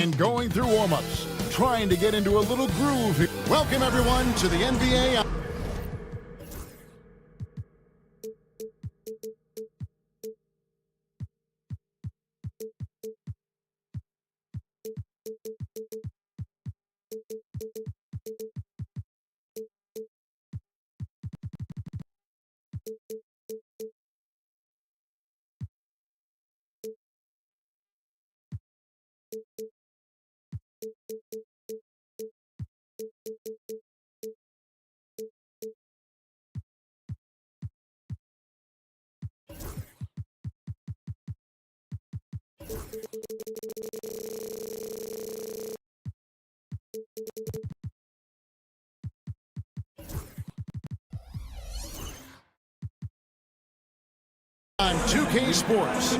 and going through warm-ups, trying to get into a little groove here. Welcome, everyone, to the NBA. On 2K Sports.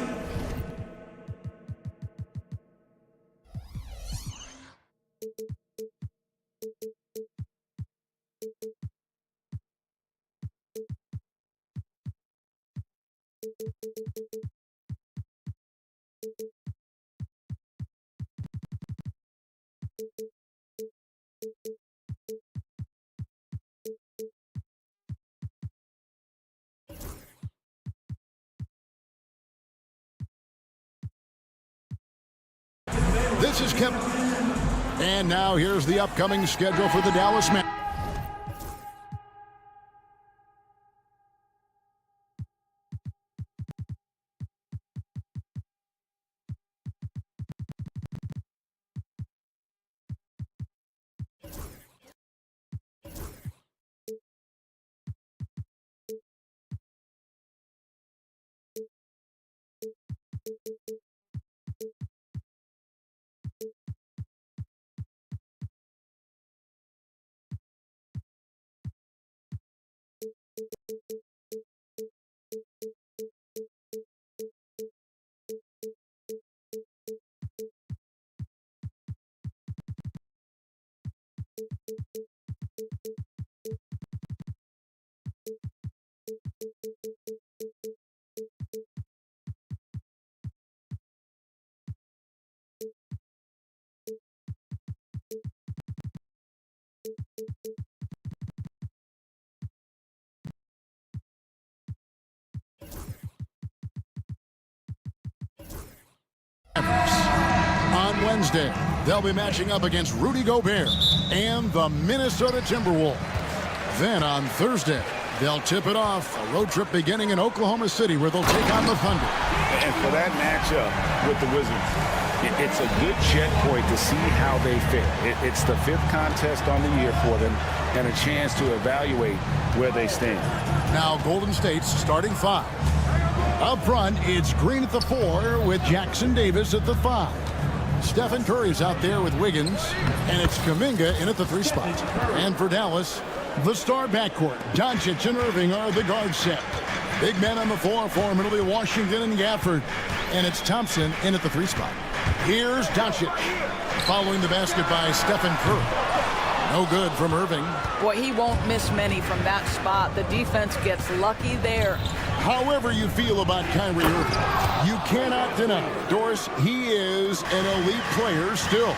This is Kevin. And now here's the upcoming schedule for the Dallas Mavericks. On Wednesday, they'll be matching up against Rudy Gobert and the Minnesota Timberwolves. Then on Thursday, they'll tip it off, a road trip beginning in Oklahoma City where they'll take on the Thunder. And for that matchup with the Wizards, it's a good checkpoint to see how they fit. It's the 5th contest on the year for them and a chance to evaluate where they stand. Now Golden State's starting 5. Up front, it's Green at the 4 with Jackson Davis at the 5. Stephen Curry's out there with Wiggins, and it's Kuminga in at the 3 spot. And for Dallas, the star backcourt, Doncic and Irving are the guard set. Big men on the 4 for him, it'll be Washington and Gafford, and it's Thompson in at the 3 spot. Here's Doncic, following the basket by Stephen Curry. No good from Irving. Boy, he won't miss many from that spot. The defense gets lucky there. However you feel about Kyrie Irving, you cannot deny, Doris, he is an elite player still.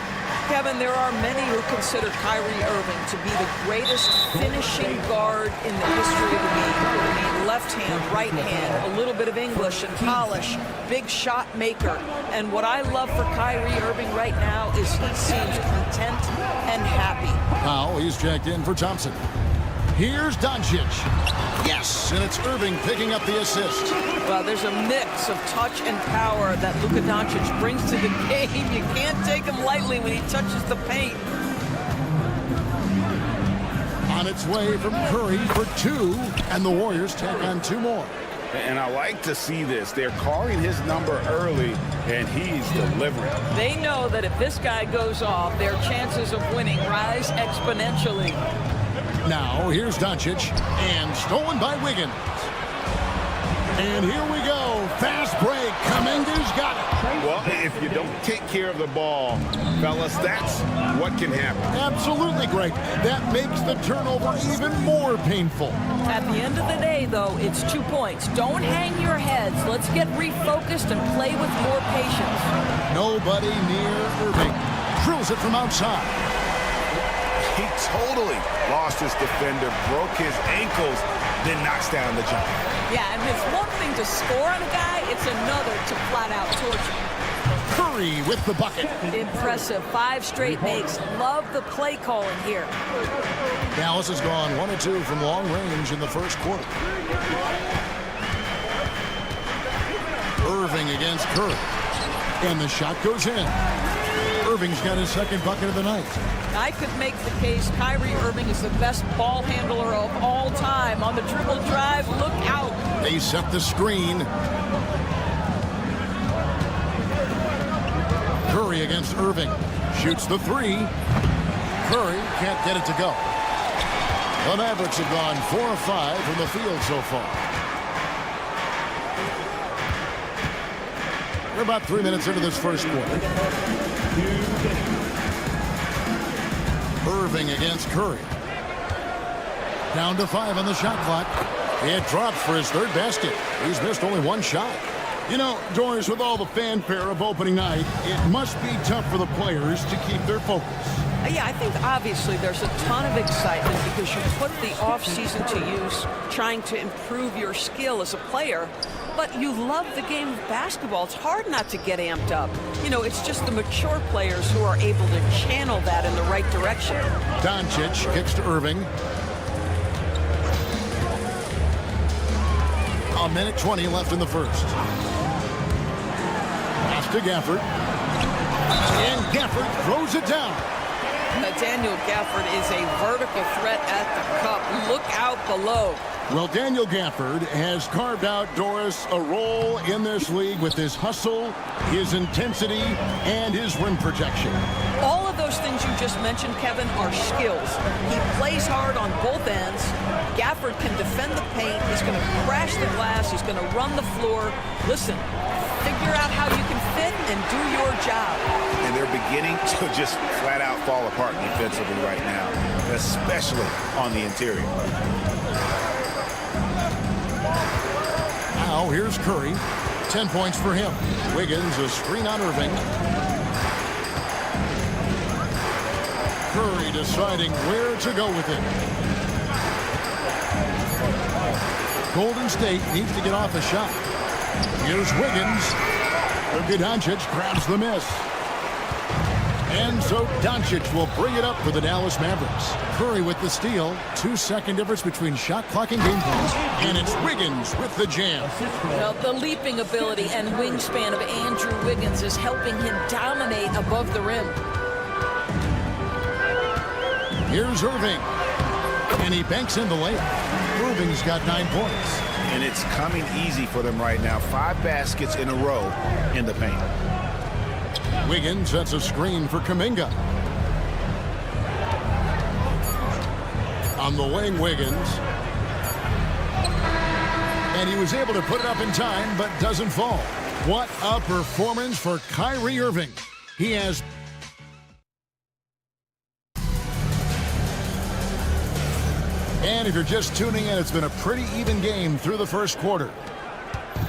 Kevin, there are many who consider Kyrie Irving to be the greatest finishing guard in the history of the league. I mean, left hand, right hand, a little bit of English and polish, big shot maker. And what I love for Kyrie Irving right now is he seems content and happy. Now he's checked in for Thompson. Here's Doncic. Yes, and it's Irving picking up the assist. Well, there's a mix of touch and power that Luka Doncic brings to the game. You can't take him lightly when he touches the paint. On its way from Curry for 2, and the Warriors take on 2 more. And I like to see this. They're calling his number early, and he's delivering. They know that if this guy goes off, their chances of winning rise exponentially. Now, here's Doncic, and stolen by Wiggins. And here we go. Fast break. Kuminga's got it. Well, if you don't take care of the ball, fellas, that's what can happen. Absolutely, Greg. That makes the turnover even more painful. At the end of the day, though, it's 2 points. Don't hang your heads. Let's get refocused and play with more patience. Nobody near Irving. drills it from outside. He totally lost his defender, broke his ankles, then knocks down the jumper. Yeah, and it's one thing to score on a guy, it's another to flat out torture him. Curry with the bucket. Impressive. 5 straight makes. Love the play calling here. Dallas has gone 1 of 2 from long range in the first quarter. Irving against Curry. And the shot goes in. Irving's got his second bucket of the night. I could make the case Kyrie Irving is the best ball handler of all time. On the dribble drive, look out. They set the screen. Curry against Irving. Shoots the 3. Curry can't get it to go. The Mavericks have gone 4 of 5 from the field so far. We're about 3 minutes into this first quarter. Irving against Curry. Down to 5 on the shot clock. It drops for his 3rd basket. He's missed only 1 shot. You know, Doris, with all the fanfare of opening night, it must be tough for the players to keep their focus. Yeah, I think obviously there's a ton of excitement because you put the offseason to use trying to improve your skill as a player, but you love the game of basketball. It's hard not to get amped up. You know, it's just the mature players who are able to channel that in the right direction. Doncic kicks to Irving. A minute 20 left in the first. Pass to Gafford. And Gafford throws it down. Daniel Gafford is a vertical threat at the cup. Look out below. Well, Daniel Gafford has carved out, Doris, a role in this league with his hustle, his intensity, and his rim protection. All of those things you just mentioned, Kevin, are skills. He plays hard on both ends. Gafford can defend the paint. He's going to crash the glass. He's going to run the floor. Listen, figure out how you can fit and do your job. And they're beginning to just flat out fall apart defensively right now, especially on the interior. Now here's Curry. 10 points for him. Wiggins, a screen on Irving. Curry deciding where to go with it. Golden State needs to get off a shot. Here's Wiggins. Doncic grabs the miss. And so Doncic will bring it up for the Dallas Mavericks. Curry with the steal. 2-second difference between shot clock and game clock. And it's Wiggins with the jam. Well, the leaping ability and wingspan of Andrew Wiggins is helping him dominate above the rim. Here's Irving. And he banks in the layup. Irving's got 9 points. And it's coming easy for them right now. 5 baskets in a row in the paint. Wiggins sets a screen for Kuminga. On the wing, Wiggins. And he was able to put it up in time, but doesn't fall. What a performance for Kyrie Irving. He has... And if you're just tuning in, it's been a pretty even game through the first quarter.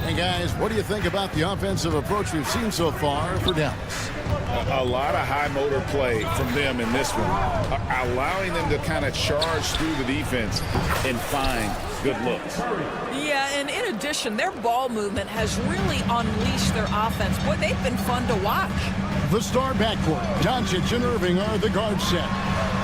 Hey, guys, what do you think about the offensive approach we've seen so far for Dallas? A lot of high motor play from them in this one, allowing them to kind of charge through the defense and find good looks. Yeah, and in addition, their ball movement has really unleashed their offense. Boy, they've been fun to watch. The star backcourt, Doncic and Irving are the guard set.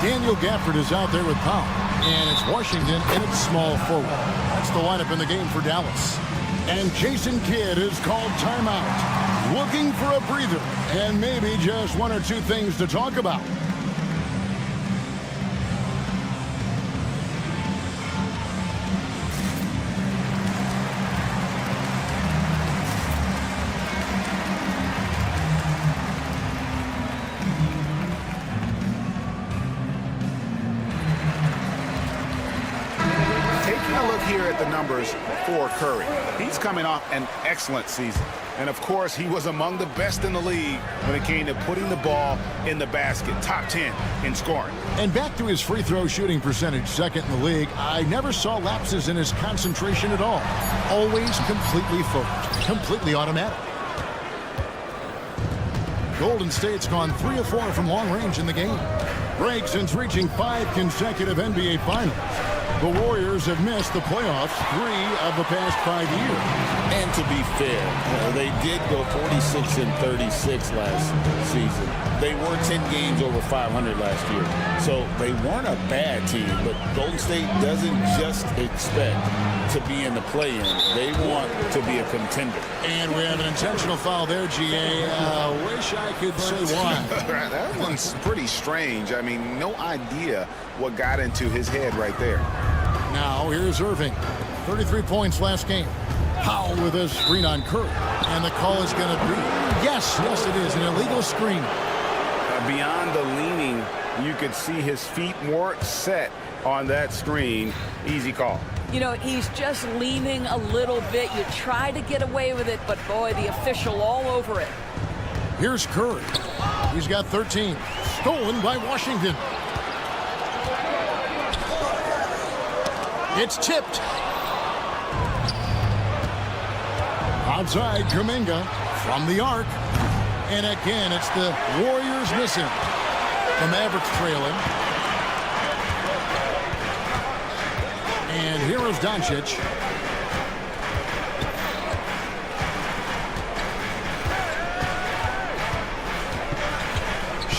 Daniel Gafford is out there with Powell. And it's Washington in its small forward. That's the lineup in the game for Dallas. And Jason Kidd has called timeout. Looking for a breather and maybe just 1 or 2 things to talk about. Here at the numbers for Curry. He's coming off an excellent season. And of course, he was among the best in the league when it came to putting the ball in the basket. Top 10 in scoring. And back to his free throw shooting percentage, second in the league. I never saw lapses in his concentration at all. Always completely focused, completely automatic. Golden State's gone 3 of 4 from long range in the game. Greg, since reaching 5 consecutive NBA Finals, the Warriors have missed the playoffs 3 of the past 5 years. And to be fair, they did go 46-36 last season. They were 10 games over 500 last year. So they weren't a bad team, but Golden State doesn't just expect to be in the play-in. They want to be a contender. And we have an intentional foul there, GA. Wish I could say why. That one's pretty strange. I mean, no idea what got into his head right there. Now, here's Irving. 33 points last game. Powell with a screen on Curry. And the call is going to be, yes, it is, an illegal screen. Beyond the leaning, you could see his feet more set on that screen. Easy call. You know, he's just leaning a little bit. You try to get away with it, but boy, the official all over it. Here's Curry. He's got 13. Stolen by Washington. It's tipped. Outside, Kuminga from the arc. And again, it's the Warriors missing. The Mavericks trailing. And here is Doncic.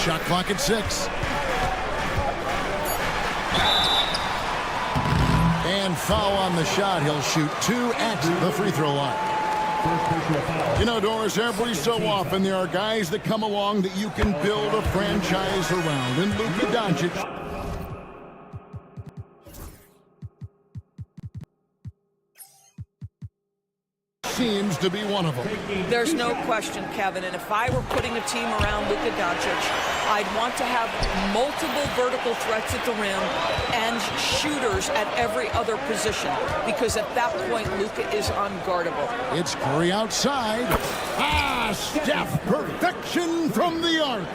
Shot clock at 6. And foul on the shot. He'll shoot 2 at the free throw line. You know, Doris, every so often there are guys that come along that you can build a franchise around. And Luka Doncic seems to be one of them. There's no question, Kevin, and if I were putting a team around Luka Doncic, I'd want to have multiple vertical threats at the rim and shooters at every other position, because at that point, Luka is unguardable. It's Curry outside. Steph, perfection from the arc.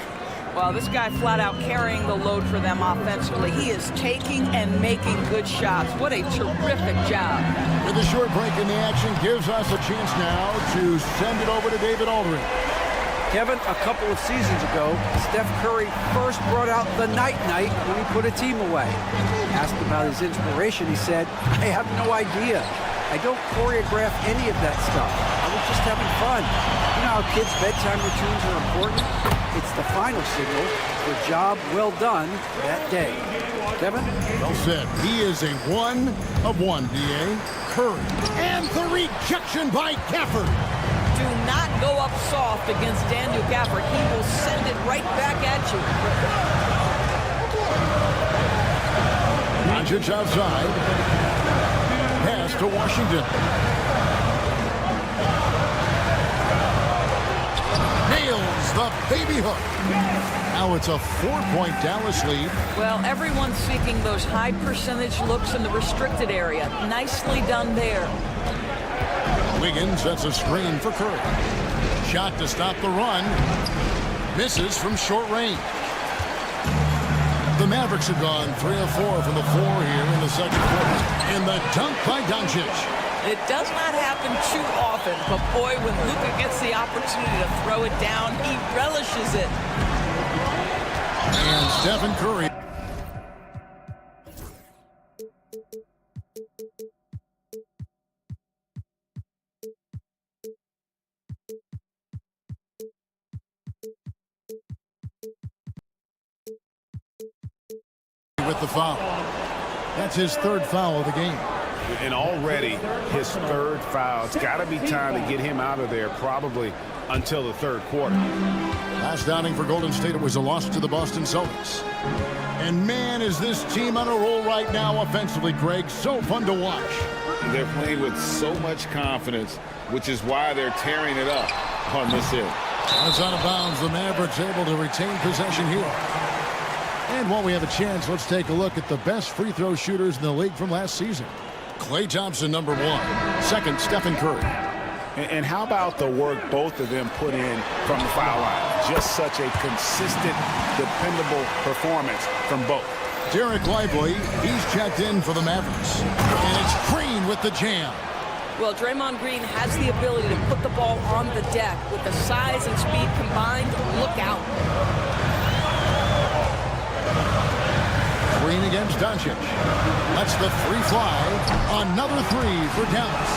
Well, this guy flat out carrying the load for them offensively. He is taking and making good shots. What a terrific job. With a short break in the action gives us a chance now to send it over to David Aldridge. Kevin, a couple of seasons ago, Steph Curry first brought out the night-night when he put a team away. Asked about his inspiration, he said, "I have no idea. I don't choreograph any of that stuff. I was just having fun." You know how kids' bedtime routines are important? It's the final signal for a job well done that day. Kevin? Well said. He is a 1 of 1, D.A. Curry. And the rejection by Gafford. Do not go up soft against Daniel Gafford. He will send it right back at you. Doncic outside. Pass to Washington. Nails the baby hook. Now it's a 4-point Dallas lead. Well, everyone's seeking those high percentage looks in the restricted area. Nicely done there. Wiggins sets a screen for Curry. Shot to stop the run. Misses from short range. The Mavericks have gone 3 of 4 from the floor here in the second quarter. And the dunk by Doncic. It does not happen too often, but boy, when Luka gets the opportunity to throw it down, he relishes it. And Stephen Curry. With the foul. That's his 3rd foul of the game. And already his 3rd foul. It's got to be time to get him out of there probably until the 3rd quarter. Last outing for Golden State, it was a loss to the Boston Celtics. And man, is this team on a roll right now offensively, Greg. So fun to watch. They're playing with so much confidence, which is why they're tearing it up on this end. It's out of bounds. The Mavericks able to retain possession here. And while we have a chance, let's take a look at the best free throw shooters in the league from last season. Klay Thompson, number 1. Second, Stephen Curry. And how about the work both of them put in from the foul line? Just such a consistent, dependable performance from both. Derek Lively, he's checked in for the Mavericks. And it's Green with the jam. Well, Draymond Green has the ability to put the ball on the deck. With the size and speed combined, look out. Green against Doncic. Lets the three fly. Another three for Dallas.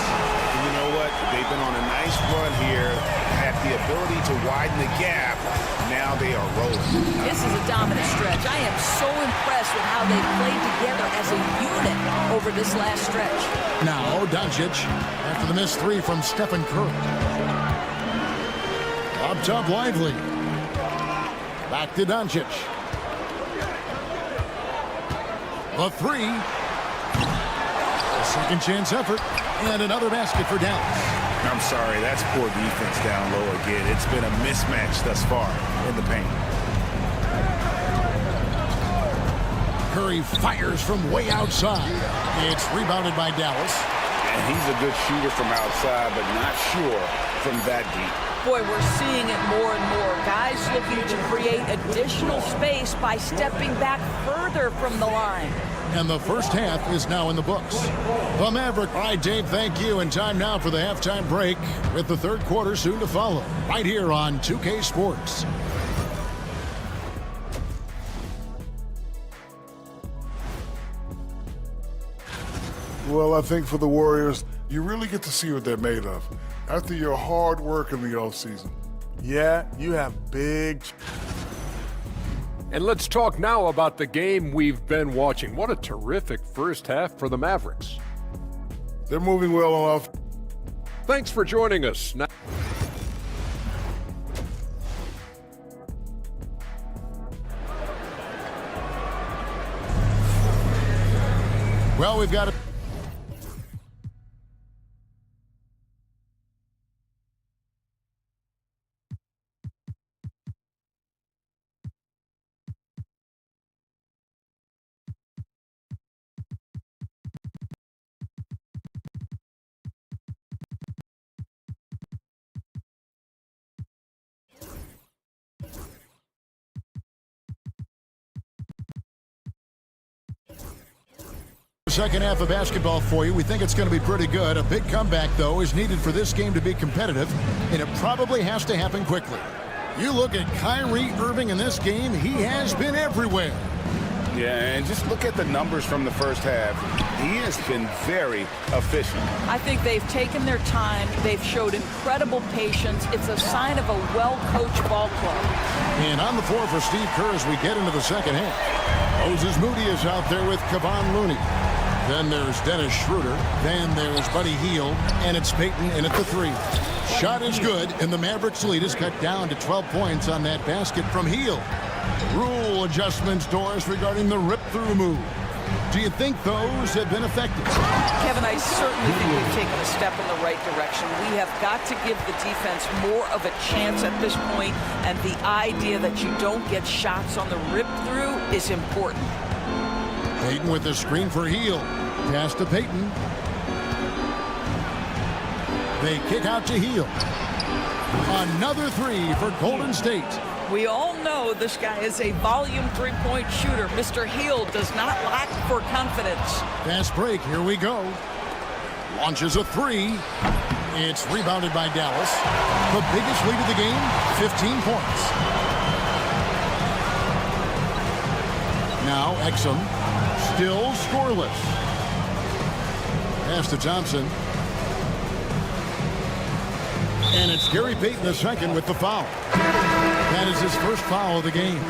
You know what? They've been on a nice run here, had the ability to widen the gap. Now they are rolling. This is a dominant stretch. I am so impressed with how they played together as a unit over this last stretch. Now Doncic after the missed three from Stephen Curry. Up top Lively. Back to Doncic. The three. A second chance effort. And another basket for Dallas. I'm sorry, that's poor defense down low again. It's been a mismatch thus far in the paint. Curry fires from way outside. It's rebounded by Dallas. And he's a good shooter from outside, but not sure from that deep. Boy, we're seeing it more and more. Guys looking to create additional space by stepping back further from the line. And the first half is now in the books. The Mavericks. All right, Dave, thank you. And time now for the halftime break with the third quarter soon to follow. Right here on 2K Sports. Well, I think for the Warriors, you really get to see what they're made of. After your hard work in the offseason. Yeah, you have big... And let's talk now about the game we've been watching. What a terrific first half for the Mavericks. They're moving well off. Thanks for joining us. Now well, we've got a... Second half of basketball for you. We think it's going to be pretty good. A big comeback, though, is needed for this game to be competitive, and it probably has to happen quickly. You look at Kyrie Irving in this game, he has been everywhere. Yeah, and just look at the numbers from the first half. He has been very efficient. I think they've taken their time. They've showed incredible patience. It's a sign of a well-coached ball club. And on the floor for Steve Kerr as we get into the second half. Moses Moody is out there with Kevon Looney. Then there's Dennis Schroeder. Then there's Buddy Hield. And it's Payton in at the three. Shot is good, and the Mavericks lead is cut down to 12 points on that basket from Hield. Rule adjustments, Doris, regarding the rip-through move. Do you think those have been effective? Kevin, I certainly think we've taken a step in the right direction. We have got to give the defense more of a chance at this point, and the idea that you don't get shots on the rip-through is important. Payton with the screen for Hield. Pass to Payton. They kick out to Hield. Another three for Golden State. We all know this guy is a volume three-point shooter. Mr. Hield does not lack for confidence. Fast break, here we go. Launches a three. It's rebounded by Dallas. The biggest lead of the game, 15 points. Now Exum, still scoreless. Pass to Thompson. And it's Gary Payton II with the foul. That is his first foul of the game.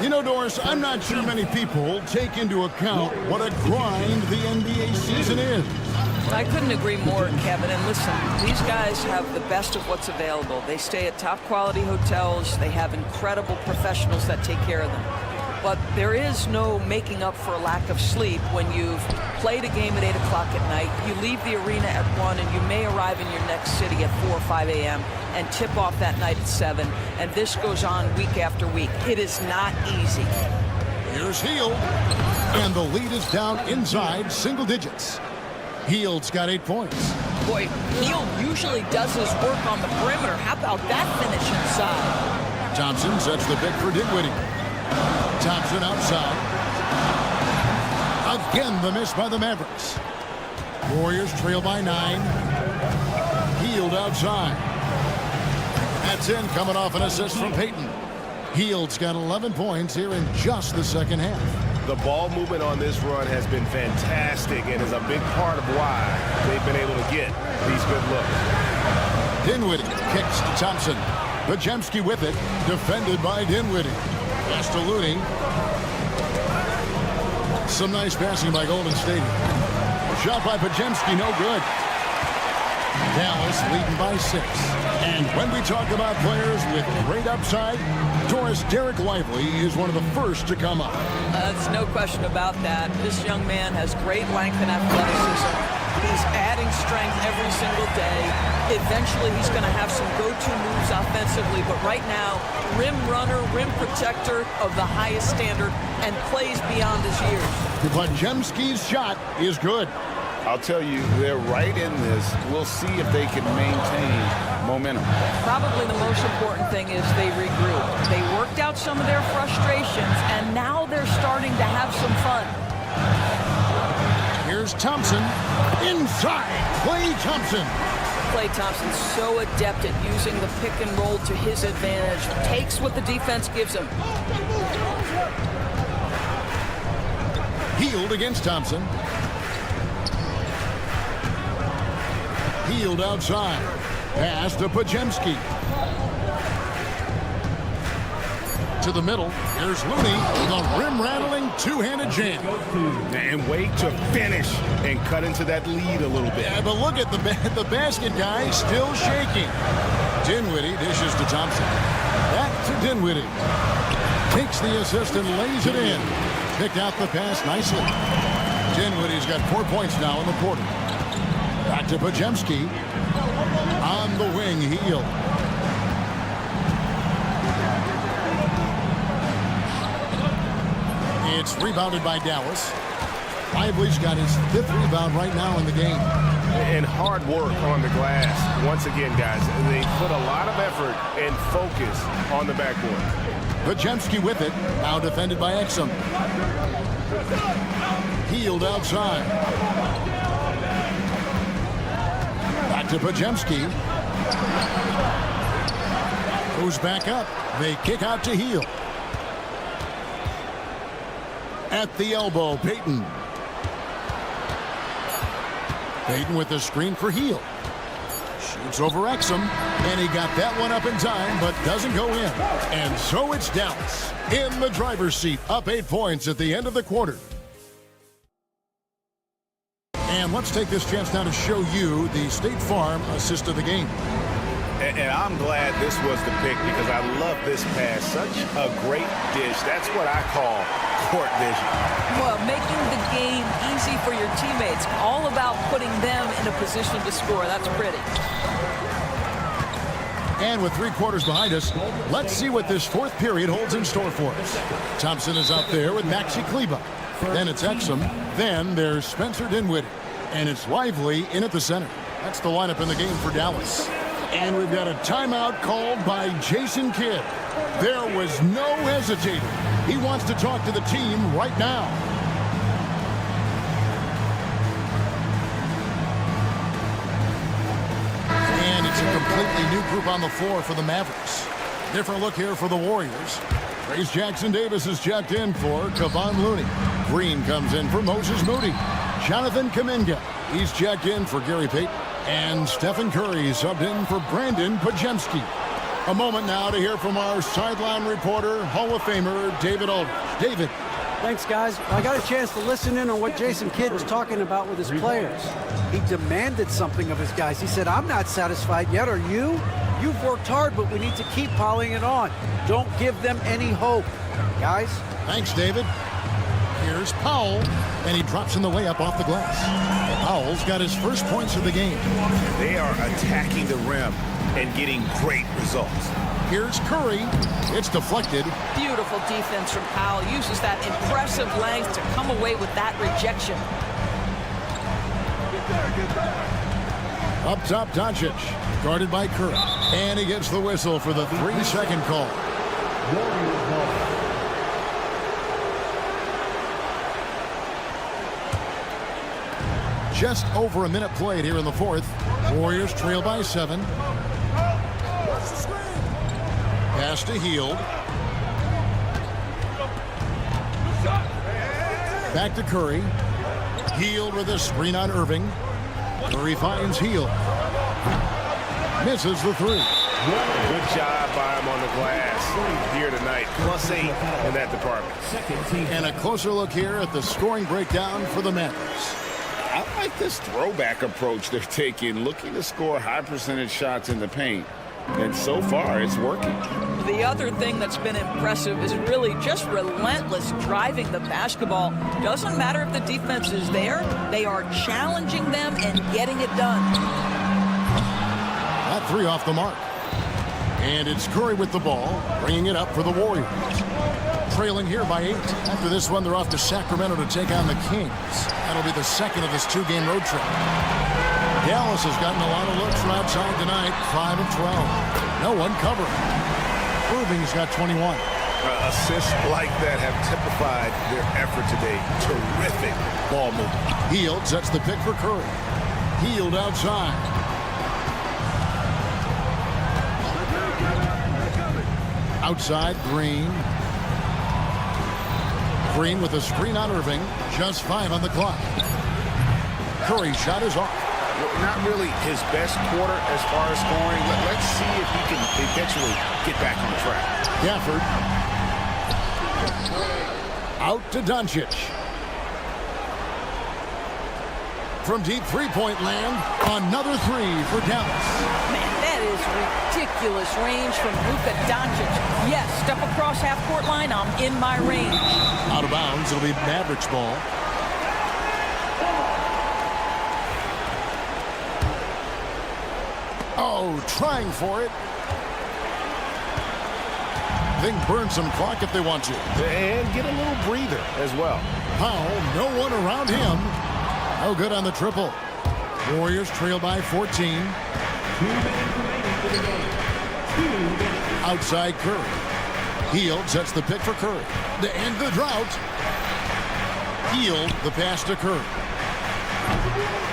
You know, Doris, I'm not sure many people take into account what a grind the NBA season is. I couldn't agree more, Kevin. And listen, these guys have the best of what's available. They stay at top-quality hotels. They have incredible professionals that take care of them. But there is no making up for a lack of sleep when you've played a game at 8 o'clock at night, you leave the arena at 1, and you may arrive in your next city at 4 or 5 a.m. and tip off that night at 7. And this goes on week after week. It is not easy. Here's Hield. And the lead is down inside single digits. Hield's got 8 points. Boy, Hield usually does his work on the perimeter. How about that finish inside? Thompson sets the pick for Dinwiddie. Thompson outside. Again, the miss by the Mavericks. Warriors trail by 9. Hield outside. That's in, coming off an assist from Payton. Hield's got 11 points here in just the second half. The ball movement on this run has been fantastic and is a big part of why they've been able to get these good looks. Dinwiddie kicks to Thompson. Podziemski with it, defended by Dinwiddie. Pass to Looney. Some nice passing by Golden State. Shot by Podziemski, no good. Dallas leading by 6. And when we talk about players with great upside, Doris Derek Lively is one of the first to come up. There's no question about that. This young man has great length and athleticism. He's adding strength every single day. Eventually, he's going to have some go-to moves offensively. But right now, rim runner, rim protector of the highest standard, and plays beyond his years. Podziemski's shot is good. I'll tell you, they're right in this. We'll see if they can maintain momentum. Probably the most important thing is they regroup. They worked out some of their frustrations, and now they're starting to have some fun. Here's Thompson. Inside. Klay Thompson. Klay Thompson's so adept at using the pick and roll to his advantage. Takes what the defense gives him. Hield against Thompson. Hield outside. Pass to Podziemski. To the middle. Here's Looney with a rim-rattling two-handed jam. And wait to finish and cut into that lead a little bit. Yeah, but look at the basket guy still shaking. Dinwiddie dishes to Thompson. Back to Dinwiddie. Takes the assist and lays it in. Picked out the pass nicely. Dinwiddie's got 4 points now in the quarter. Back to Podziemski. On the wing, Hield. It's rebounded by Dallas. Lively's got his 5th rebound right now in the game. And hard work on the glass. Once again, guys, they put a lot of effort and focus on the backboard. Podziemski with it. Now defended by Exum. Hield outside. Back to Podziemski. Goes back up. They kick out to Hield. At the elbow, Payton. Payton with the screen for Hield. Shoots over Exum, and he got that one up in time, but doesn't go in. And so it's Dallas in the driver's seat, up 8 points at the end of the quarter. And let's take this chance now to show you the State Farm assist of the game. And I'm glad this was the pick because I love this pass. Such a great dish. That's what I call court vision. Well, making the game easy for your teammates. All about putting them in a position to score. That's pretty. And with 3 quarters behind us, let's see what this 4th period holds in store for us. Thompson is out there with Maxi Kleber. Then it's Exum. Then there's Spencer Dinwiddie. And it's Lively in at the center. That's the lineup in the game for Dallas. And we've got a timeout called by Jason Kidd. There was no hesitating. He wants to talk to the team right now. And it's a completely new group on the floor for the Mavericks. Different look here for the Warriors. Trace Jackson-Davis is checked in for Kevon Looney. Green comes in for Moses Moody. Jonathan Kuminga, he's checked in for Gary Payton. And Stephen Curry subbed in for Brandon Podziemski. A moment now to hear from our sideline reporter, Hall of Famer David Aldridge. David. Thanks, guys. I got a chance to listen in on what Jason Kidd was talking about with his players. He demanded something of his guys. He said, I'm not satisfied yet, are you? You've worked hard, but we need to keep piling it on. Don't give them any hope, guys. Thanks, David. Here's Powell, and he drops in the layup off the glass. Powell's got his first points of the game. They are attacking the rim and getting great results. Here's Curry. It's deflected. Beautiful defense from Powell. Uses that impressive length to come away with that rejection. Up top, Doncic. Guarded by Curry. And he gets the whistle for the 3-second call. Just over a minute played here in the fourth. Warriors trail by 7. Pass to Hield. Back to Curry. Hield with a screen on Irving. Curry finds Hield. Misses the 3. Good job by him on the glass here tonight. +8 in that department. And a closer look here at the scoring breakdown for the Mavericks. I like this throwback approach they're taking, looking to score high percentage shots in the paint. And so far, it's working. The other thing that's been impressive is really just relentless driving the basketball. Doesn't matter if the defense is there, they are challenging them and getting it done. That 3 off the mark. And it's Curry with the ball, bringing it up for the Warriors. Trailing here by 8. After this one, they're off to Sacramento to take on the Kings. That'll be the second of this 2-game road trip. Dallas has gotten a lot of looks from outside tonight, 5 of 12. No one covering. Irving's got 21. Assists like that have typified their effort today. Terrific ball movement. Hield sets the pick for Curry. Hield outside. Outside, Green. Green with a screen on Irving. Just 5 on the clock. Curry's shot is off. Not really his best quarter as far as scoring. Let's see if he can eventually get back on track. Gafford. Out to Doncic. From deep three-point land, another 3 for Dallas. Man, that is ridiculous range from Luka Doncic. Yes, step across half-court line, I'm in my range. Out of bounds, it'll be Mavericks ball. Oh, trying for it. They can burn some clock if they want to. And get a little breather as well. Powell, no one around him. No good on the triple. Warriors trail by 14. Outside Curry. Hield sets the pick for Curry. To end the drought. Hield the pass to Curry.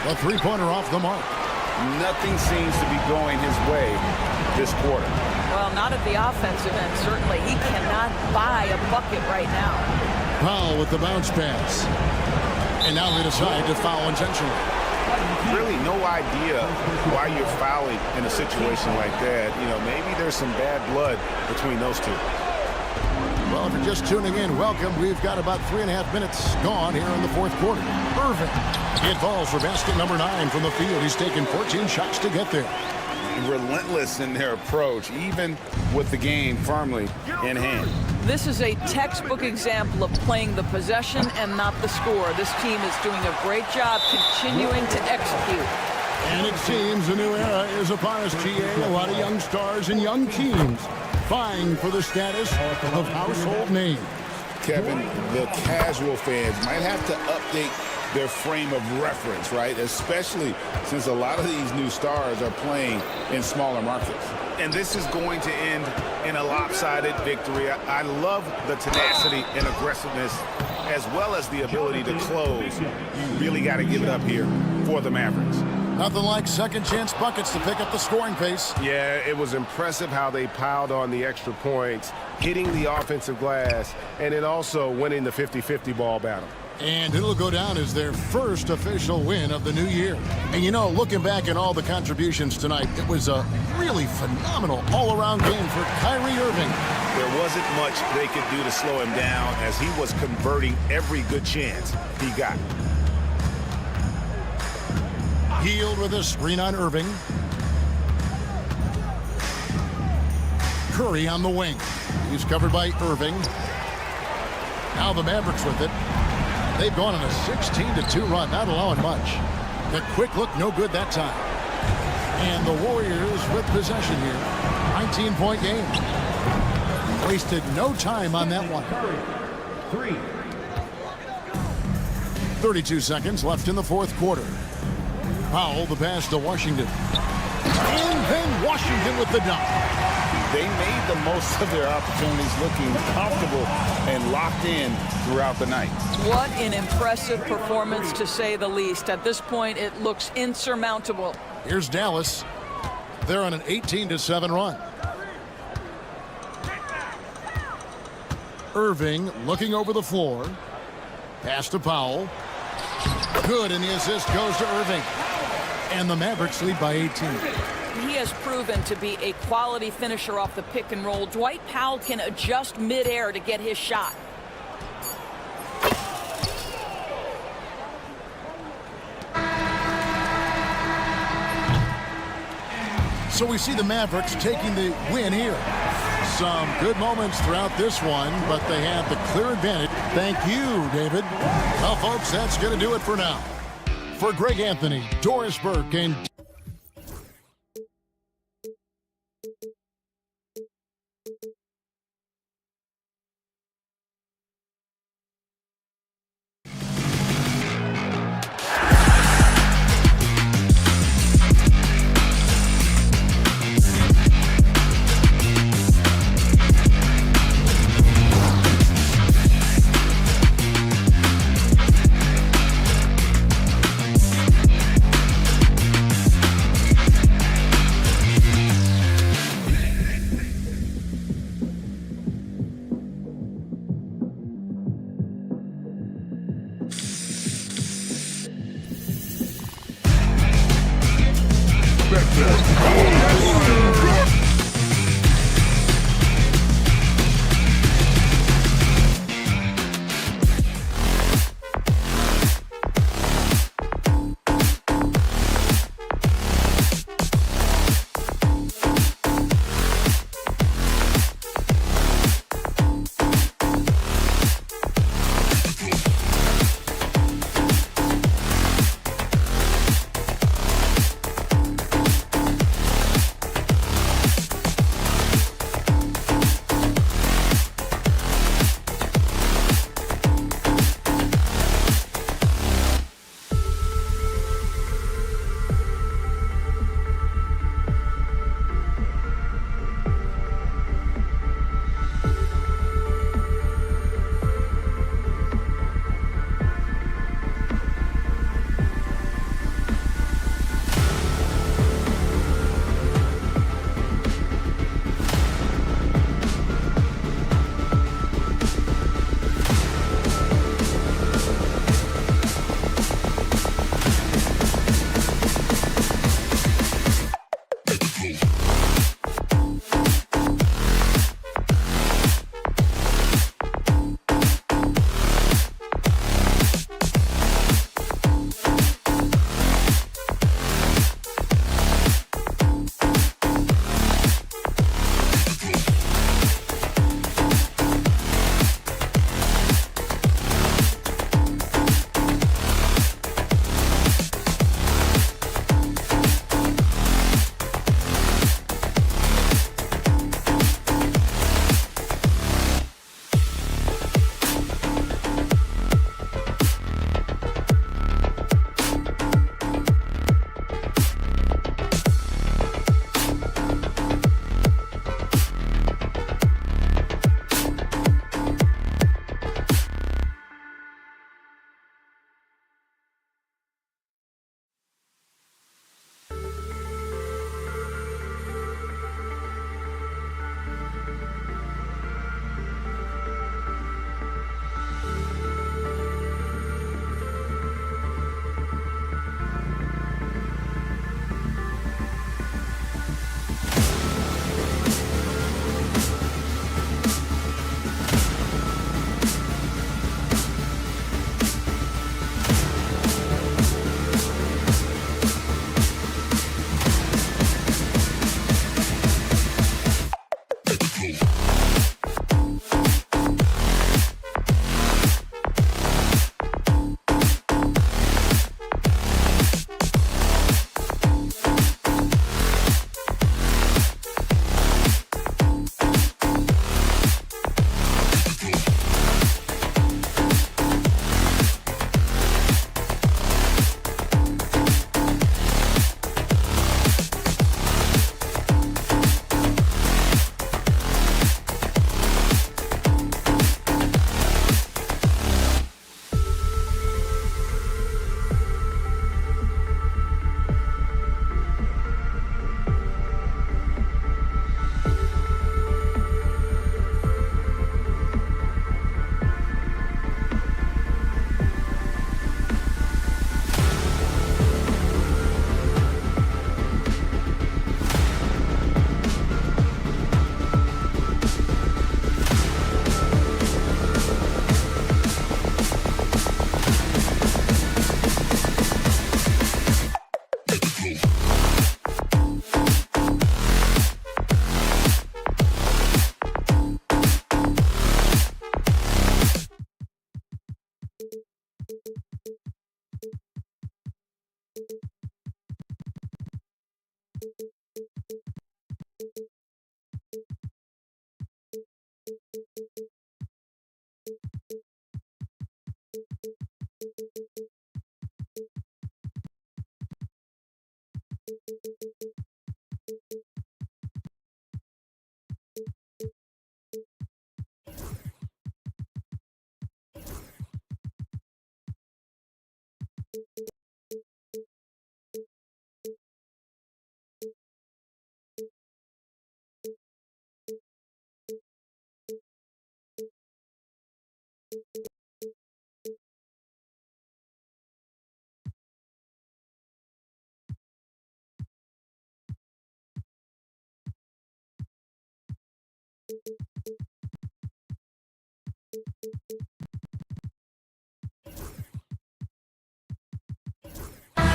A 3-pointer off the mark. Nothing seems to be going his way this quarter. Well, not at the offensive end, certainly. He cannot buy a bucket right now. Powell with the bounce pass. And now they decide to foul intentionally. Really no idea why you're fouling in a situation like that. You know, maybe there's some bad blood between those two. Well, if you're just tuning in, welcome. We've got about 3.5 minutes gone here in the fourth quarter. Irving. It falls for basket number 9 from the field. He's taken 14 shots to get there. Relentless in their approach, even with the game firmly in hand. This is a textbook example of playing the possession and not the score. This team is doing a great job continuing to execute. And it seems a new era is upon us, GA. A lot of young stars and young teams vying for the status of household names. Kevin, the casual fans might have to update their frame of reference, right? Especially since a lot of these new stars are playing in smaller markets. And this is going to end in a lopsided victory. I love the tenacity and aggressiveness as well as the ability to close. You really got to give it up here for the Mavericks. Nothing like second chance buckets to pick up the scoring pace. Yeah, it was impressive how they piled on the extra points, hitting the offensive glass, and then also winning the 50-50 ball battle. And it'll go down as their first official win of the new year. And you know, looking back at all the contributions tonight, it was a really phenomenal all-around game for Kyrie Irving. There wasn't much they could do to slow him down as he was converting every good chance he got. Hield with a screen on Irving. Curry on the wing. He's covered by Irving. Now the Mavericks with it. They've gone on a 16-2 run, not allowing much. The quick look, no good that time. And the Warriors with possession here. 19-point game. Wasted no time on that one. 32 seconds left in the fourth quarter. Powell, the pass to Washington. And then Washington with the dunk. They made the most of their opportunities, looking comfortable and locked in throughout the night. What an impressive performance, to say the least. At this point, it looks insurmountable. Here's Dallas. They're on an 18-7 run. Irving looking over the floor. Pass to Powell. Good, and the assist goes to Irving. And the Mavericks lead by 18. He has proven to be a quality finisher off the pick and roll. Dwight Powell can adjust midair to get his shot. So we see the Mavericks taking the win here. Some good moments throughout this one, but they have the clear advantage. Thank you, David. Well, folks, that's going to do it for now. For Greg Anthony, Doris Burke, and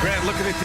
Grant looking at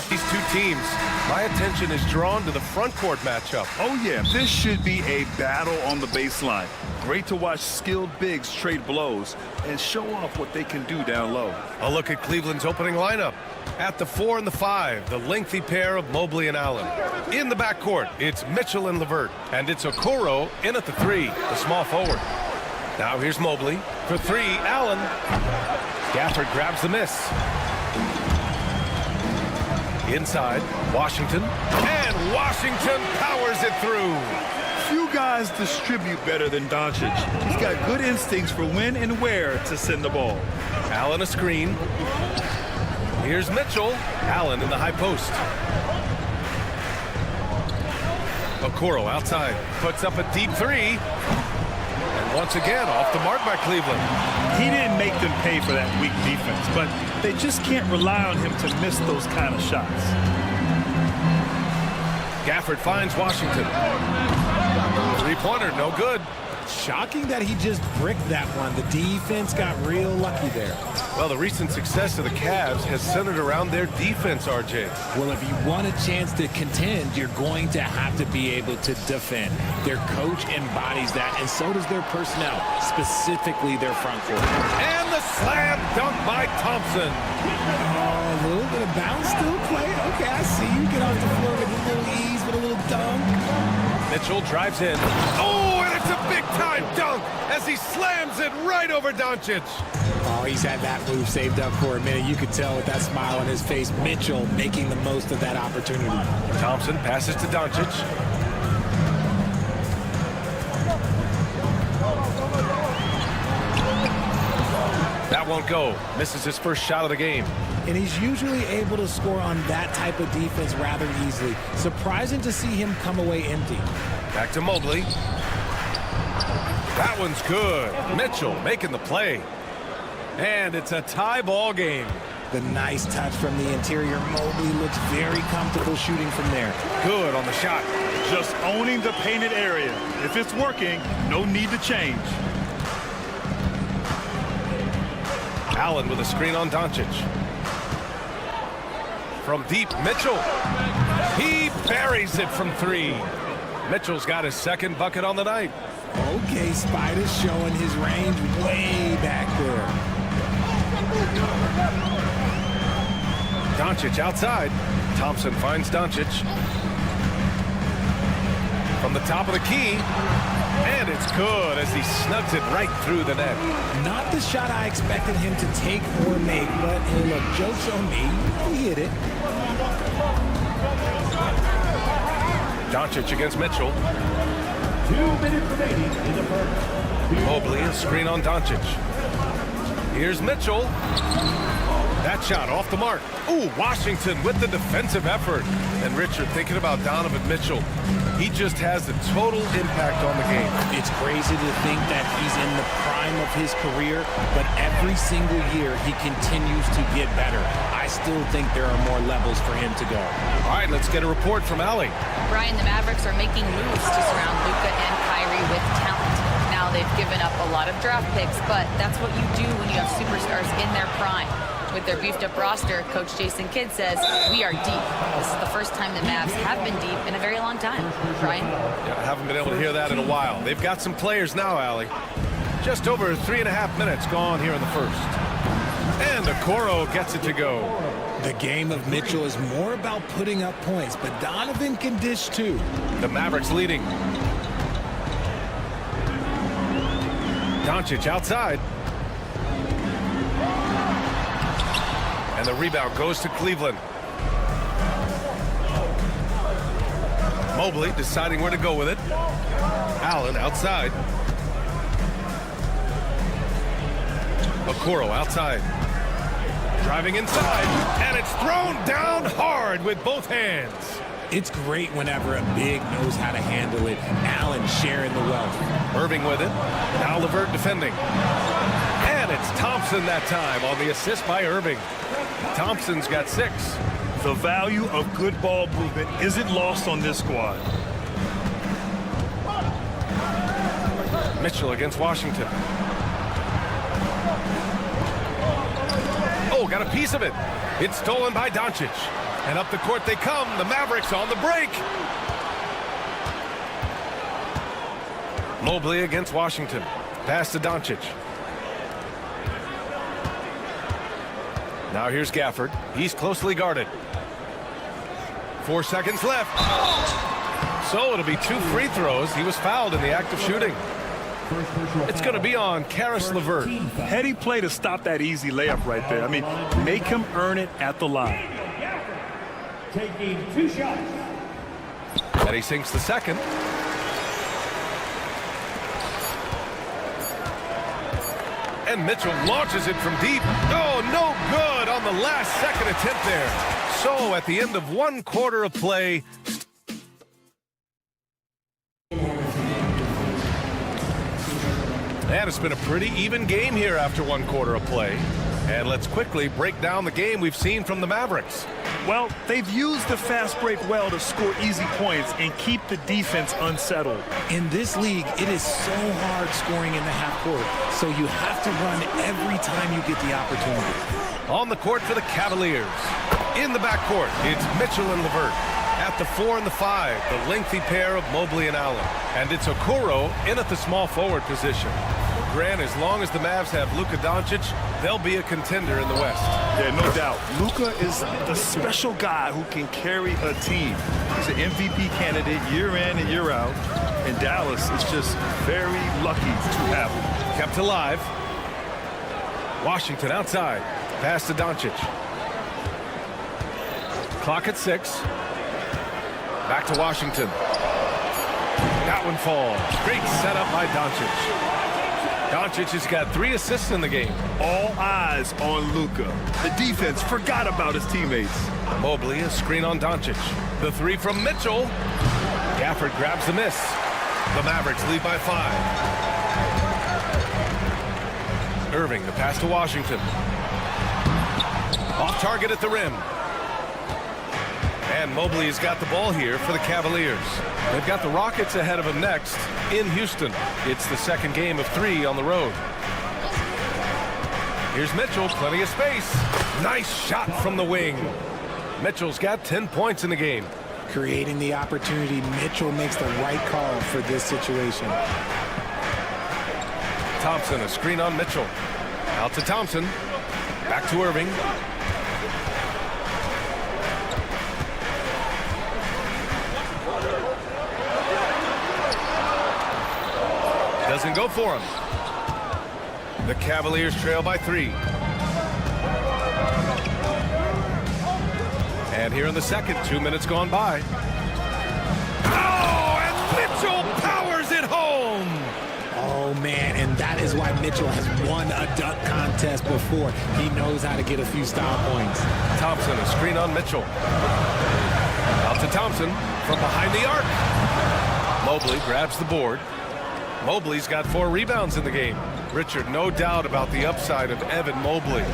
these two teams. My attention is drawn to the front court matchup. Oh yeah, this should be a battle on the baseline. Great to watch skilled bigs trade blows and show off what they can do down low. A look at Cleveland's opening lineup. At the 4 and the 5, the lengthy pair of Mobley and Allen. In the backcourt, it's Mitchell and LeVert. And it's Okoro in at the 3, the small forward. Now here's Mobley. For 3, Allen. Gafford grabs the miss. Inside, Washington. And Washington powers it through. Few guys distribute better than Doncic. He's got good instincts for when and where to send the ball. Allen a screen. Here's Mitchell. Allen in the high post. Okoro outside. Puts up a deep 3. And once again, off the mark by Cleveland. He didn't make them pay for that weak defense, but they just can't rely on him to miss those kind of shots. Gafford finds Washington. Three-pointer, no good. Shocking that he just bricked that one. The defense got real lucky there. Well, the recent success of the Cavs has centered around their defense, RJ. Well, if you want a chance to contend, you're going to have to be able to defend. Their coach embodies that, and so does their personnel, specifically their front court. And the slam dunk by Thompson. Oh, a little bit of bounce still play. Okay, I see you. Get off the floor with a little ease, with a little dunk. Mitchell drives in. Oh, and it's a big-time dunk as he slams it right over Doncic. Oh, he's had that move saved up for a minute. You could tell with that smile on his face. Mitchell making the most of that opportunity. Thompson passes to Doncic. That won't go. Misses his first shot of the game. And he's usually able to score on that type of defense rather easily. Surprising to see him come away empty. Back to Mobley. That one's good. Mitchell making the play. And it's a tie ball game. The nice touch from the interior. Mobley looks very comfortable shooting from there. Good on the shot. Just owning the painted area. If it's working, no need to change. Allen with a screen on Doncic. From deep, Mitchell. He buries it from 3. Mitchell's got his second bucket on the night. Okay, Spider's showing his range way back there. Doncic outside. Thompson finds Doncic. From the top of the key. And it's good as he snugs it right through the net. Not the shot I expected him to take or make, but hey, look, joke's on me. He hit it. Doncic against Mitchell. 2 minutes remaining in the first. Mobley, a screen on Doncic. Here's Mitchell. That shot off the mark. Ooh, Washington with the defensive effort. And Richard, thinking about Donovan Mitchell, he just has a total impact on the game. It's crazy to think that he's in the prime of his career, but every single year he continues to get better. I still think there are more levels for him to go. All right, let's get a report from Allie. Brian, the Mavericks are making moves to surround Luka and Kyrie with talent. Now they've given up a lot of draft picks, but that's what you do when you have superstars in their prime. With their beefed-up roster, Coach Jason Kidd says, we are deep. This is the first time the Mavs have been deep in a very long time. Brian? Yeah, I haven't been able to hear that in a while. They've got some players now, Allie. Just over 3.5 minutes gone here in the first. And Okoro gets it to go. The game of Mitchell is more about putting up points, but Donovan can dish too. The Mavericks leading. Doncic outside. And the rebound goes to Cleveland. Mobley deciding where to go with it. Allen outside. Okoro outside. Driving inside. And it's thrown down hard with both hands. It's great whenever a big knows how to handle it. Allen sharing the wealth. Irving with it. Now LeVert defending. And it's Thompson that time on the assist by Irving. Thompson's got 6. The value of good ball movement isn't lost on this squad. Mitchell against Washington. Oh, got a piece of it. It's stolen by Doncic. And up the court they come. The Mavericks on the break. Mobley against Washington. Pass to Doncic. Now here's Gafford. He's closely guarded. 4 seconds left. So it'll be 2 free throws. He was fouled in the act of shooting. It's going to be on Karis LeVert. Heady play to stop that easy layup right there. I mean, make him earn it at the line. Taking 2 shots. And he sinks the second. And Mitchell launches it from deep. Oh, no good on the last second attempt there. So at the end of 1 quarter of play. And it's been a pretty even game here after 1 quarter of play. And let's quickly break down the game we've seen from the Mavericks. Well, they've used the fast break well to score easy points and keep the defense unsettled. In this league, it is so hard scoring in the half court, so you have to run every time you get the opportunity. On the court for the Cavaliers. In the backcourt, it's Mitchell and LeVert. At the 4 and the 5, the lengthy pair of Mobley and Allen. And it's Okoro in at the small forward position. Grant, as long as the Mavs have Luka Doncic, they'll be a contender in the West. Yeah, no doubt. Luka is the special guy who can carry a team. He's an MVP candidate year in and year out. And Dallas is just very lucky to have him. Kept alive. Washington outside. Pass to Doncic. Clock at 6. Back to Washington. That one falls. Great setup by Doncic. Doncic has got 3 assists in the game. All eyes on Luka. The defense forgot about his teammates. Mobley, a screen on Doncic. The 3 from Mitchell. Gafford grabs the miss. The Mavericks lead by 5. Irving, the pass to Washington. Off target at the rim. And Mobley's got the ball here for the Cavaliers. They've got the Rockets ahead of them next in Houston. It's the second game of 3 on the road. Here's Mitchell, plenty of space. Nice shot from the wing. Mitchell's got 10 points in the game. Creating the opportunity, Mitchell makes the right call for this situation. Thompson, a screen on Mitchell. Out to Thompson. Back to Irving. Doesn't go for him. The Cavaliers trail by 3. And here in the second, 2 minutes gone by. Oh, and Mitchell powers it is why Mitchell has won a dunk contest before. He knows how to get a few style points. Thompson, a screen on Mitchell. Out to Thompson from behind the arc. Mobley grabs the board. Mobley's got 4 rebounds in the game. Richard, no doubt about the upside of Evan Mobley.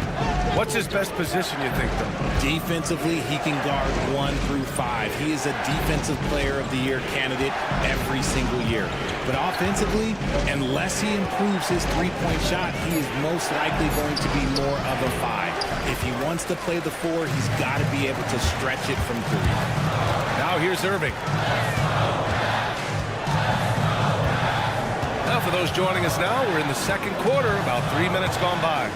What's his best position, you think, though? Defensively, he can guard 1 through 5. He is a Defensive Player of the Year candidate every single year. But offensively, unless he improves his three-point shot, he is most likely going to be more of a 5. If he wants to play the 4, he's got to be able to stretch it from 3. Now here's Irving. Now for those joining us now, we're in the second quarter, about 3 minutes gone by.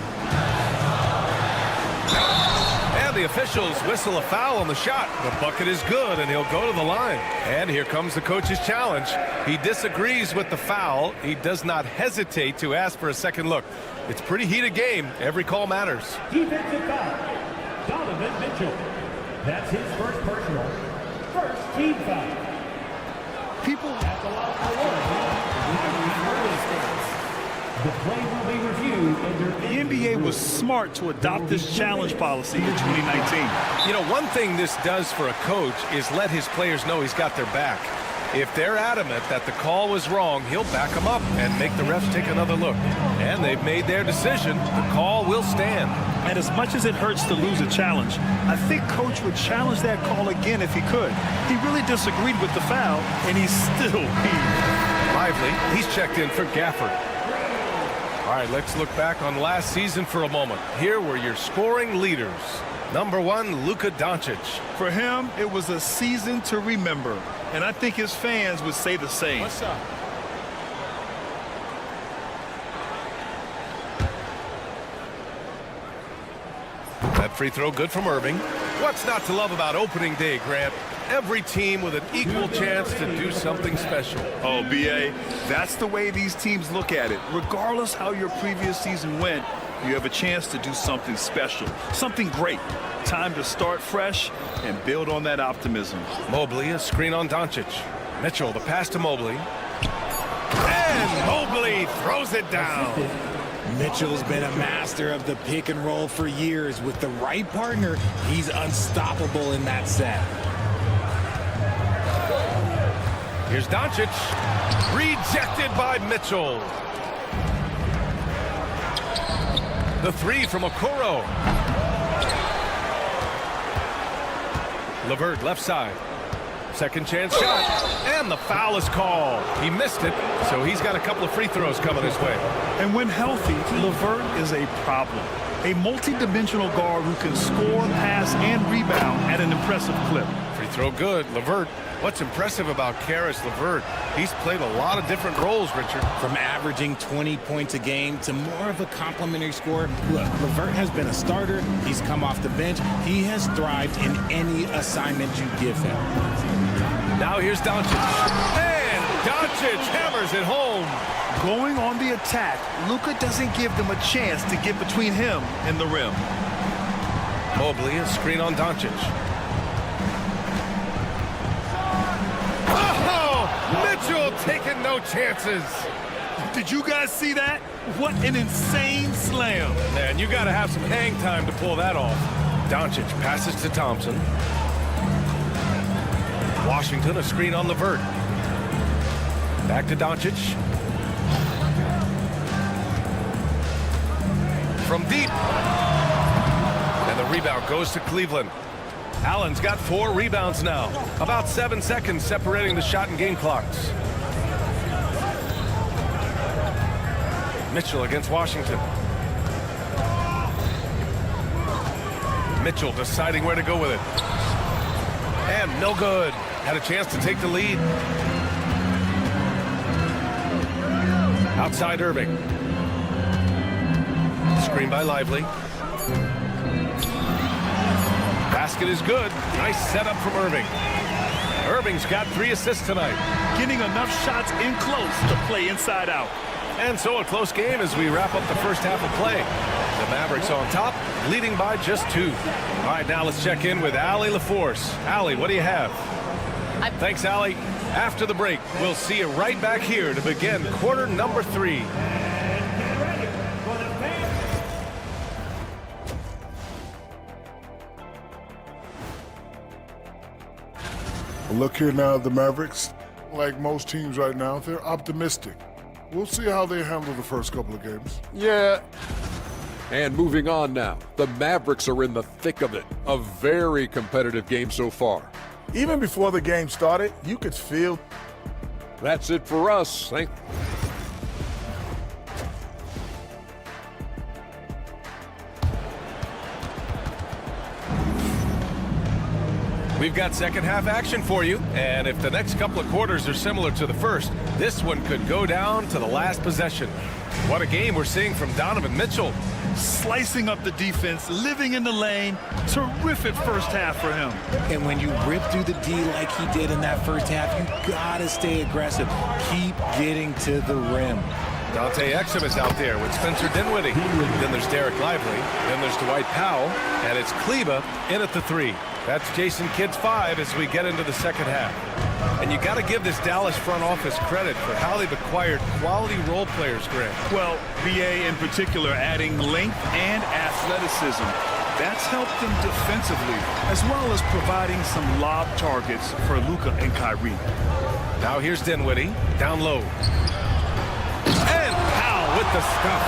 And the officials whistle a foul on the shot. The bucket is good, and he'll go to the line. And here comes the coach's challenge. He disagrees with the foul. He does not hesitate to ask for a second look. It's a pretty heated game. Every call matters. Defensive foul. Donovan Mitchell. That's his first personal. First team foul. People That's allowed for one. The play will be reviewed under The NBA was smart to adopt this challenge policy in 2019. You know, one thing this does for a coach is let his players know he's got their back. If they're adamant that the call was wrong, he'll back them up and make the refs take another look. And they've made their decision. The call will stand. And as much as it hurts to lose a challenge, I think Coach would challenge that call again if he could. He really disagreed with the foul, and he's still peeved. Lively, he's checked in for Gafford. All right, let's look back on last season for a moment. Here were your scoring leaders. Number 1, Luka Doncic. For him, it was a season to remember, and I think his fans would say the same. What's up? That free throw good from Irving. What's not to love about opening day, Grant? Every team with an equal chance to do something special. Oh, B.A., that's the way these teams look at it. Regardless how your previous season went, you have a chance to do something special, something great. Time to start fresh and build on that optimism. Mobley, a screen on Doncic. Mitchell, the pass to Mobley. And Mobley throws it down. Mitchell's been a master of the pick and roll for years. With the right partner, he's unstoppable in that set. Here's Doncic. Rejected by Mitchell. The 3 from Okoro. LeVert left side. Second chance shot. And the foul is called. He missed it, so he's got a couple of free throws coming his way. And when healthy, LeVert is a problem. A multi-dimensional guard who can score, pass, and rebound at an impressive clip. Free throw good. LeVert. What's impressive about Karis LeVert? He's played a lot of different roles, Richard. From averaging 20 points a game to more of a complimentary scorer. Look, LeVert has been a starter. He's come off the bench. He has thrived in any assignment you give him. Now here's Doncic. And Doncic hammers it home. Going on the attack, Luka doesn't give them a chance to get between him and the rim. Mobley, a screen on Doncic. Mitchell taking no chances. Did you guys see that? What an insane slam. Man, you got to have some hang time to pull that off. Doncic passes to Thompson. Washington, a screen on LeVert. Back to Doncic. From deep. And the rebound goes to Cleveland. Allen's got 4 rebounds now. About 7 seconds separating the shot and game clocks. Mitchell against Washington. Mitchell deciding where to go with it. And no good. Had a chance to take the lead. Outside Irving. Screen by Lively. Basket is good. Nice setup from Irving. Irving's got 3 assists tonight. Getting enough shots in close to play inside out. And so a close game as we wrap up the first half of play. The Mavericks on top, leading by just 2. All right, now let's check in with Allie LaForce. Allie, what do you have? Thanks, Allie. After the break, we'll see you right back here to begin quarter number 3. Look here now at the Mavericks. Like most teams right now, they're optimistic. We'll see how they handle the first couple of games. Yeah. And moving on now, the Mavericks are in the thick of it. A very competitive game so far. Even before the game started, you could feel. That's it for us. We've got second half action for you, and if the next couple of quarters are similar to the first, this one could go down to the last possession. What a game we're seeing from Donovan Mitchell. Slicing up the defense, living in the lane. Terrific first half for him. And when you rip through the D like he did in that first half, you gotta stay aggressive. Keep getting to the rim. Dante Exum is out there with Spencer Dinwiddie. Then there's Derek Lively. Then there's Dwight Powell. And it's Kleba in at the 3. That's Jason Kidd's 5 as we get into the second half. And you got to give this Dallas front office credit for how they've acquired quality role players, Grant. Well, BA in particular adding length and athleticism. That's helped them defensively, as well as providing some lob targets for Luka and Kyrie. Now here's Dinwiddie, down low. And Powell with the stuff.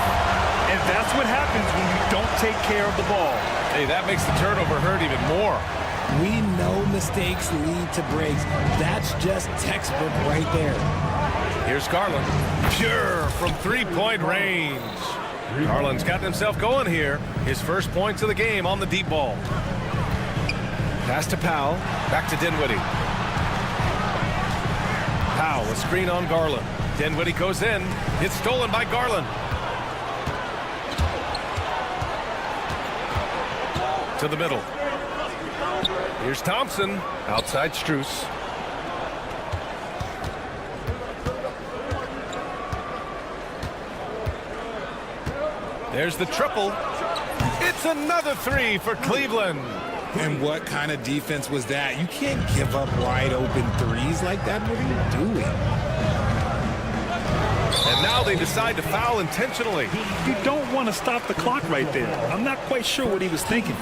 And that's what happens when you don't take care of the ball. Hey, that makes the turnover hurt even more. We know mistakes lead to breaks. That's just textbook right there. Here's Garland. Pure from three-point range. Garland's gotten himself going here. His first points of the game on the deep ball. Pass to Powell. Back to Dinwiddie. Powell, a screen on Garland. Dinwiddie goes in. It's stolen by Garland. To the middle. Here's Thompson. Outside Strus. There's the triple. It's another 3 for Cleveland. And what kind of defense was that? You can't give up wide open threes like that. What are you doing? And now they decide to foul intentionally. You don't want to stop the clock right there. I'm not quite sure what he was thinking.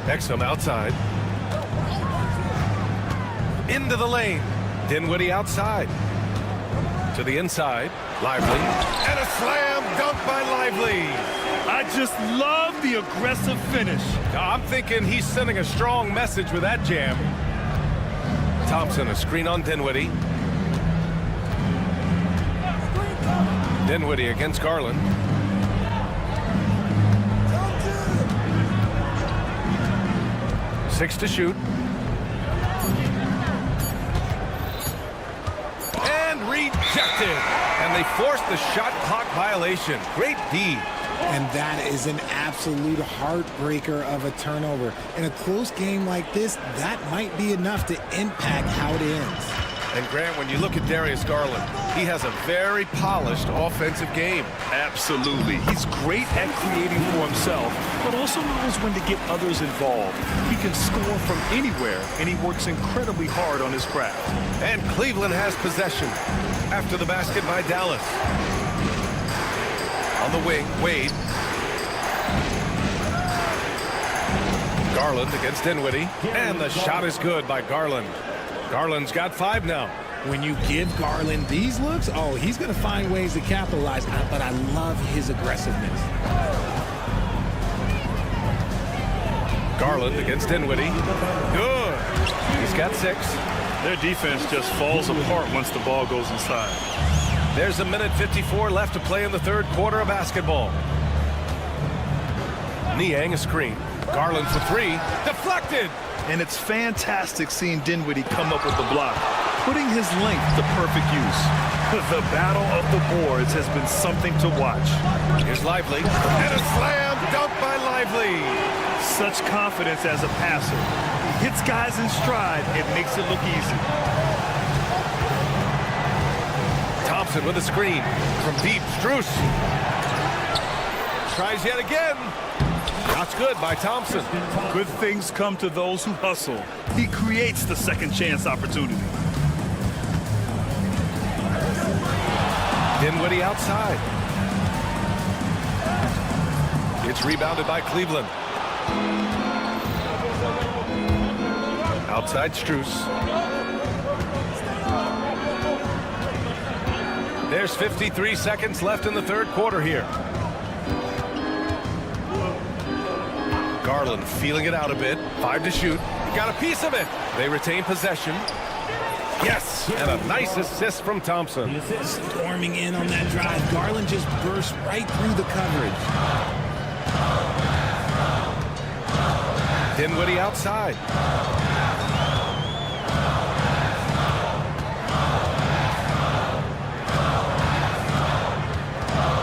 Exum outside. Into the lane. Dinwiddie outside. To the inside. Lively. And a slam dunk by Lively. I just love the aggressive finish. I'm thinking he's sending a strong message with that jam. Thompson, a screen on Dinwiddie. Dinwiddie against Garland. Six to shoot. And rejected. And they forced the shot clock violation. Great D. And that is an absolute heartbreaker of a turnover. In a close game like this, that might be enough to impact how it ends. And Grant, when you look at Darius Garland, he has a very polished offensive game. Absolutely. He's great at creating for himself, but also knows when to get others involved. He can score from anywhere, and he works incredibly hard on his craft. And Cleveland has possession after the basket by Dallas. On the wing, Wade. Garland against Dinwiddie. And the shot is good by Garland. Garland's got 5 now. When you give Garland these looks, oh, he's going to find ways to capitalize. But I love his aggressiveness. Garland against Dinwiddie. Good. He's got 6. Their defense just falls apart once the ball goes inside. There's 1:54 left to play in the third quarter of basketball. Niang a screen. Garland for 3. Deflected. And it's fantastic seeing Dinwiddie come up with the block, putting his length to perfect use. The battle of the boards has been something to watch. Here's Lively. And a slam dunk by Lively. Such confidence as a passer. He hits guys in stride and makes it look easy. Thompson with a screen from deep. Strus tries yet again. That's good by Thompson. Good things come to those who hustle. He creates the second chance opportunity. Dinwiddie outside. It's rebounded by Cleveland. Outside Strus. There's 53 seconds left in the third quarter here. Garland feeling it out a bit. 5 to shoot. Got a piece of it. They retain possession. Yes, and a nice assist from Thompson. Storming in on that drive. Garland just burst right through the coverage. Dinwiddie outside.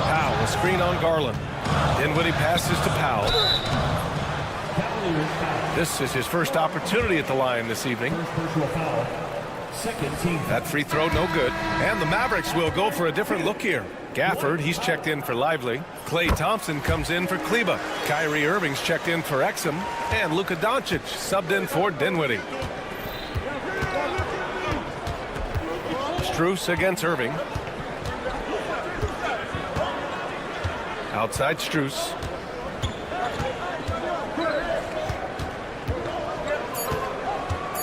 Powell, a screen on Garland. Dinwiddie passes to Powell. This is his first opportunity at the line this evening. That free throw no good. And the Mavericks will go for a different look here. Gafford, he's checked in for Lively. Klay Thompson comes in for Kleba. Kyrie Irving's checked in for Exum. And Luka Doncic subbed in for Dinwiddie. Strus against Irving. Outside Strus.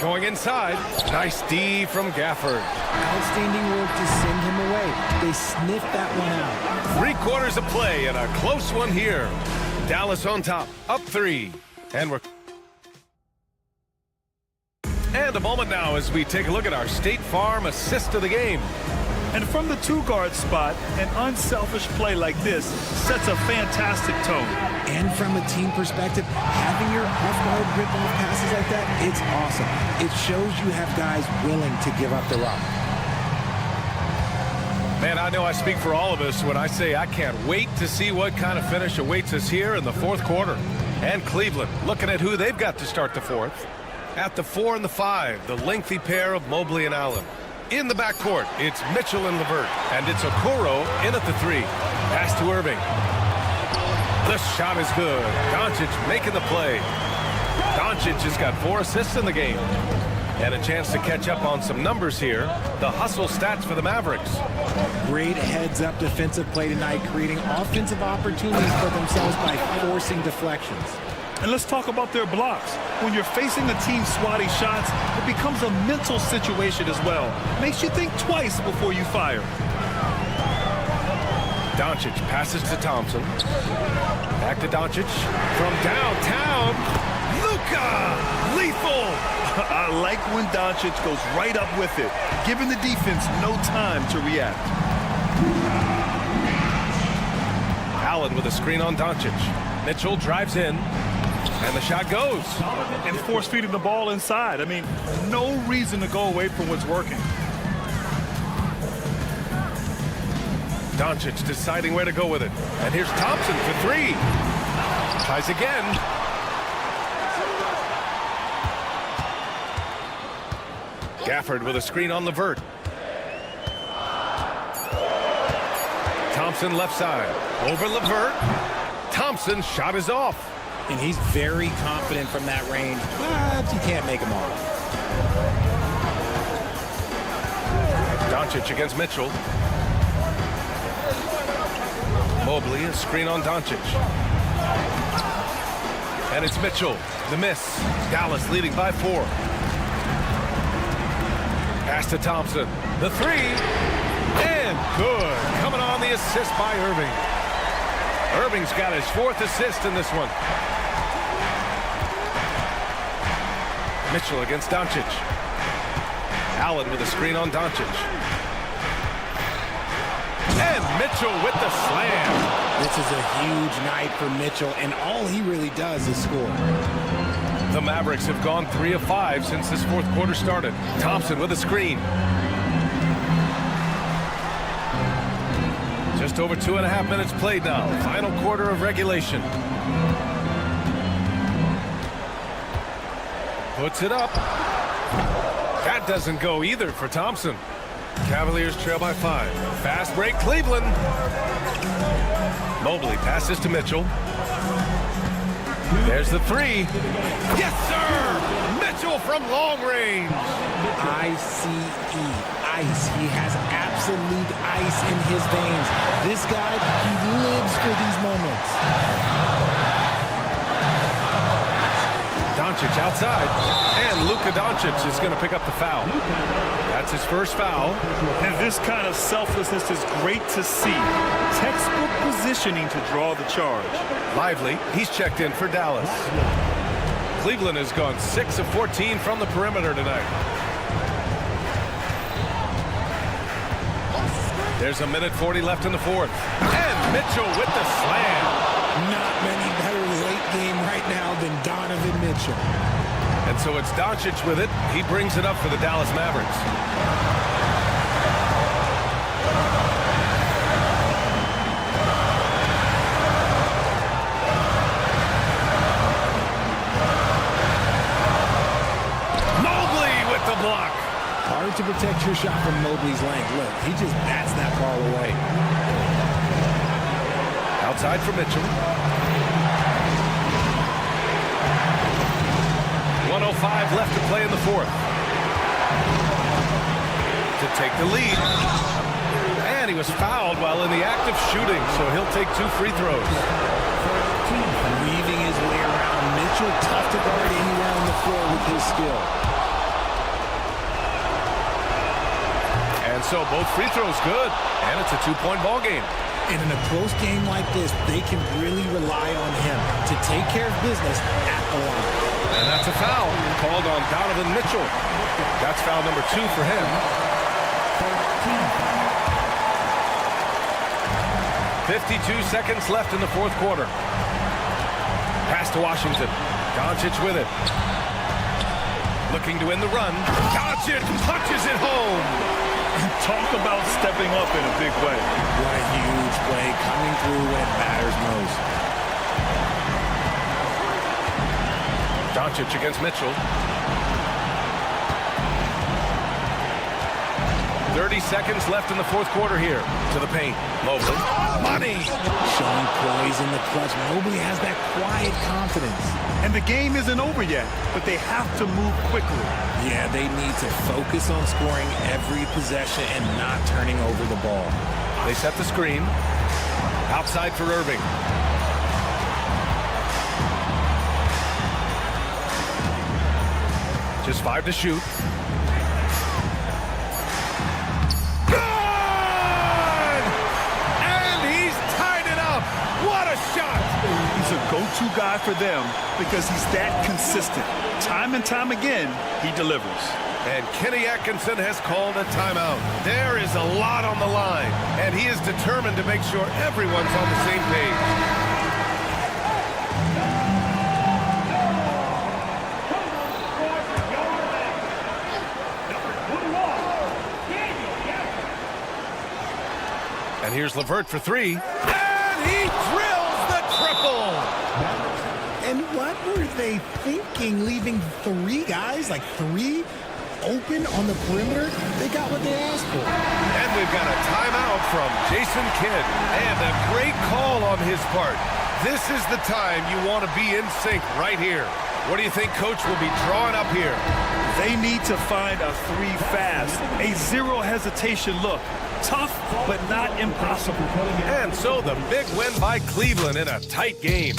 Going inside. Nice D from Gafford. Outstanding work to send him away. They sniffed that one out. 3 quarters of play and a close one here. Dallas on top, up 3. And a moment now as we take a look at our State Farm assist of the game. And from the 2-guard spot, an unselfish play like this sets a fantastic tone. And from a team perspective, having your off-guard rip-off passes like that, it's awesome. It shows you have guys willing to give up the rock. Man, I know I speak for all of us when I say I can't wait to see what kind of finish awaits us here in the fourth quarter. And Cleveland, looking at who they've got to start the fourth. At the 4 and the 5, the lengthy pair of Mobley and Allen. In the backcourt, it's Mitchell and LeVert. And it's Okoro in at the 3. Pass to Irving. The shot is good. Doncic making the play. Doncic has got 4 assists in the game. And a chance to catch up on some numbers here. The hustle stats for the Mavericks. Great heads-up defensive play tonight, creating offensive opportunities for themselves by forcing deflections. And let's talk about their blocks. When you're facing a team swatting shots, it becomes a mental situation as well. Makes you think twice before you fire. Doncic passes to Thompson. Back to Doncic. From downtown, Luka! Lethal! I like when Doncic goes right up with it, giving the defense no time to react. Allen with a screen on Doncic. Mitchell drives in. And the shot goes. And force-feeding the ball inside. I mean, no reason to go away from what's working. Doncic deciding where to go with it. And here's Thompson for 3. Tries again. Gafford with a screen on LeVert. Thompson left side. Over LeVert. Thompson's shot is off. And he's very confident from that range, but you can't make him off. Doncic against Mitchell. Mobley, a screen on Doncic. And it's Mitchell, the miss. Dallas leading by 4. Pass to Thompson, the 3. And good. Coming on the assist by Irving. Irving's got his 4th assist in this one. Mitchell against Doncic. Allen with a screen on Doncic. And Mitchell with the slam. This is a huge night for Mitchell, and all he really does is score. The Mavericks have gone 3 of 5 since this fourth quarter started. Thompson with a screen. Just over 2.5 minutes played now. Final quarter of regulation. Puts it up. That doesn't go either for Thompson. Cavaliers trail by 5. Fast break, Cleveland. Mobley passes to Mitchell. There's the 3. Yes, sir! Mitchell from long range. ICE, ice. He has absolute ice in his veins. This guy, he lives for these moments. Doncic outside, and Luka Doncic is going to pick up the foul. That's his first foul. And this kind of selflessness is great to see. Textbook positioning to draw the charge. Lively, he's checked in for Dallas. Cleveland has gone 6 of 14 from the perimeter tonight. There's a minute 40 left in the fourth. And Mitchell with the slam. Not many better late game right now than Donovan Mitchell. And so it's Doncic with it. He brings it up for the Dallas Mavericks. Mobley with the block. Hard to protect your shot from Mobley's length. Look, he just bats that ball away. Outside for Mitchell. 1:05 left to play in the fourth. To take the lead. And he was fouled while in the act of shooting, so he'll take 2 free throws. Weaving his way around. Mitchell, tough to guard anywhere on the floor with his skill. And so both free throws good. And it's a 2-point ball game. And in a close game like this, they can really rely on him to take care of business at the line. And that's a foul called on Donovan Mitchell. That's foul number 2 for him. 52 seconds left in the fourth quarter. Pass to Washington. Doncic with it. Looking to end the run. Doncic punches it home. Talk about stepping up in a big way. What a huge play, coming through when it matters most. Doncic against Mitchell. 30 seconds left in the fourth quarter here. To the paint. Mobley. Money! Showing poise in the clutch. Mobley has that quiet confidence. And the game isn't over yet, but they have to move quickly. Yeah, they need to focus on scoring every possession and not turning over the ball. They set the screen. Outside for Irving. Just 5 to shoot. Good! And he's tied it up. What a shot! He's a go-to guy for them because he's that consistent. Time and time again, he delivers. And Kenny Atkinson has called a timeout. There is a lot on the line, and he is determined to make sure everyone's on the same page. And here's LeVert for 3. And he drills the triple! And what were they thinking, leaving 3 guys, like 3 open on the perimeter? They got what they asked for. And we've got a timeout from Jason Kidd. And a great call on his part. This is the time you want to be in sync right here. What do you think Coach will be drawing up here? They need to find a 3 fast, a 0 hesitation look. Tough, but not impossible. And so the big win by Cleveland in a tight game.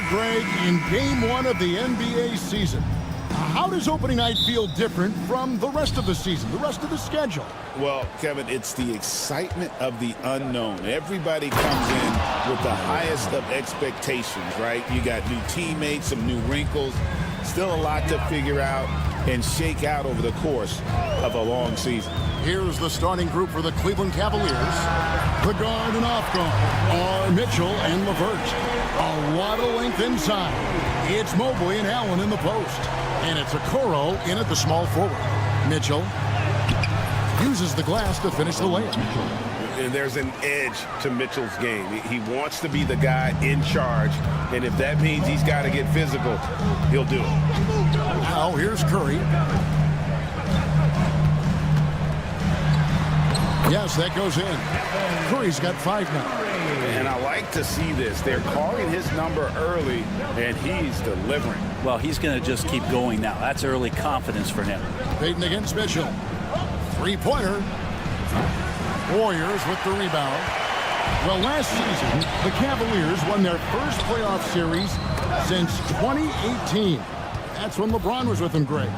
Greg, in game one of the NBA season, how does opening night feel different from the rest of the season, the rest of the schedule? Well, Kevin, it's the excitement of the unknown. Everybody comes in with the highest of expectations, right? You got new teammates, some new wrinkles, still a lot to figure out and shake out over the course of a long season. Here's the starting group for the Cleveland Cavaliers. The guard and off guard are Mitchell and LeVert. A lot of length inside. It's Mobley and Allen in the post. And it's Okoro in at the small forward. Mitchell uses the glass to finish the layup. And there's an edge to Mitchell's game. He wants to be the guy in charge, and if that means he's got to get physical, he'll do it. Now here's Curry. Yes, that goes in. Curry's got 5 now. And I like to see this. They're calling his number early, and he's delivering. Well, he's going to just keep going now. That's early confidence for him. Payton against Mitchell. Three-pointer. Warriors with the rebound. Well, last season, the Cavaliers won their first playoff series since 2018. That's when LeBron was with them, Greg.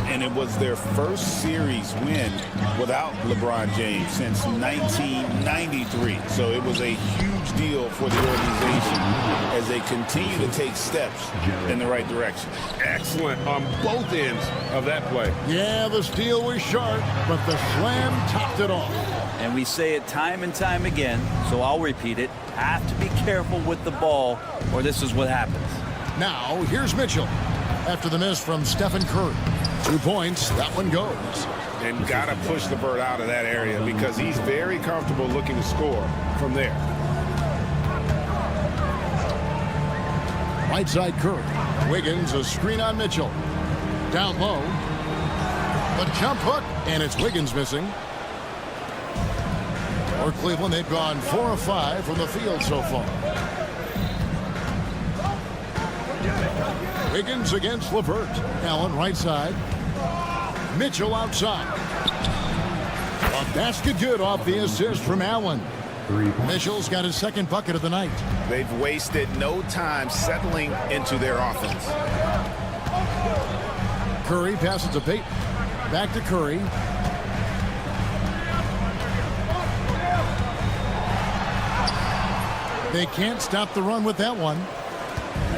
And it was their first series win without LeBron James since 1993. So it was a huge deal for the organization as they continue to take steps in the right direction. Excellent on both ends of that play. Yeah, the steal was sharp, but the slam topped it off. And we say it time and time again, so I'll repeat it. Have to be careful with the ball, or this is what happens. Now, here's Mitchell. After the miss from Stephen Curry. 2 points, that one goes. And got to push the bird out of that area because he's very comfortable looking to score from there. Right side Curry. Wiggins, a screen on Mitchell. Down low. The jump hook, and it's Wiggins missing. For Cleveland, they've gone 4 of 5 from the field so far. Wiggins against LeVert. Allen right side. Mitchell outside. A basket good off the assist from Allen. Mitchell's got his second bucket of the night. They've wasted no time settling into their offense. Curry passes to Payton. Back to Curry. They can't stop the run with that one.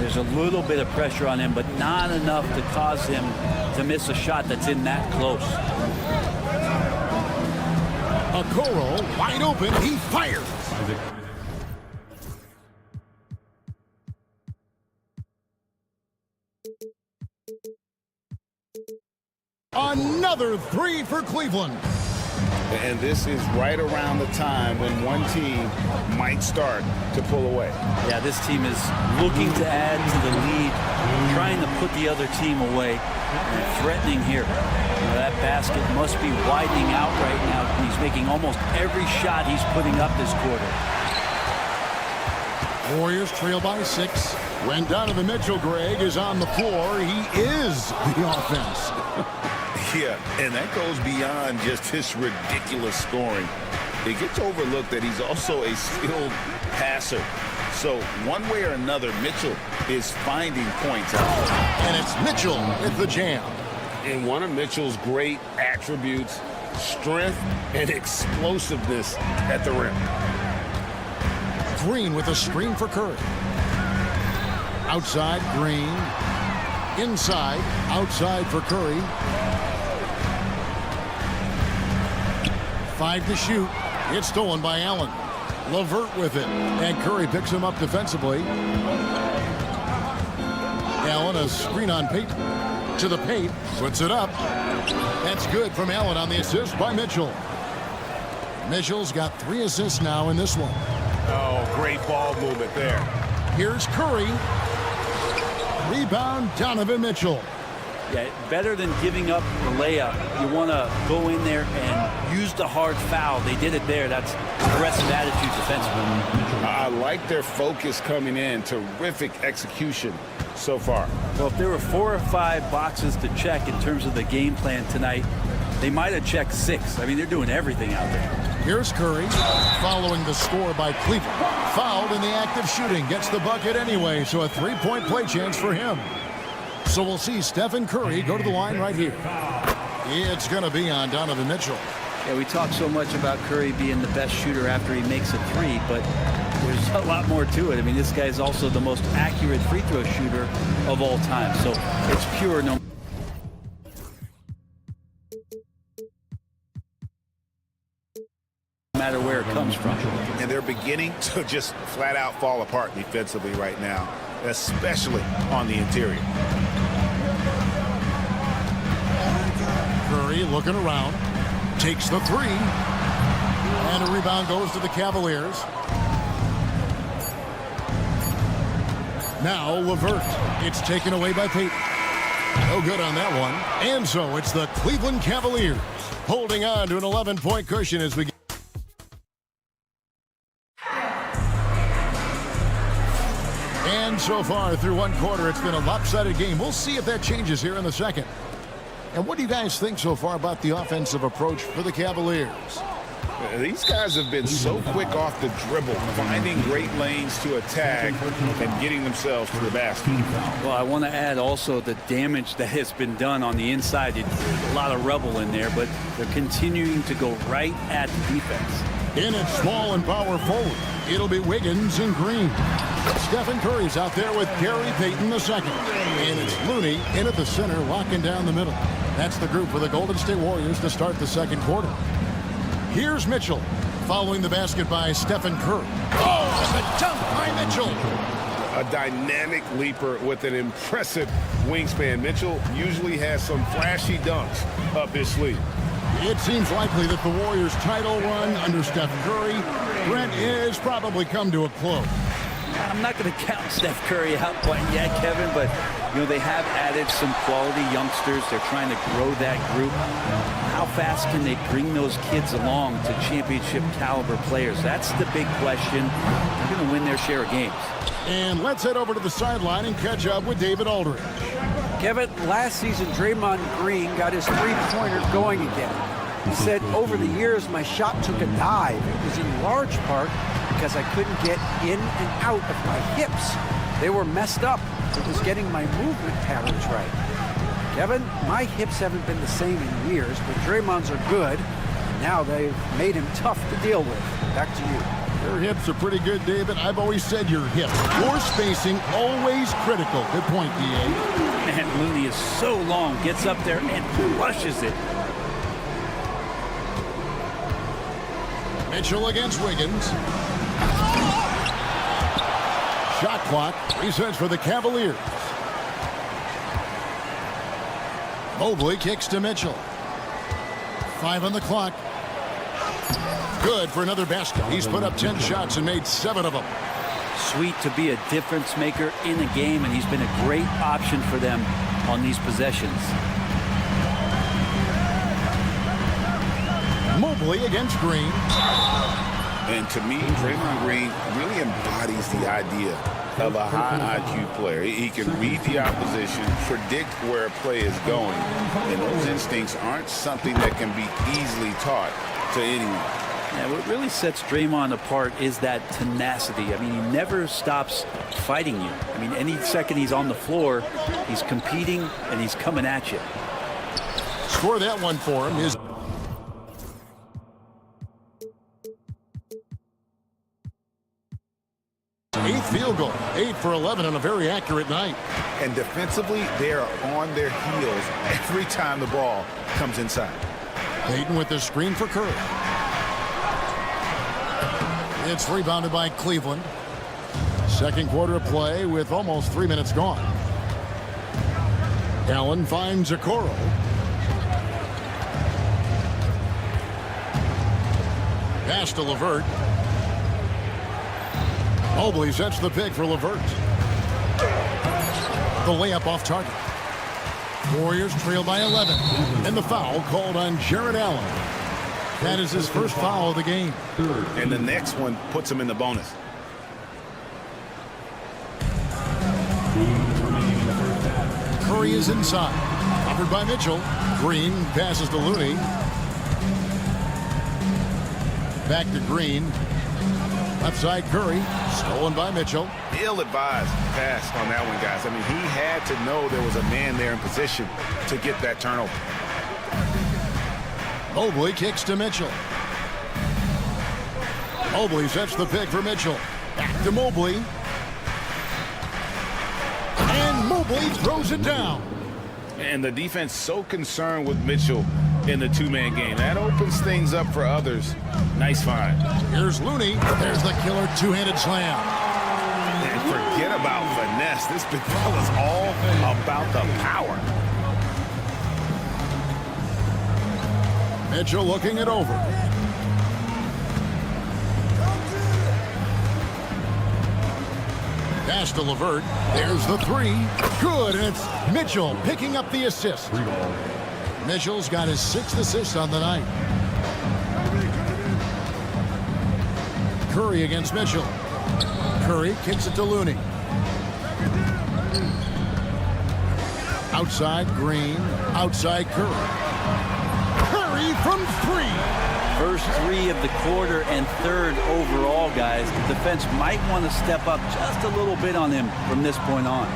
There's a little bit of pressure on him, but not enough to cause him to miss a shot that's in that close. Okoro wide open. He fires. Another three for Cleveland. And this is right around the time when one team might start to pull away. Yeah, this team is looking to add to the lead, trying to put the other team away, and threatening here. That basket must be widening out right now. He's making almost every shot he's putting up this quarter. Warriors trail by 6. When Donovan Mitchell, Greg, is on the floor, he is the offense. Yeah, and that goes beyond just his ridiculous scoring. it gets overlooked that he's also a skilled passer. So one way or another, Mitchell is finding points out. And it's Mitchell with the jam. And one of Mitchell's great attributes, strength and explosiveness at the rim. Green with a screen for Curry. Outside, Green. Inside, outside for Curry. 5 to shoot. It's stolen by Allen. LeVert with it. And Curry picks him up defensively. Allen, a screen on Payton. To the paint. Puts it up. That's good from Allen on the assist by Mitchell. Mitchell's got 3 assists now in this one. Oh, great ball movement there. Here's Curry. Rebound, Donovan Mitchell. Yeah, better than giving up the layup. You want to go in there and use the hard foul. They did it there. That's aggressive attitude defensively. I like their focus coming in. Terrific execution so far. Well, if there were 4 or 5 boxes to check in terms of the game plan tonight, they might have checked 6. I mean, they're doing everything out there. Here's Curry, following the score by Cleveland. Fouled in the act of shooting, gets the bucket anyway, so a 3-point play chance for him. So we'll see Stephen Curry go to the line right here. It's going to be on Donovan Mitchell. Yeah, we talk so much about Curry being the best shooter after he makes a 3, but there's a lot more to it. I mean, this guy's also the most accurate free throw shooter of all time, so it's pure no matter where it comes from. And they're beginning to just flat out fall apart defensively right now, especially on the interior. Curry looking around, takes the 3, and a rebound goes to the Cavaliers. Now LeVert. It's taken away by Payton. No good on that one. And so it's the Cleveland Cavaliers holding on to an 11-point cushion as we get. And so far through one quarter, it's been a lopsided game. We'll see if that changes here in the second. And what do you guys think so far about the offensive approach for the Cavaliers? These guys have been so quick off the dribble, finding great lanes to attack and getting themselves to the basket. Well, I want to add also the damage that has been done on the inside. There's a lot of rubble in there, but they're continuing to go right at the defense. In at small and power forward, it'll be Wiggins and Green. Stephen Curry's out there with Gary Payton II. And it's Looney in at the center, locking down the middle. That's the group for the Golden State Warriors to start the second quarter. Here's Mitchell, following the basket by Stephen Curry. Oh, and the dunk by Mitchell. A dynamic leaper with an impressive wingspan. Mitchell usually has some flashy dunks up his sleeve. It seems likely that the Warriors' title run under Steph Curry, Brent, is probably come to a close. I'm not going to count Steph Curry out quite yet, Kevin, but you know they have added some quality youngsters. They're trying to grow that group. How fast can they bring those kids along to championship caliber players? That's the big question. They're going to win their share of games. And let's head over to the sideline and catch up with David Aldridge. Kevin, last season, Draymond Green got his three-pointer going again. He said, over the years, my shot took a dive. It was in large part because I couldn't get in and out of my hips. They were messed up. It was getting my movement patterns right. Kevin, my hips haven't been the same in years, but Draymond's are good. And now they've made him tough to deal with. Back to you. Your hips are pretty good, David. I've always said your hips. Floor spacing, always critical. Good point, D.A. Man, Looney is so long, gets up there and flushes it. Mitchell against Wiggins. Shot clock resets for the Cavaliers. Mobley kicks to Mitchell. 5 on the clock. Good for another basket. He's put up 10 shots and made 7 of them. Sweet to be a difference maker in a game, and he's been a great option for them on these possessions. Mobley against Green. And to me, Draymond Green really embodies the idea of a high IQ player. He can read the opposition, predict where a play is going, and those instincts aren't something that can be easily taught to anyone. And what really sets Draymond apart is that tenacity. I mean, he never stops fighting you. I mean, any second he's on the floor, he's competing and he's coming at you. Score that one for him is eighth field goal. 8 for 11 on a very accurate night. And defensively, they are on their heels every time the ball comes inside. Payton with the screen for Curry. It's rebounded by Cleveland. Second quarter of play with almost 3 minutes gone. Allen finds Okoro. Pass to LeVert. Mobley sets the pick for LeVert. The layup off target. Warriors trail by 11. And the foul called on Jared Allen. That is his first foul of the game. And the next one puts him in the bonus. Curry is inside. Covered by Mitchell. Green passes to Looney. Back to Green. Left side Curry. Stolen by Mitchell. Ill-advised pass on that one, guys. I mean, he had to know there was a man there in position to get that turnover. Mobley kicks to Mitchell. Mobley sets the pick for Mitchell. Back to Mobley. And Mobley throws it down. And the defense so concerned with Mitchell in the two-man game. That opens things up for others. Nice find. Here's Looney. There's the killer two-handed slam. And forget about finesse. This big fella's all about the power. Mitchell looking it over. Pass to LeVert. There's the three. Good, and it's Mitchell picking up the assist. Mitchell's got his 6th assist on the night. Curry against Mitchell. Curry kicks it to Looney. Outside Green. Outside Curry. Curry from 3. First 3 of the quarter and 3rd overall, guys. The defense might want to step up just a little bit on him from this point on.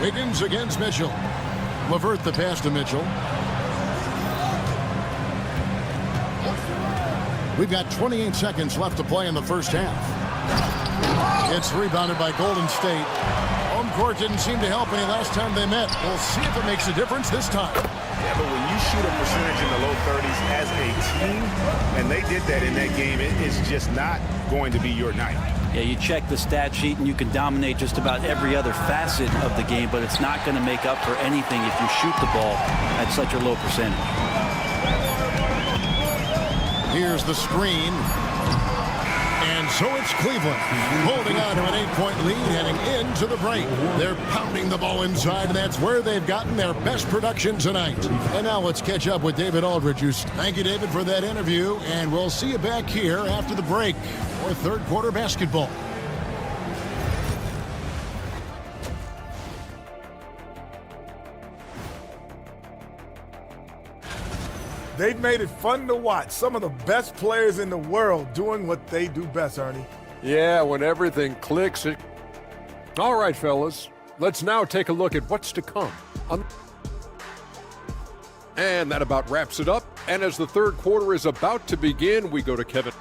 Wiggins against Mitchell. LeVert the pass to Mitchell. We've got 28 seconds left to play in the first half. It's rebounded by Golden State. Home court didn't seem to help any last time they met. We'll see if it makes a difference this time. Yeah, but when you shoot a percentage in the low 30s as a team, and they did that in that game, it is just not going to be your night. Yeah, you check the stat sheet and you can dominate just about every other facet of the game, but it's not going to make up for anything if you shoot the ball at such a low percentage. Here's the screen. And so it's Cleveland holding on to an 8-point lead heading into the break. They're pounding the ball inside, and that's where they've gotten their best production tonight. And now let's catch up with David Aldridge. Thank you, David, for that interview, and we'll see you back here after the break for third quarter basketball. They've made it fun to watch. Some of the best players in the world doing what they do best, Ernie. Yeah, when everything clicks. All right, fellas. Let's now take a look at what's to come. And that about wraps it up. And as the third quarter is about to begin, we go to Kevin.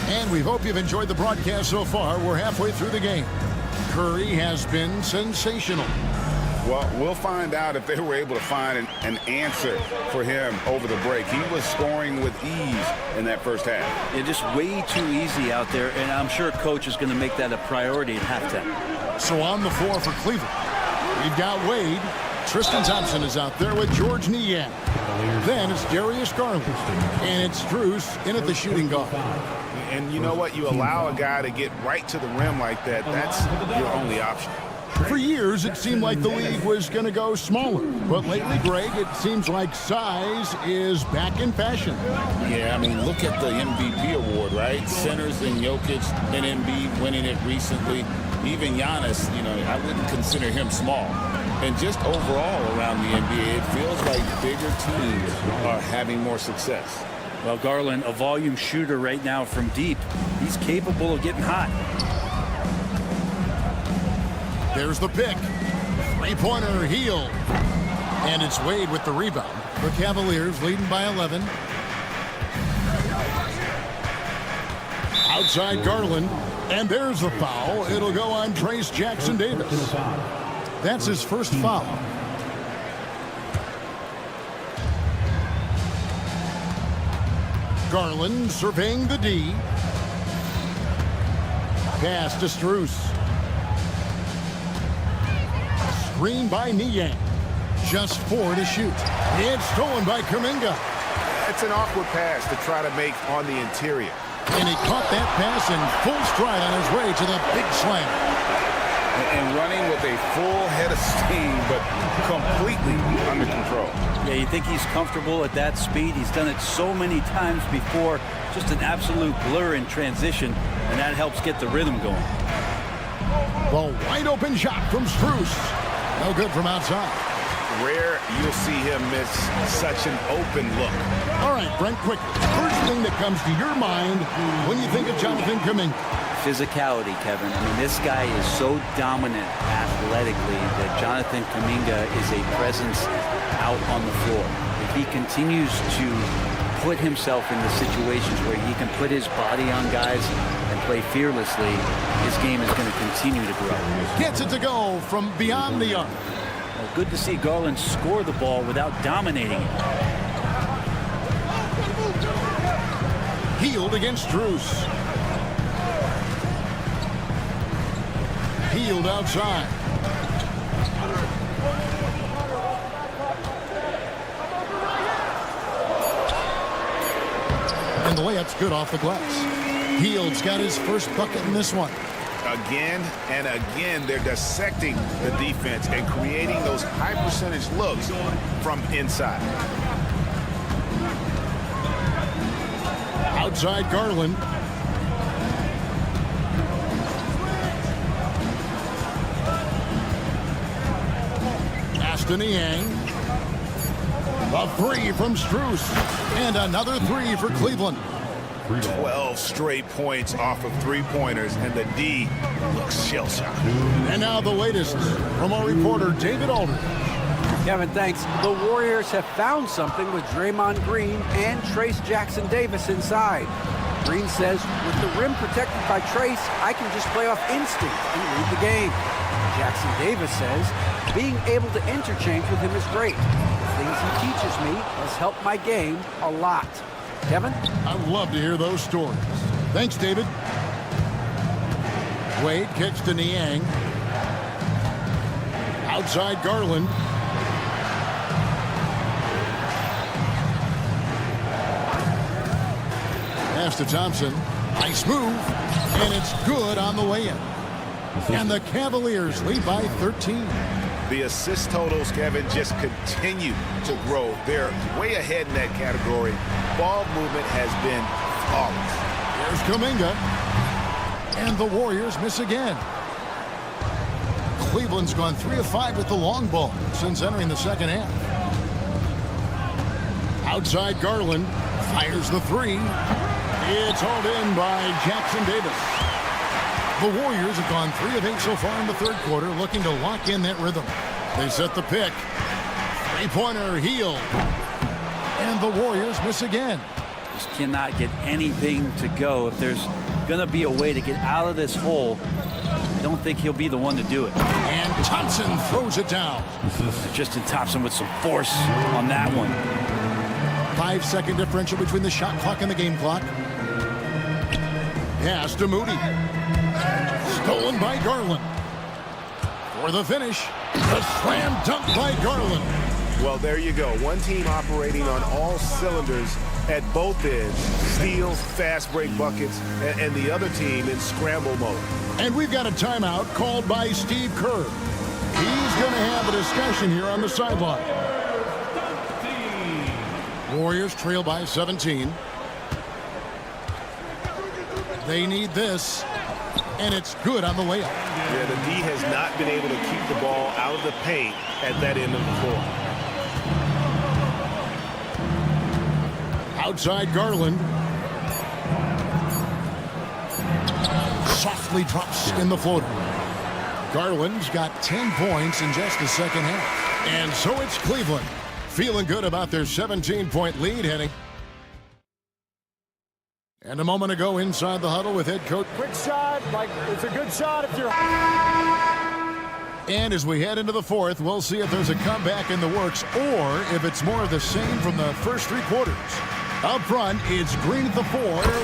And we hope you've enjoyed the broadcast so far. We're halfway through the game. Curry has been sensational. Well, we'll find out if they were able to find an answer for him over the break. He was scoring with ease in that first half. Yeah, just way too easy out there, and I'm sure Coach is going to make that a priority at halftime. So on the floor for Cleveland, we've got Wade. Tristan Thompson is out there with George Niang. Then it's Darius Garland. And it's Strus in at the shooting guard. And you know what? You allow a guy to get right to the rim like that, that's your only option. For years, it seemed like the league was going to go smaller. But lately, Greg, it seems like size is back in fashion. Yeah, I mean, look at the MVP award, right? Centers and Jokic and Embiid winning it recently. Even Giannis, I wouldn't consider him small. And just overall around the NBA, it feels like bigger teams are having more success. Well, Garland, a volume shooter right now from deep. He's capable of getting hot. There's the pick. Three-pointer, Hield. And it's Wade with the rebound. The Cavaliers leading by 11. Outside Garland. And there's the foul. It'll go on Trace Jackson Davis. That's his first foul. Garland surveying the D. Pass to Strus. Screen by Niang. Just 4 to shoot. It's stolen by Kuminga. It's an awkward pass to try to make on the interior. And he caught that pass in full stride on his way to the big slam. And running with a full head of steam, but completely under control. Yeah, you think he's comfortable at that speed. He's done it so many times before. Just an absolute blur in transition, and that helps get the rhythm going. The wide open shot from Strus. No good from outside. Rare you'll see him miss such an open look. All right, Brent, quickly. First thing that comes to your mind when you think of Jonathan Kuminga. Physicality, Kevin. I mean, this guy is so dominant athletically that Jonathan Kuminga is a presence out on the floor. If he continues to put himself in the situations where he can put his body on guys and play fearlessly, his game is going to continue to grow. Gets it to go from beyond the arc. Well, good to see Garland score the ball without dominating it. Hield against Strus. Hield outside. And the layup's good off the glass. Hield's got his first bucket in this one. Again and again, they're dissecting the defense and creating those high percentage looks from inside. Outside Garland. Niang. A three from Strus. And another three for Cleveland. 12 straight points off of three-pointers, and the D looks shell-shocked. And now the latest from our reporter, David Aldridge. Kevin, thanks. The Warriors have found something with Draymond Green and Trace Jackson Davis inside. Green says, with the rim protected by Trace, I can just play off instinct and read the game. Jackson Davis says, being able to interchange with him is great. The things he teaches me has helped my game a lot. Kevin? I love to hear those stories. Thanks, David. Wade kicks to Niang. Outside Garland. Pass to Thompson. Nice move. And it's good on the way in. And the Cavaliers lead by 13. The assist totals, Kevin, just continue to grow. They're way ahead in that category. Ball movement has been flawless. There's Kuminga. And the Warriors miss again. Cleveland's gone 3 of 5 with the long ball since entering the second half. Outside Garland. Fires the three. It's hauled in by Jackson Davis. The Warriors have gone 3 of 8 so far in the third quarter, looking to lock in that rhythm. They set the pick. Three-pointer, Hield. And the Warriors miss again. Just cannot get anything to go. If there's going to be a way to get out of this hole, I don't think he'll be the one to do it. And Thompson throws it down. Justin Thompson with some force on that one. 5-second differential between the shot clock and the game clock. Pass to Moody. Stolen by Garland. For the finish, the slam dunk by Garland. Well, there you go. One team operating on all cylinders at both ends. Steals, fast break buckets, and the other team in scramble mode. And we've got a timeout called by Steve Kerr. He's going to have a discussion here on the sideline. Warriors trail by 17. They need this, and it's good on the layup. Yeah, the D has not been able to keep the ball out of the paint at that end of the floor. Outside Garland. Softly drops in the floater. Garland's got 10 points in just the second half. And so it's Cleveland, feeling good about their 17-point lead heading. And a moment ago inside the huddle with head coach. Quick shot, like it's a good shot if you're... And as we head into the fourth, we'll see if there's a comeback in the works or if it's more of the same from the first three quarters. Up front, it's Green at the 4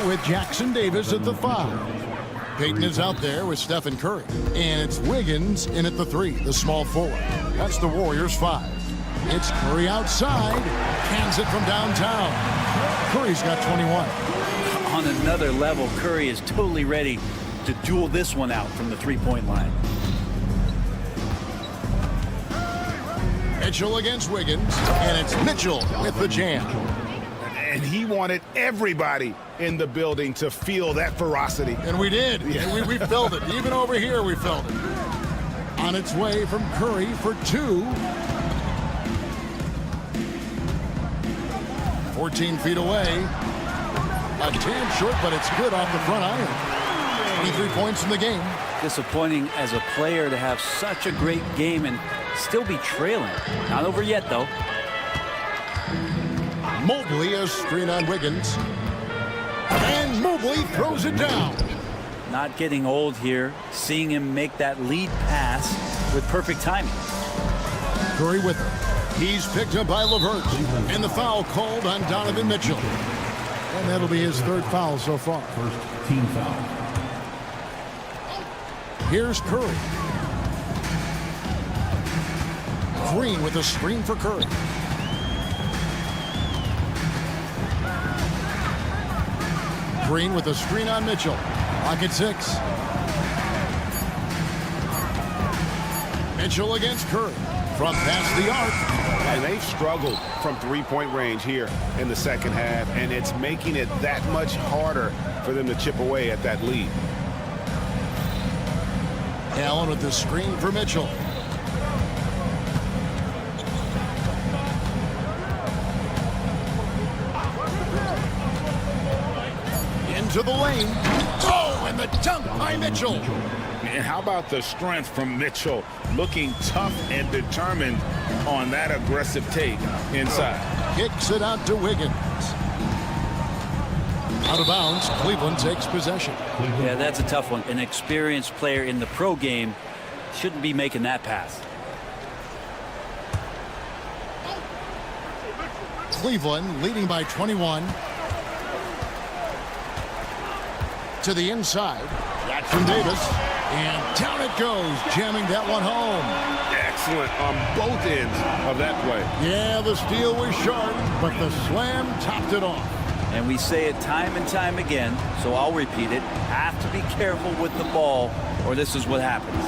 with Jackson Davis at the 5. Payton is out there with Stephen Curry. And it's Wiggins in at the 3, the small forward. That's the Warriors' 5. It's Curry outside. Cans it from downtown. Curry's got 21. On another level, Curry is totally ready to duel this one out from the three-point line. Mitchell against Wiggins, and it's Mitchell with the jam. And he wanted everybody in the building to feel that ferocity. And we did. Yeah. We felt it. Even over here, we felt it. On its way from Curry for 2. 14 feet away. A tan short, but it's good off the front iron. 23 points in the game. Disappointing as a player to have such a great game and still be trailing. Not over yet, though. Mobley a screen on Wiggins. And Mobley throws it down. Not getting old here. Seeing him make that lead pass with perfect timing. Curry with him. He's picked up by LeVert. And the foul called on Donovan Mitchell. And that'll be his 3rd foul so far. First team foul. Here's Curry. Green with a screen for Curry. Green with a screen on Mitchell. Pocket 6. Mitchell against Curry. From past the arc. And they've struggled from three-point range here in the second half, and it's making it that much harder for them to chip away at that lead. Allen with the screen for Mitchell. Into the lane. Oh, and the dunk by Mitchell. And how about the strength from Mitchell, looking tough and determined on that aggressive take inside. Kicks it out to Wiggins. Out of bounds, Cleveland takes possession. Yeah, that's a tough one. An experienced player in the pro game shouldn't be making that pass. Cleveland leading by 21. To the inside. Jackson Davis. And down it goes, jamming that one home. Excellent on both ends of that play. Yeah, the steal was sharp, but the slam topped it off. And we say it time and time again, so I'll repeat it. Have to be careful with the ball, or this is what happens.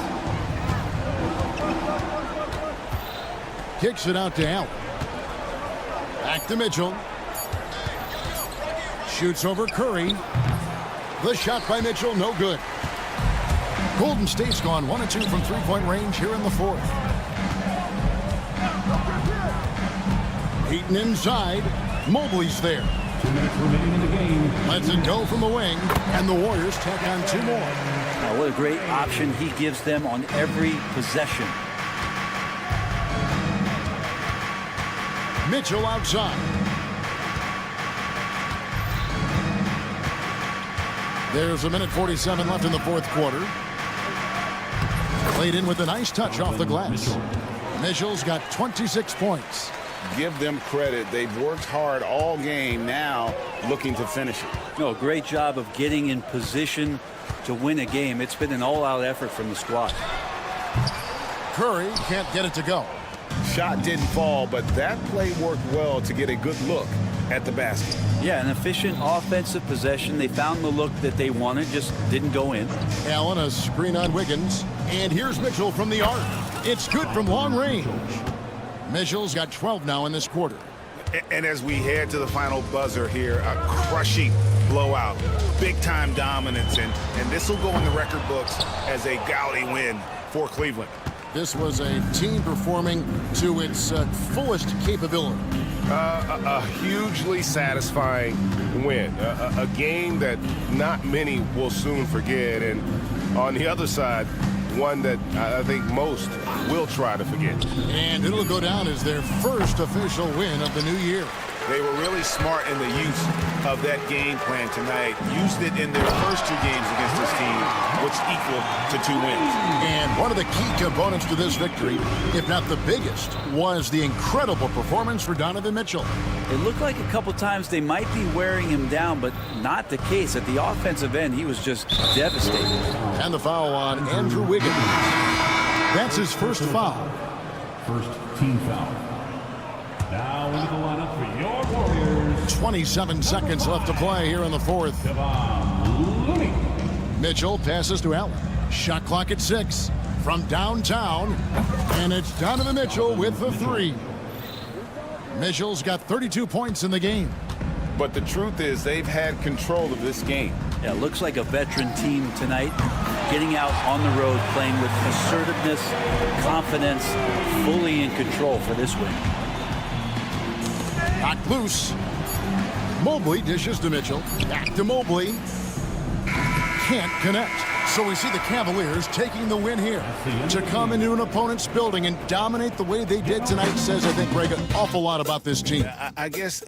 Kicks it out to Allen. Back to Mitchell. Shoots over Curry. The shot by Mitchell, no good. Golden State's gone 1 of 2 from three-point range here in the fourth. Payton inside. Mobley's there. 2 minutes remaining in the game. Lets it go from the wing, and the Warriors tack on 2 more. Now, what a great option he gives them on every possession. Mitchell outside. There's 1:47 left in the fourth quarter. Played in with a nice touch off the glass. Mitchell's got 26 points. Give them credit. They've worked hard all game, now looking to finish it. No, great job of getting in position to win a game. It's been an all-out effort from the squad. Curry can't get it to go. shot didn't fall, but that play worked well to get a good look at the basket. Yeah, an efficient offensive possession. They found the look that they wanted, just didn't go in. Allen, a screen on Wiggins. And here's Mitchell from the arc. It's good from long range. Mitchell's got 12 now in this quarter. And as we head to the final buzzer here, a crushing blowout, big-time dominance, and this will go in the record books as a gaudy win for Cleveland. This was a team performing to its fullest capability. A hugely satisfying win. A game that not many will soon forget. And on the other side, one that I think most will try to forget. And it'll go down as their first official win of the new year. They were really smart in the use of that game plan tonight. Used it in their first 2 games against this team, which equal to 2 wins. And one of the key components to this victory, if not the biggest, was the incredible performance for Donovan Mitchell. It looked like a couple times they might be wearing him down, but not the case. At the offensive end, he was just devastating. And the foul on Andrew Wiggins. That's his first foul. First team foul. Now into the lineup for your Warriors. 27 seconds left to play here in the fourth. Mitchell passes to Allen. Shot clock at 6 from downtown. And it's Donovan Mitchell with the 3. Mitchell's got 32 points in the game. But the truth is they've had control of this game. Yeah, looks like a veteran team tonight, getting out on the road, playing with assertiveness, confidence, fully in control for this win. Knocked loose. Mobley dishes to Mitchell. Back to Mobley. Can't connect. So we see the Cavaliers taking the win here. To come into an opponent's building and dominate the way they did tonight says, I think, Greg, an awful lot about this team. I guess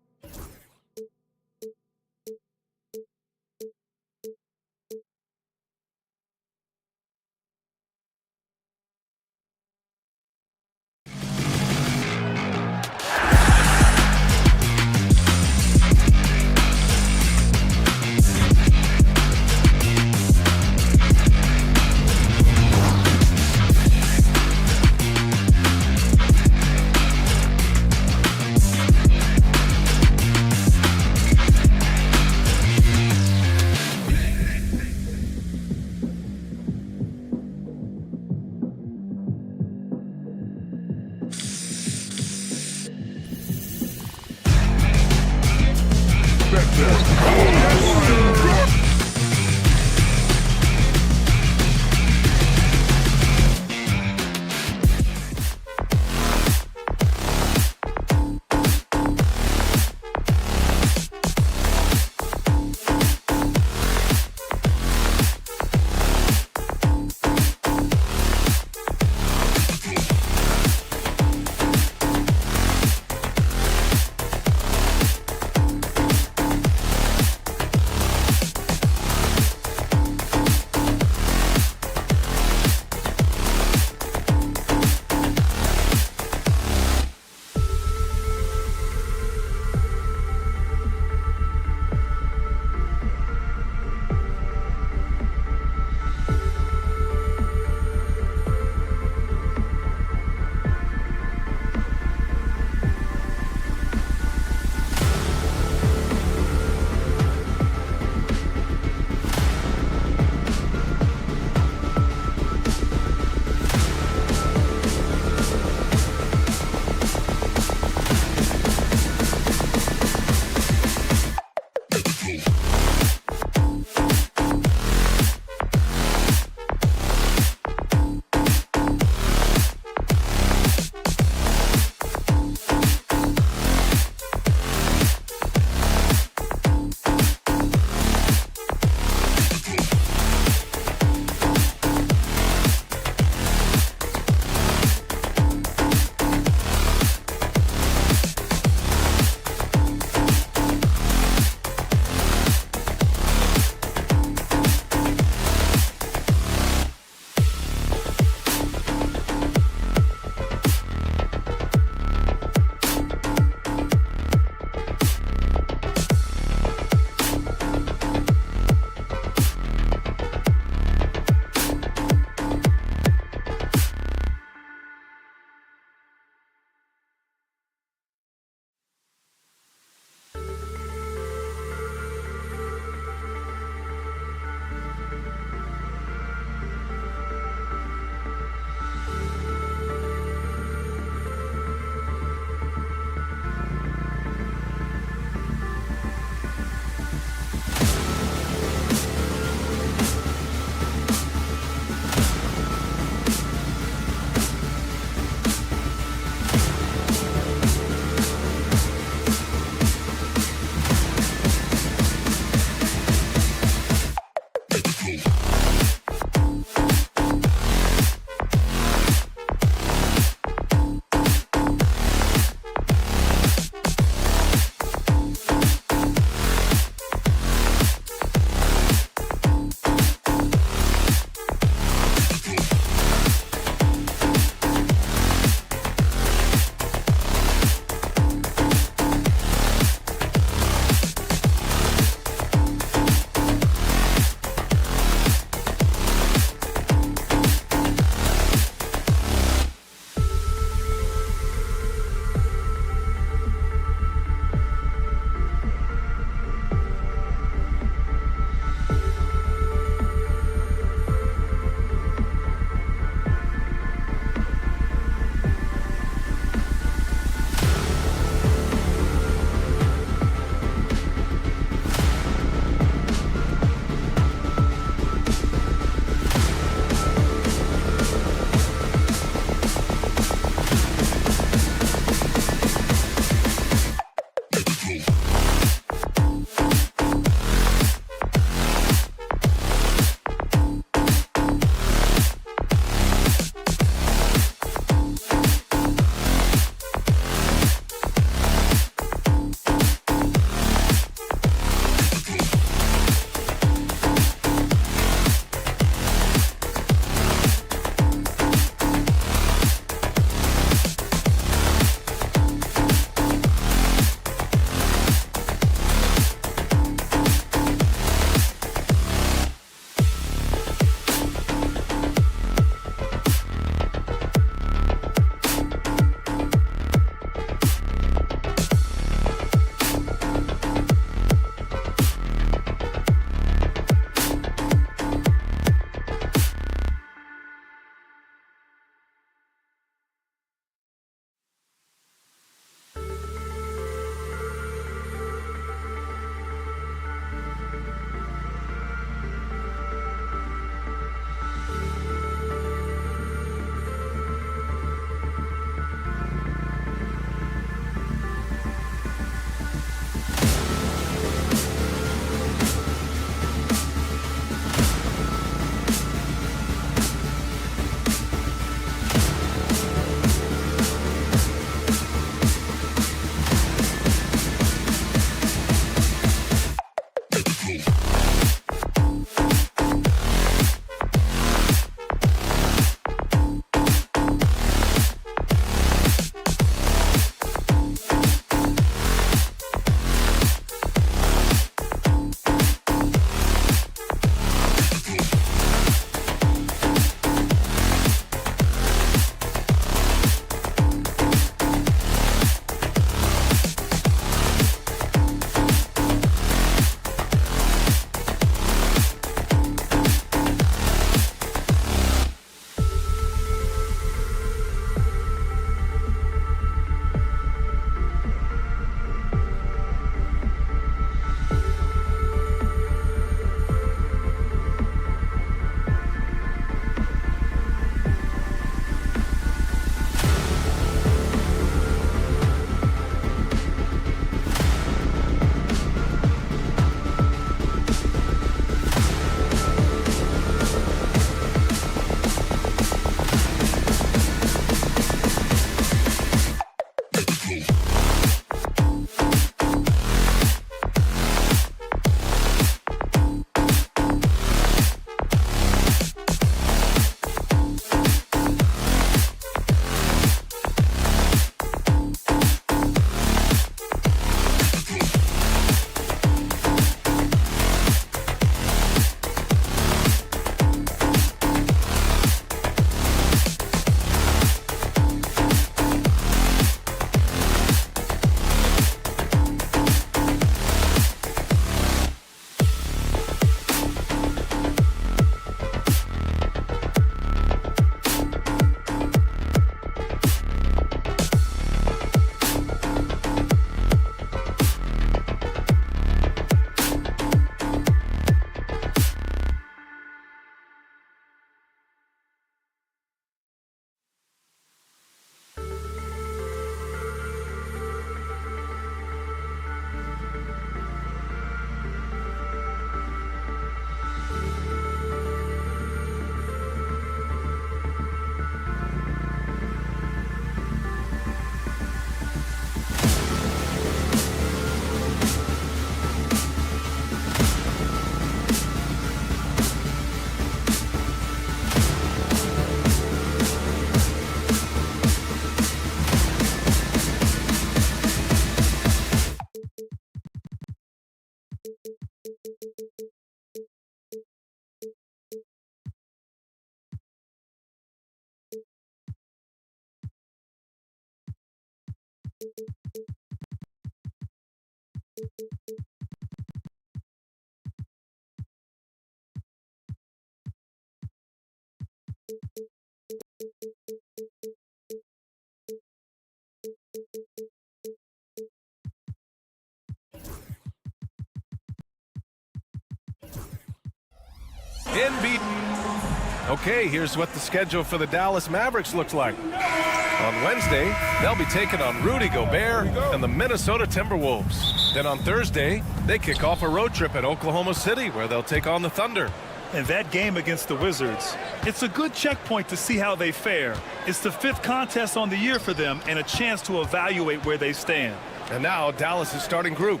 Okay, here's what the schedule for the Dallas Mavericks looks like. On Wednesday, they'll be taking on Rudy Gobert and the Minnesota Timberwolves. Then on Thursday, they kick off a road trip at Oklahoma City where they'll take on the Thunder. And that game against the Wizards, it's a good checkpoint to see how they fare. It's the 5th contest on the year for them and a chance to evaluate where they stand. And now Dallas' starting group.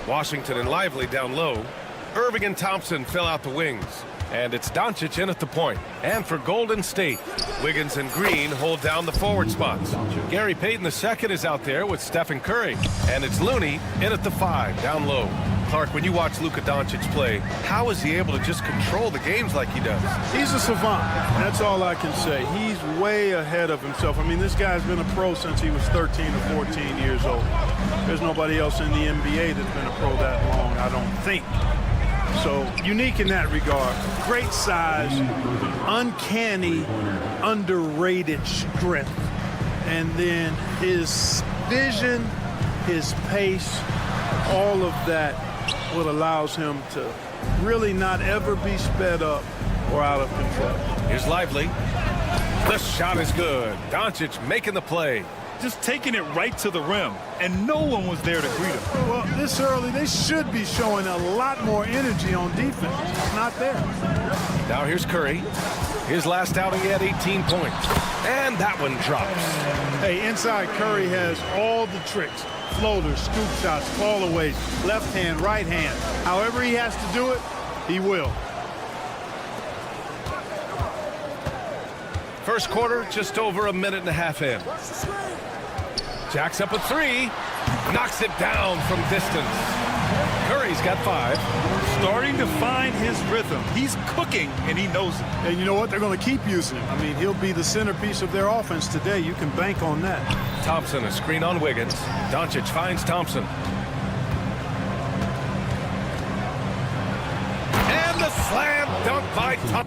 Washington and Lively down low. Irving and Thompson fill out the wings. And it's Doncic in at the point. And for Golden State, Wiggins and Green hold down the forward spots. Gary Payton II is out there with Stephen Curry. And it's Looney in at the 5, down low. Clark, when you watch Luka Doncic play, how is he able to just control the games like he does? He's a savant. That's all I can say. He's way ahead of himself. I mean, this guy's been a pro since he was 13 or 14 years old. There's nobody else in the NBA that's been a pro that long, I don't think. So unique in that regard. Great size, uncanny, underrated strength. And then his vision, his pace, all of that what allows him to really not ever be sped up or out of control. Here's Lively. The shot is good. Doncic making the play. Just taking it right to the rim, and no one was there to greet him. Well, this early, they should be showing a lot more energy on defense. It's not there. Now here's Curry. His last outing, he had 18 points. And that one drops. Hey, inside Curry has all the tricks. Floaters, scoop shots, fallaways, left hand, right hand. However he has to do it, he will. First quarter, just over a minute and a half in. Jacks up a 3. Knocks it down from distance. Curry's got 5. Starting to find his rhythm. He's cooking, and he knows it. And you know what? They're going to keep using him. I mean, he'll be the centerpiece of their offense today. You can bank on that. Thompson, a screen on Wiggins. Doncic finds Thompson. And the slam dunk by Thompson.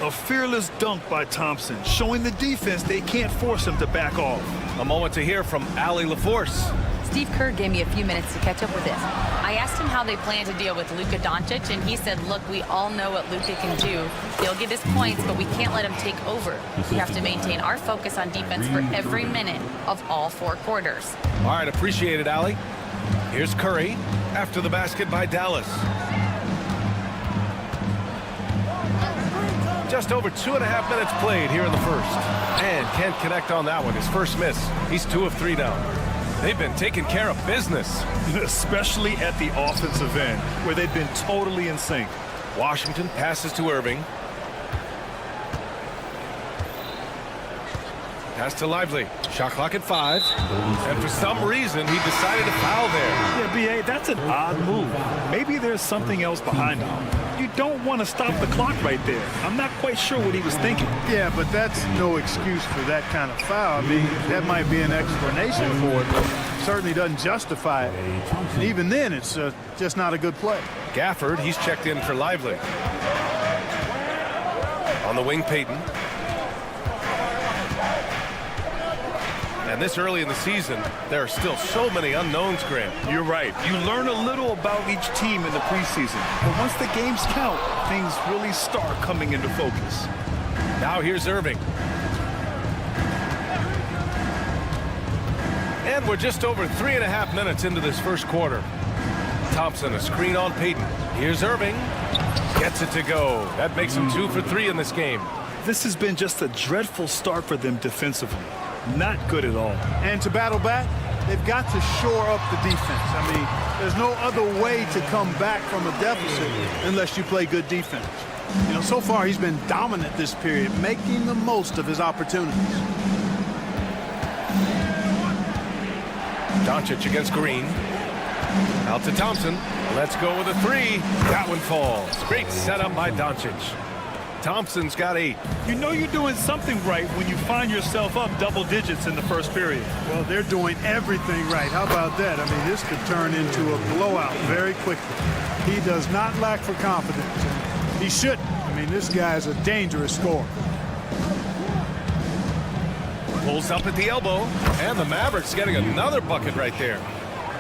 A fearless dunk by Thompson, showing the defense they can't force him to back off. A moment to hear from Allie LaForce. Steve Kerr gave me a few minutes to catch up with this. I asked him how they plan to deal with Luka Doncic, and he said, look, we all know what Luka can do. He'll get his points, but we can't let him take over. We have to maintain our focus on defense for every minute of all 4 quarters. All right, appreciate it, Allie. Here's Curry after the basket by Dallas. Just over 2.5 minutes played here in the first. And can't connect on that one. His first miss. He's 2 of 3 now. They've been taking care of business. Especially at the offensive end, where they've been totally in sync. Washington passes to Irving. Pass to Lively. Shot clock at 5. And for some reason, he decided to foul there. Yeah, B.A., that's an odd move. Maybe there's something else behind it. You don't want to stop the clock right there. I'm not quite sure what he was thinking. Yeah, but that's no excuse for that kind of foul. I mean, that might be an explanation for it, but certainly doesn't justify it. And even then, it's just not a good play. Gafford, he's checked in for Lively. On the wing, Payton. And this early in the season, there are still so many unknowns, Grant. You're right. You learn a little about each team in the preseason. But once the games count, things really start coming into focus. Now here's Irving. And we're just over 3.5 minutes into this first quarter. Thompson, a screen on Payton. Here's Irving. Gets it to go. That makes him 2 for 3 in this game. This has been just a dreadful start for them defensively. Not good at all. And to battle back, they've got to shore up the defense. I mean, there's no other way to come back from a deficit unless you play good defense. You know, so far he's been dominant this period, making the most of his opportunities. Doncic against Green. Out to Thompson. Let's go with a 3. That one falls. Great setup by Doncic. Thompson's got 8. You know you're doing something right when you find yourself up double digits in the first period. Well, they're doing everything right. How about that? I mean, this could turn into a blowout very quickly. He does not lack for confidence. He shouldn't. I mean, this guy is a dangerous scorer. Pulls up at the elbow, and the Mavericks getting another bucket right there.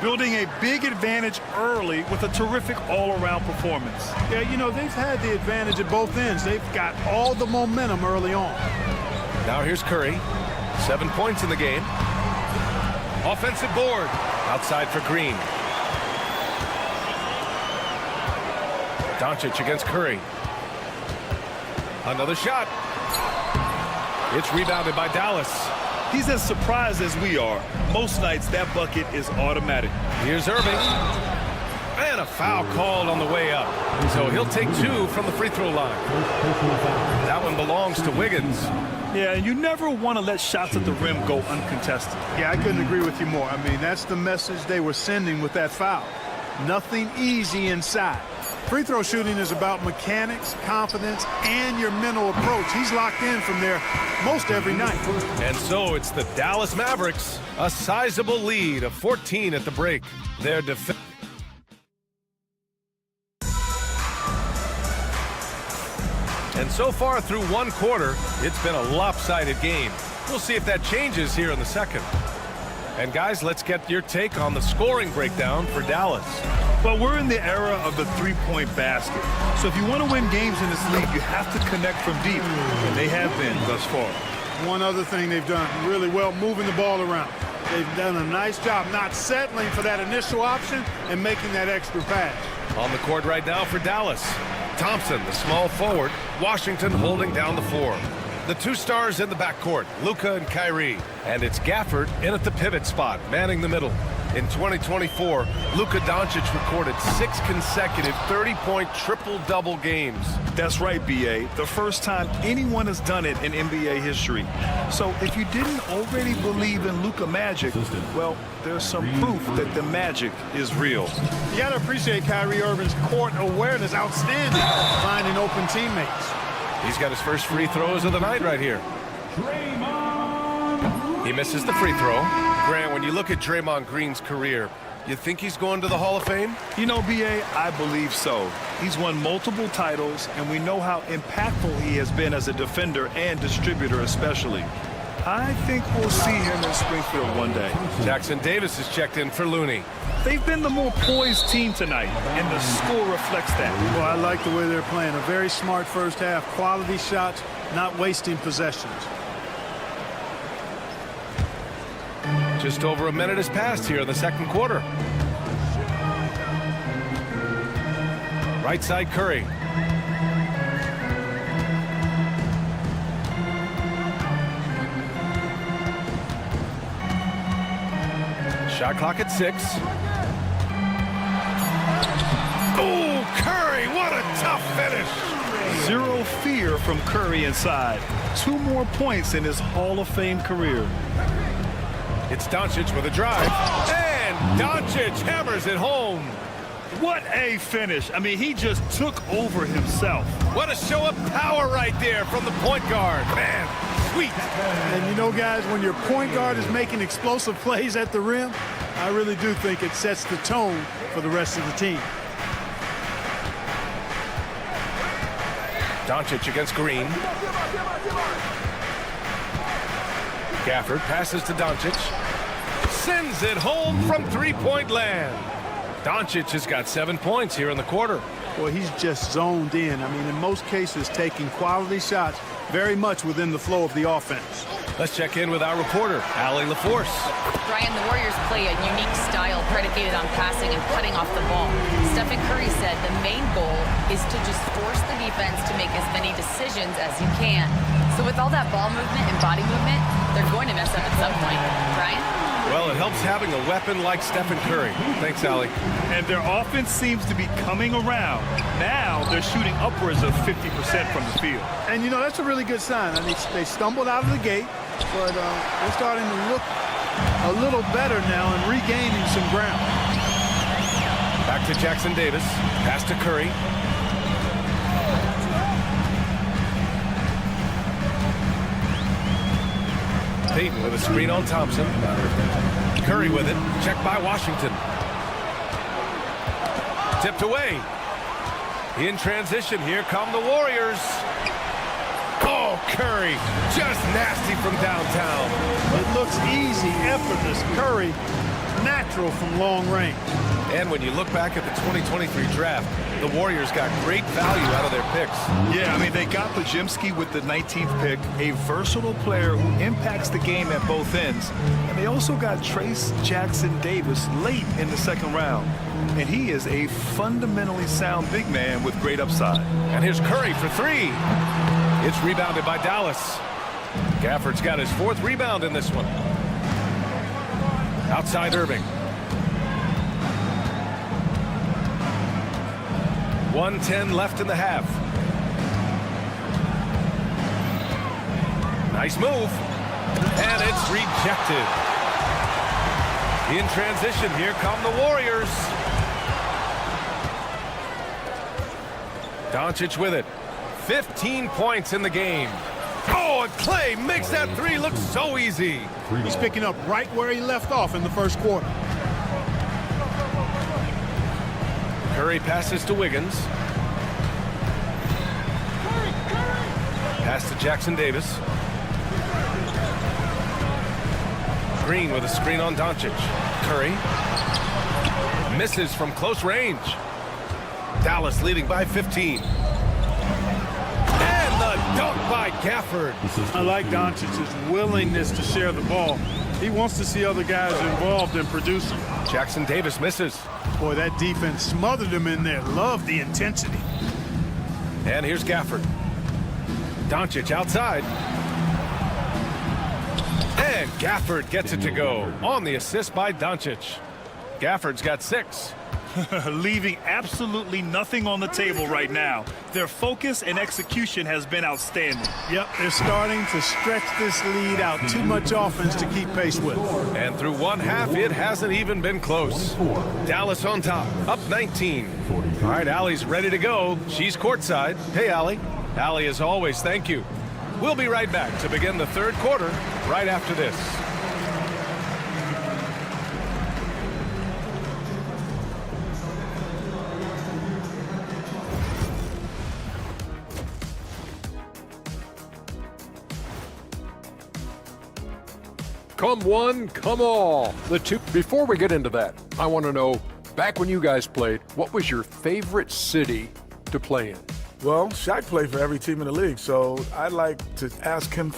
Building a big advantage early with a terrific all-around performance. Yeah, you know, they've had the advantage at both ends. They've got all the momentum early on. Now here's Curry. 7 points in the game. Offensive board. Outside for Green. Doncic against Curry. Another shot. It's rebounded by Dallas. He's as surprised as we are. Most nights that bucket is automatic. Here's Irving. And a foul called on the way up. So he'll take 2 from the free throw line. That one belongs to Wiggins. Yeah, you never want to let shots at the rim go uncontested. Yeah, I couldn't agree with you more. I mean, that's the message they were sending with that foul. Nothing easy inside. Free throw shooting is about mechanics, confidence, and your mental approach. He's locked in from there most every night. And so it's the Dallas Mavericks, a sizable lead of 14 at the break. Their defense. And so far through one quarter, it's been a lopsided game. We'll see if that changes here in the second. And guys, let's get your take on the scoring breakdown for Dallas. Well, we're in the era of the three-point basket. So if you want to win games in this league, you have to connect from deep. And they have been thus far. One other thing they've done really well, moving the ball around. They've done a nice job not settling for that initial option and making that extra pass. On the court right now for Dallas. Thompson, the small forward. Washington holding down the floor. The 2 stars in the backcourt, Luka and Kyrie. And it's Gafford in at the pivot spot, manning the middle. In 2024, Luka Doncic recorded 6 consecutive 30-point triple-double games. That's right, B.A. The first time anyone has done it in NBA history. So if you didn't already believe in Luka magic, well, there's some proof that the magic is real. You got to appreciate Kyrie Irving's court awareness, outstanding, finding open teammates. He's got his first free throws of the night right here. He misses the free throw. Grant, when you look at Draymond Green's career, you think he's going to the Hall of Fame? You know, B.A., I believe so. He's won multiple titles, and we know how impactful he has been as a defender and distributor especially. I think we'll see him in Springfield one day. Jackson Davis has checked in for Looney. They've been the more poised team tonight, and the score reflects that. Well, I like the way they're playing. A very smart first half. Quality shots, not wasting possessions. Just over a minute has passed here in the second quarter. Right side Curry. Shot clock at 6. Oh, Curry, what a tough finish. Zero fear from Curry inside. 2 more points in his Hall of Fame career. It's Doncic with a drive. And Doncic hammers it home. What a finish. I mean, he just took over himself. What a show of power right there from the point guard. Man, sweet. And you know, guys, when your point guard is making explosive plays at the rim, I really do think it sets the tone for the rest of the team. Doncic against Green. Gafford passes to Doncic. Sends it home from three-point land. Doncic has got 7 points here in the quarter. Well, he's just zoned in. I mean, in most cases, taking quality shots very much within the flow of the offense. Let's check in with our reporter, Allie LaForce. Brian, the Warriors play a unique style predicated on passing and cutting off the ball. Stephen Curry said the main goal is to just force the defense to make as many decisions as you can. So with all that ball movement and body movement, they're going to mess up at some point. Brian? Well, it helps having a weapon like Stephen Curry. Thanks, Allie. And their offense seems to be coming around. Now they're shooting upwards of 50% from the field. And, you know, that's a really good sign. I mean, they stumbled out of the gate, but they're starting to look a little better now and regaining some ground. Back to Jackson Davis. Pass to Curry. Payton with a screen on Thompson. Curry with it. Checked by Washington. Tipped away. In transition, here come the Warriors. Oh, Curry, just nasty from downtown. It looks easy, effortless. Curry, natural from long range. And when you look back at the 2023 draft, the Warriors got great value out of their picks. Yeah, I mean, they got Podziemski with the 19th pick, a versatile player who impacts the game at both ends. And they also got Trace Jackson-Davis late in the second round. And he is a fundamentally sound big man with great upside. And here's Curry for three. It's rebounded by Dallas. Gafford's got his 4th rebound in this one. Outside Irving. 1:10 left in the half. Nice move. And it's rejected. In transition, here come the Warriors. Doncic with it. 15 points in the game. Oh, and Clay makes that three look so easy. He's picking up right where he left off in the first quarter. Curry passes to Wiggins. Pass to Jackson-Davis. Green with a screen on Doncic. Curry misses from close range. Dallas leading by 15. And the dunk by Gafford. I like Doncic's willingness to share the ball. He wants to see other guys involved in producing. Jackson-Davis misses. Boy, that defense smothered him in there. Love the intensity. And here's Gafford. Doncic outside. And Gafford gets it to go on the assist by Doncic. Gafford's got 6. Leaving absolutely nothing on the table right now. Their focus and execution has been outstanding. Yep, they're starting to stretch this lead out. Too much offense to keep pace with. And through one half, it hasn't even been close. Dallas on top, up 19. All right, Allie's ready to go. She's courtside. Hey, Allie. Allie, as always, thank you. We'll be right back to begin the third quarter right after this. Come one, come all. The two. Before we get into that, I want to know, back when you guys played, what was your favorite city to play in? Well, Shaq played for every team in the league, so I'd like to ask him.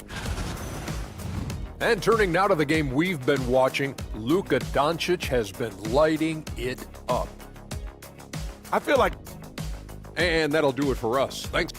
And turning now to the game we've been watching, Luka Doncic has been lighting it up. I feel like. And that'll do it for us. Thanks.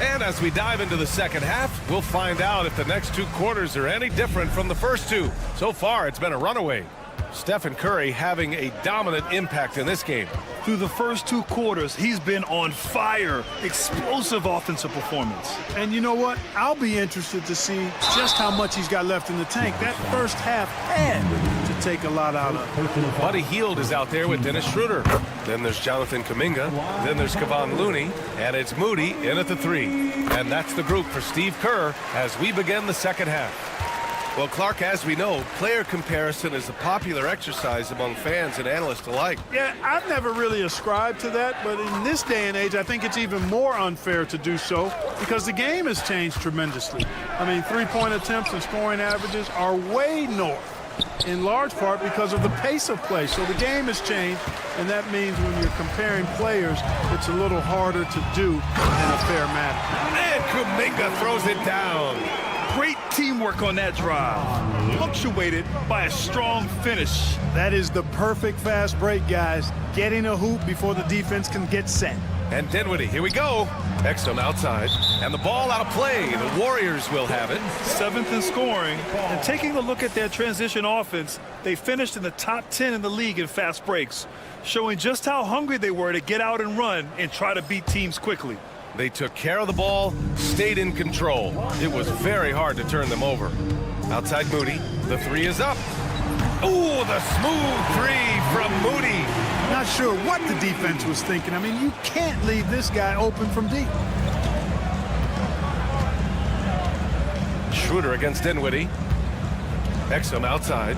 And as we dive into the second half, we'll find out if the next 2 quarters are any different from the first 2. So far, it's been a runaway. Stephen Curry having a dominant impact in this game. Through the first 2 quarters, he's been on fire. Explosive offensive performance. And you know what? I'll be interested to see just how much he's got left in the tank. That first half had to take a lot out of. Buddy Hield is out there with Dennis Schroeder. Then there's Jonathan Kuminga. Then there's Kevon Looney. And it's Moody in at the 3. And that's the group for Steve Kerr as we begin the second half. Well, Clark, as we know, player comparison is a popular exercise among fans and analysts alike. Yeah, I've never really ascribed to that, but in this day and age, I think it's even more unfair to do so because the game has changed tremendously. I mean, three-point attempts and scoring averages are way north, in large part because of the pace of play. So the game has changed, and that means when you're comparing players, it's a little harder to do in a fair manner. And Kuminga throws it down. Great teamwork on that drive, punctuated by a strong finish. That is the perfect fast break, guys. Getting a hoop before the defense can get set. And Dinwiddie, here we go. Exum outside, and the ball out of play. The Warriors will have it. 7th in scoring, and taking a look at their transition offense, they finished in the top 10 in the league in fast breaks, showing just how hungry they were to get out and run and try to beat teams quickly. They took care of the ball, stayed in control. It was very hard to turn them over. Outside Moody, the 3 is up. Ooh, the smooth 3 from Moody. Not sure what the defense was thinking. I mean, you can't leave this guy open from deep. Schroeder against Dinwiddie. Exum outside.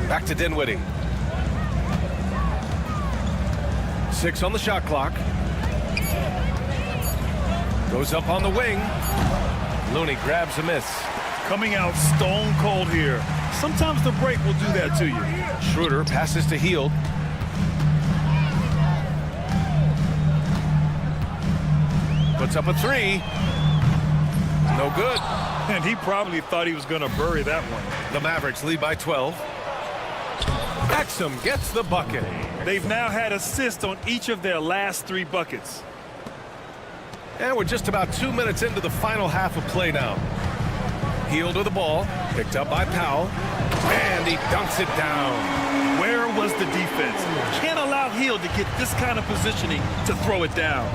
Back to Dinwiddie. 6 on the shot clock. Goes up on the wing. Looney grabs a miss. Coming out stone cold here. Sometimes the break will do that to you. Schroeder passes to Hield. Puts up a 3. No good. And he probably thought he was going to bury that one. The Mavericks lead by 12. Exum gets the bucket. They've now had assists on each of their last 3 buckets. And we're just about 2 minutes into the final half of play now. Hield with the ball, picked up by Powell, and he dunks it down. Where was the defense? Can't allow Hield to get this kind of positioning to throw it down.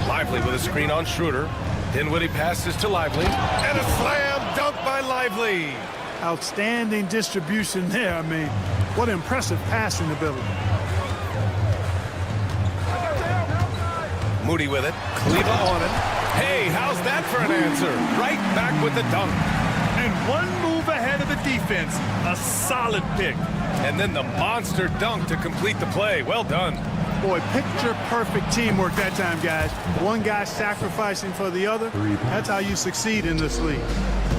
Lively with a screen on Schroeder. Dinwiddie passes to Lively, and a slam dunk by Lively. Outstanding distribution there. I mean, what impressive passing ability. Moody with it. Kleber on it. Hey, how's that for an answer? Right back with the dunk. And one move ahead of the defense. A solid pick. And then the monster dunk to complete the play. Well done. Boy, picture-perfect teamwork that time, guys. One guy sacrificing for the other. That's how you succeed in this league.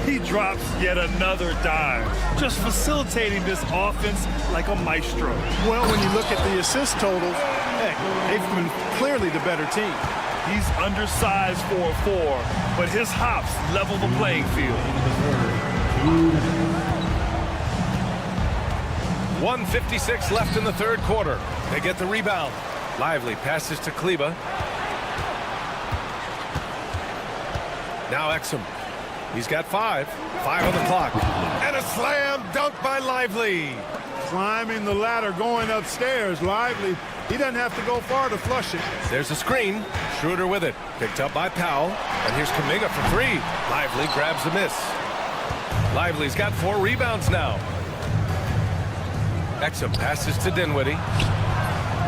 He drops yet another dime, just facilitating this offense like a maestro. Well, when you look at the assist totals, heck, they've been clearly the better team. He's undersized for a 4, but his hops level the playing field. 1:56 left in the third quarter. They get the rebound. Lively passes to Kleber. Now Exum. He's got 5. 5 on the clock. And a slam dunk by Lively. Climbing the ladder, going upstairs. Lively. He doesn't have to go far to flush it. There's a screen. Schroeder with it. Picked up by Powell. And here's Kuminga for 3. Lively grabs the miss. Lively's got 4 rebounds now. Exum passes to Dinwiddie.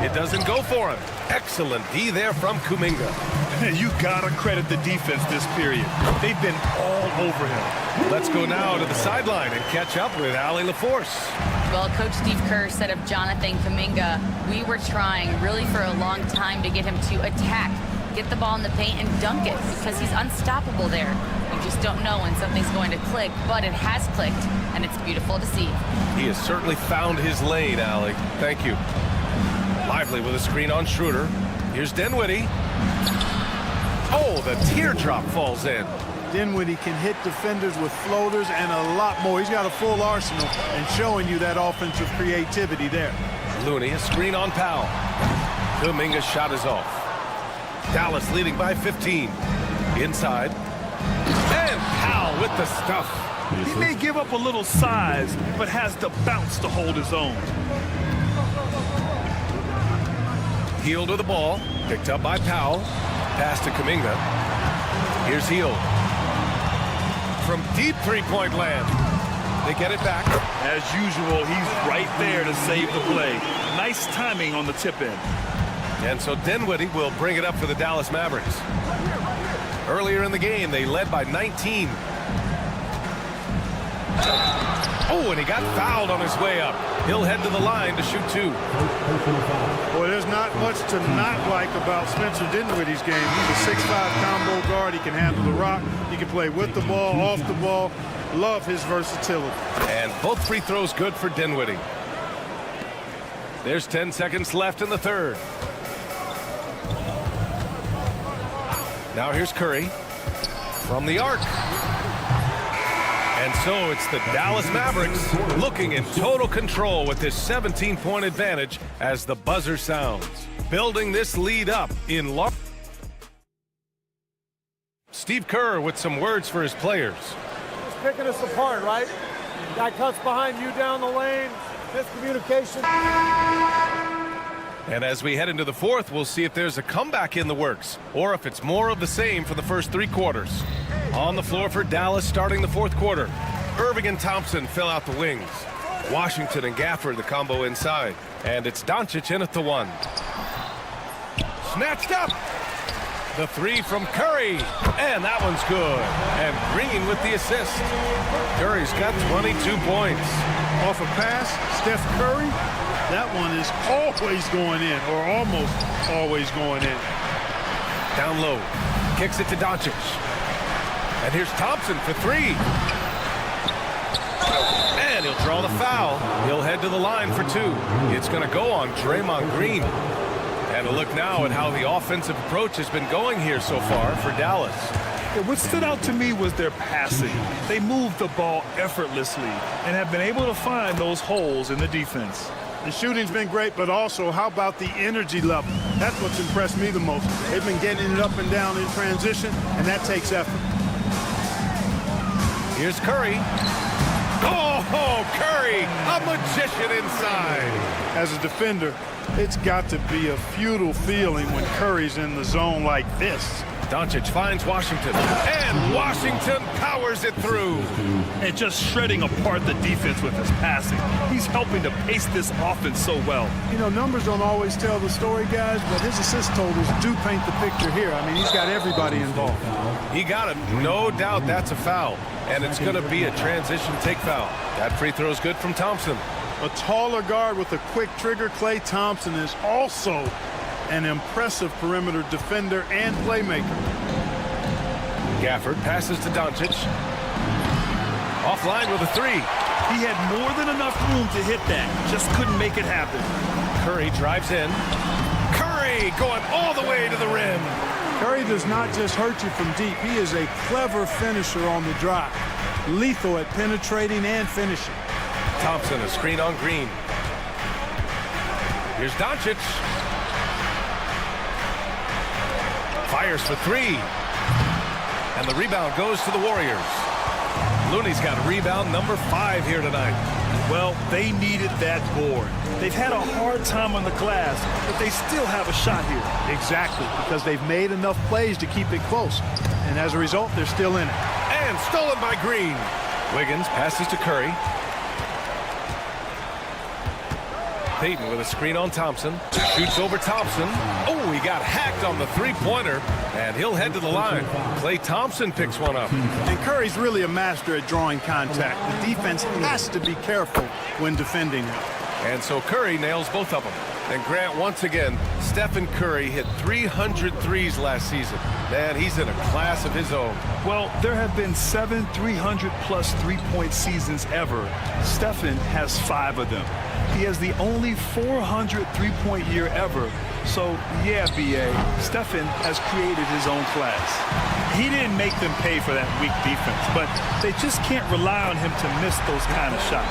It doesn't go for him. Excellent D there from Kuminga. You gotta credit the defense this period. They've been all over him. Let's go now to the sideline and catch up with Allie LaForce. Well, Coach Steve Kerr said of Jonathan Kuminga, we were trying really for a long time to get him to attack, get the ball in the paint and dunk it because he's unstoppable there. You just don't know when something's going to click, but it has clicked, and it's beautiful to see. He has certainly found his lane, Allie. Thank you. Lively with a screen on Schroeder. Here's Dinwiddie. Oh, the teardrop falls in. Dinwiddie can hit defenders with floaters and a lot more. He's got a full arsenal and showing you that offensive creativity there. Looney, a screen on Powell. Kuminga's shot is off. Dallas leading by 15. Inside. And Powell with the stuff. He may give up a little size, but has the bounce to hold his own. Hield with the ball. Picked up by Powell. Pass to Kuminga. Here's Hield. From deep three-point land. They get it back. As usual, he's right there to save the play. Nice timing on the tip end. And so Dinwiddie will bring it up for the Dallas Mavericks. Earlier in the game, they led by 19. Oh, and he got fouled on his way up. He'll head to the line to shoot 2. Boy, there's not much to not like about Spencer Dinwiddie's game. He's a 6'5" combo guard. He can handle the rock. He can play with the ball, off the ball. Love his versatility. And both free throws good for Dinwiddie. There's 10 seconds left in the third. Now here's Curry from the arc. And so it's the Dallas Mavericks looking in total control with this 17-point advantage as the buzzer sounds. Building this lead up in large. Steve Kerr with some words for his players. He's picking us apart, right? Guy cuts behind you down the lane, miscommunication. And as we head into the fourth, we'll see if there's a comeback in the works or if it's more of the same for the first 3 quarters. On the floor for Dallas starting the fourth quarter. Irving and Thompson fill out the wings. Washington and Gafford the combo inside. And it's Doncic in at the 1. Snatched up. The 3 from Curry. And that one's good. And Green with the assist. Curry's got 22 points. Off a pass, Steph Curry, that one is always going in, or almost always going in. Down low. Kicks it to Doncic. And here's Thompson for 3. And he'll draw the foul. He'll head to the line for 2. It's going to go on Draymond Green. And a look now at how the offensive approach has been going here so far for Dallas. Yeah, what stood out to me was their passing. They moved the ball effortlessly and have been able to find those holes in the defense. The shooting's been great, but also how about the energy level? That's what's impressed me the most. They've been getting it up and down in transition, and that takes effort. Here's Curry. Oh, Curry, a magician inside. As a defender, it's got to be a futile feeling when Curry's in the zone like this. Doncic finds Washington, and Washington powers it through. And just shredding apart the defense with his passing. He's helping to pace this offense so well. You know, numbers don't always tell the story, guys, but his assist totals do paint the picture here. I mean, he's got everybody involved. He got it. No doubt that's a foul. And it's going to be a transition take foul. That free throw is good from Thompson. A taller guard with a quick trigger, Klay Thompson, is also an impressive perimeter defender and playmaker. Gafford passes to Doncic. Offline with a 3. He had more than enough room to hit that. Just couldn't make it happen. Curry drives in. Curry going all the way to the rim. Curry does not just hurt you from deep. He is a clever finisher on the drive. Lethal at penetrating and finishing. Thompson, a screen on Green. Here's Doncic. Fires for 3. And the rebound goes to the Warriors. Looney's got rebound number 5 here tonight. Well, they needed that board. They've had a hard time on the glass, but they still have a shot here. Exactly, because they've made enough plays to keep it close. And as a result, they're still in it. And stolen by Green. Wiggins passes to Curry. Payton with a screen on Thompson. Shoots over Thompson. Oh, he got hacked on the three-pointer, and he'll head to the line. Klay Thompson picks one up. And Curry's really a master at drawing contact. The defense has to be careful when defending him. And so Curry nails both of them. And Grant, once again, Stephen Curry hit 300 threes last season. Man, he's in a class of his own. Well, there have been 7 300-plus three-point seasons ever. Stephen has 5 of them. He has the only 400 three-point year ever. So, yeah, B.A., Stephen has created his own class. He didn't make them pay for that weak defense, but they just can't rely on him to miss those kind of shots.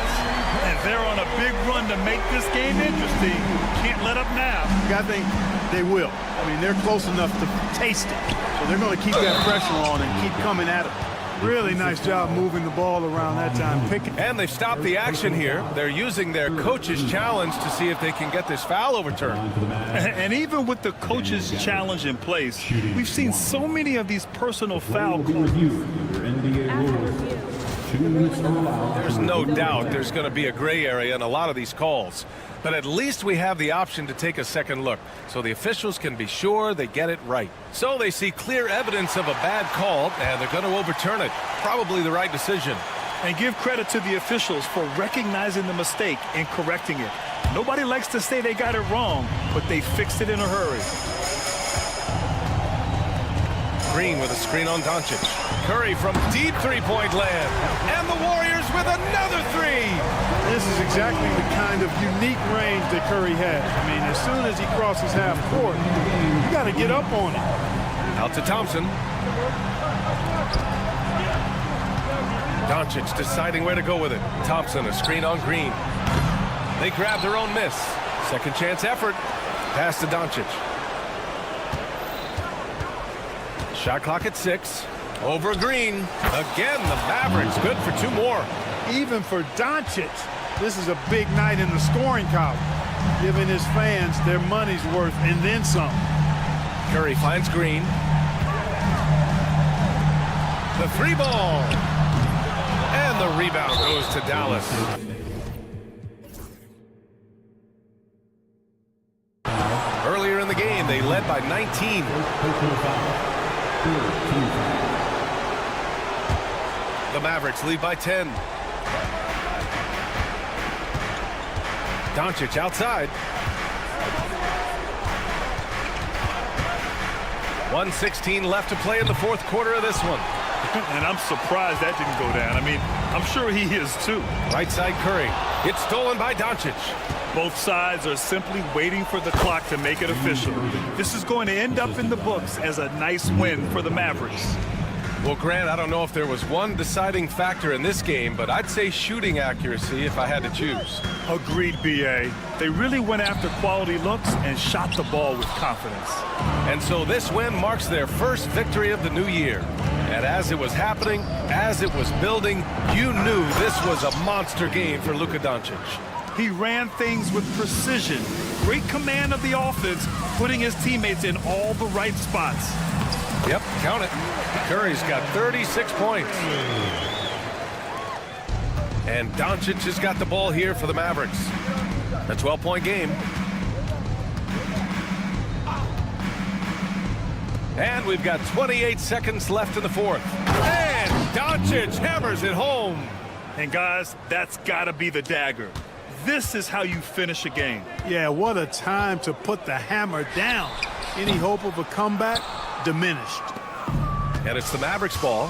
And they're on a big run to make this game interesting. Can't let up now. I think they will. I mean, they're close enough to taste it. So they're going to keep that pressure on and keep coming at it. Really nice job moving the ball around that time. And they've stopped the action here. They're using their coach's challenge to see if they can get this foul overturned. And even with the coach's challenge in place, we've seen so many of these personal foul calls. There's no doubt there's going to be a gray area in a lot of these calls. But at least we have the option to take a second look, so the officials can be sure they get it right. So they see clear evidence of a bad call, and they're going to overturn it. Probably the right decision. And give credit to the officials for recognizing the mistake and correcting it. Nobody likes to say they got it wrong, but they fixed it in a hurry. Green with a screen on Doncic. Curry from deep three-point land. And the Warriors with another 3. This is exactly the kind of unique range that Curry has. I mean, as soon as he crosses half court, you got to get up on it. Out to Thompson. Doncic deciding where to go with it. Thompson, a screen on Green. They grab their own miss. Second chance effort. Pass to Doncic. Shot clock at 6. Over Green. Again, the Mavericks good for 2 more. Even for Doncic, this is a big night in the scoring column, giving his fans their money's worth and then some. Curry finds Green. The 3 ball. And the rebound goes to Dallas. Earlier in the game, they led by 19. The Mavericks lead by 10. Doncic outside. 1:16 left to play in the fourth quarter of this one. And I'm surprised that didn't go down. I mean, I'm sure he is too. Right side Curry. It's stolen by Doncic. Both sides are simply waiting for the clock to make it official. This is going to end up in the books as a nice win for the Mavericks. Well, Grant, I don't know if there was one deciding factor in this game, but I'd say shooting accuracy if I had to choose. Agreed, B.A. They really went after quality looks and shot the ball with confidence. And so this win marks their first victory of the new year. And as it was happening, as it was building, you knew this was a monster game for Luka Doncic. He ran things with precision, great command of the offense, putting his teammates in all the right spots. Yep, count it. Curry's got 36 points. And Doncic has got the ball here for the Mavericks. A 12-point game. And we've got 28 seconds left in the fourth. And Doncic hammers it home. And guys, that's got to be the dagger. This is how you finish a game. Yeah, what a time to put the hammer down. Any hope of a comeback? Diminished. And it's the Mavericks ball.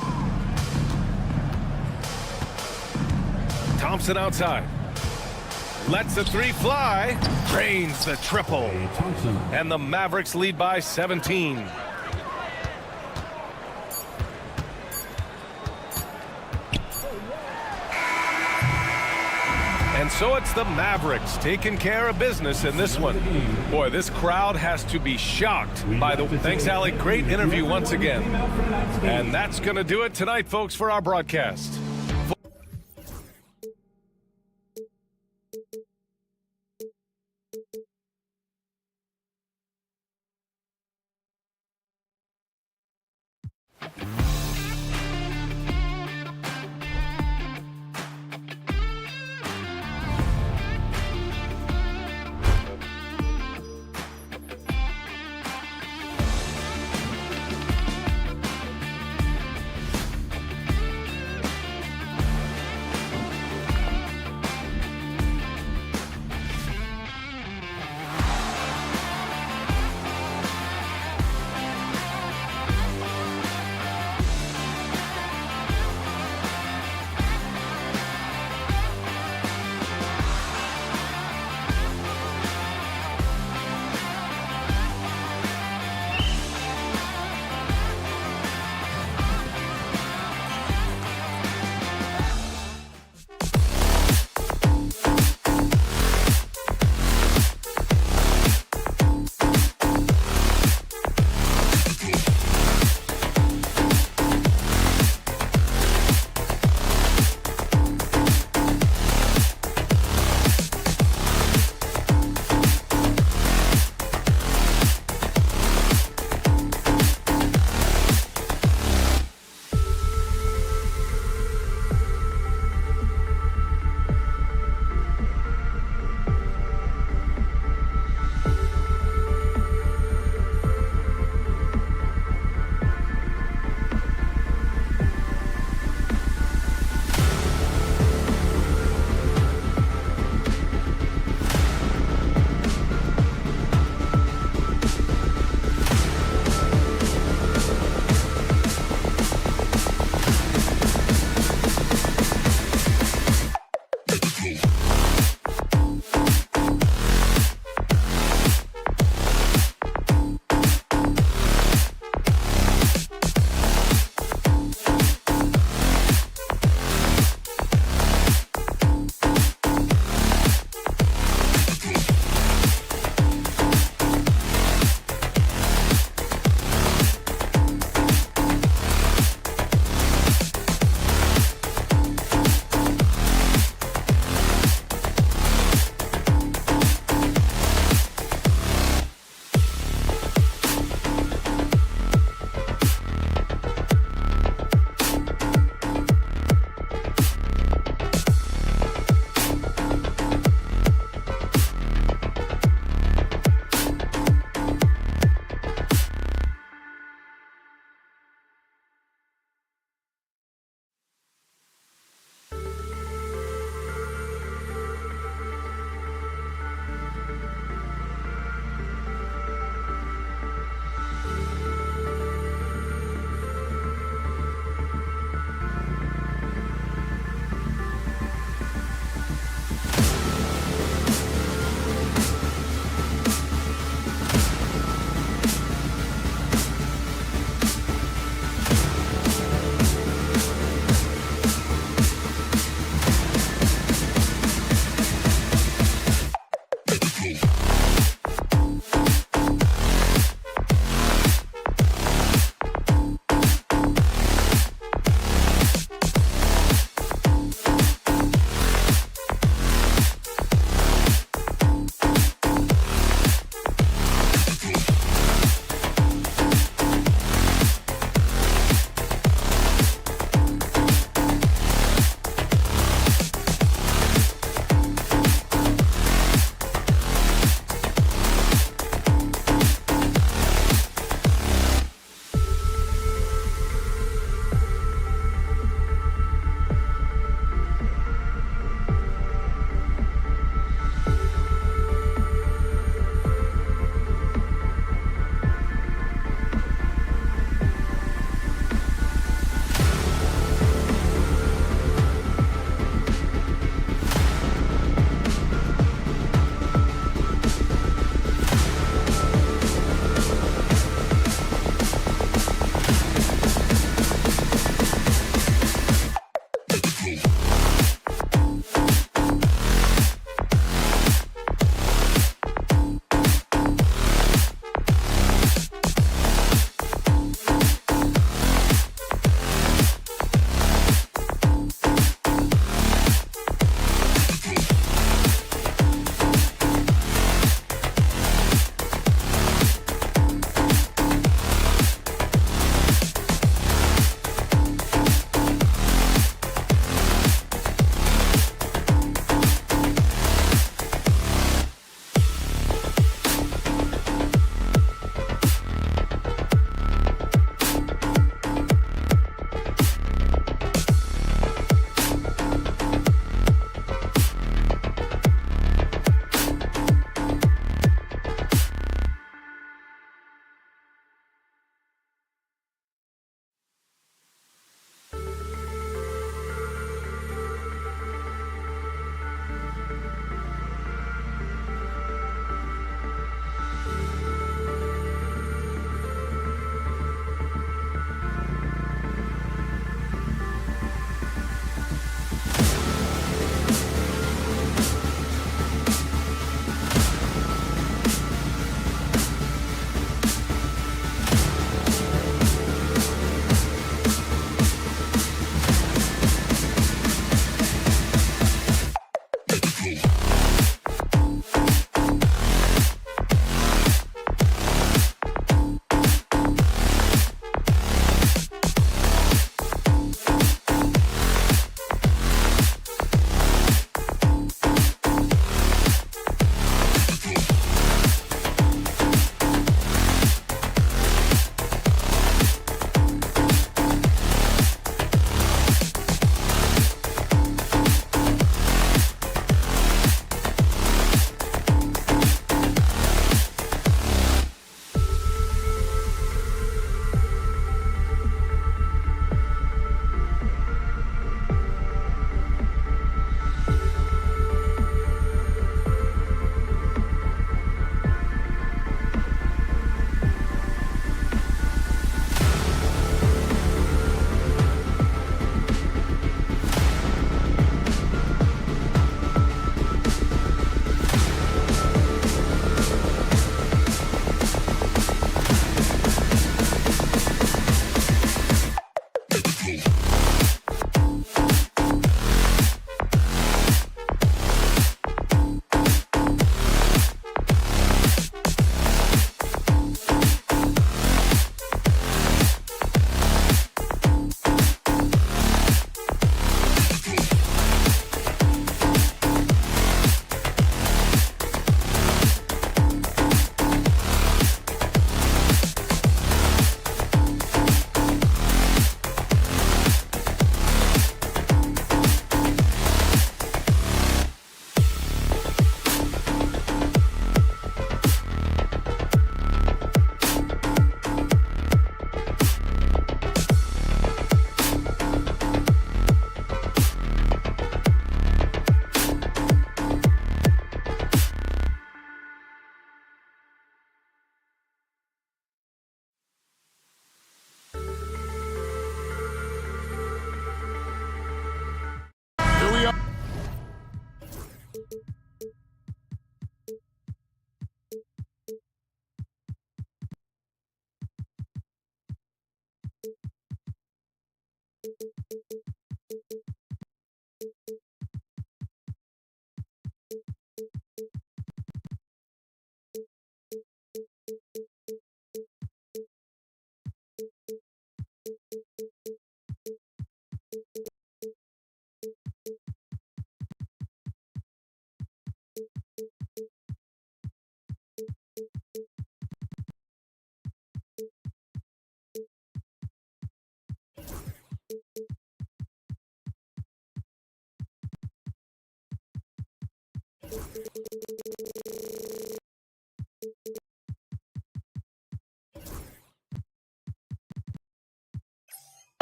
Thompson outside. Lets the three fly. Drains the triple. And the Mavericks lead by 17. And so it's the Mavericks taking care of business in this one. Boy, this crowd has to be shocked by the... Thanks, Allie. Great interview once again. And that's going to do it tonight, folks, for our broadcast.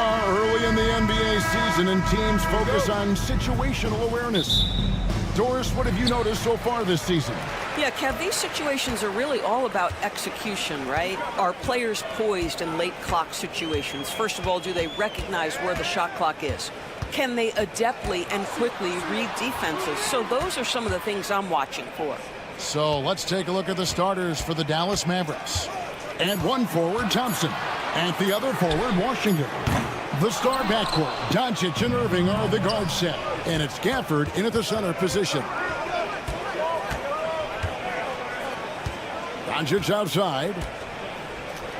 Early in the NBA season, and teams focus on situational awareness. Doris, what have you noticed so far this season? Yeah, Kev, these situations are really all about execution, right? Are players poised in late clock situations? First of all, do they recognize where the shot clock is? Can they adeptly and quickly read defenses? So those are some of the things I'm watching for. So let's take a look at the starters for the Dallas Mavericks. And one forward, Thompson. And the other forward, Washington. The star backcourt, Doncic and Irving are the guard set. And it's Gafford in at the center position. Doncic outside.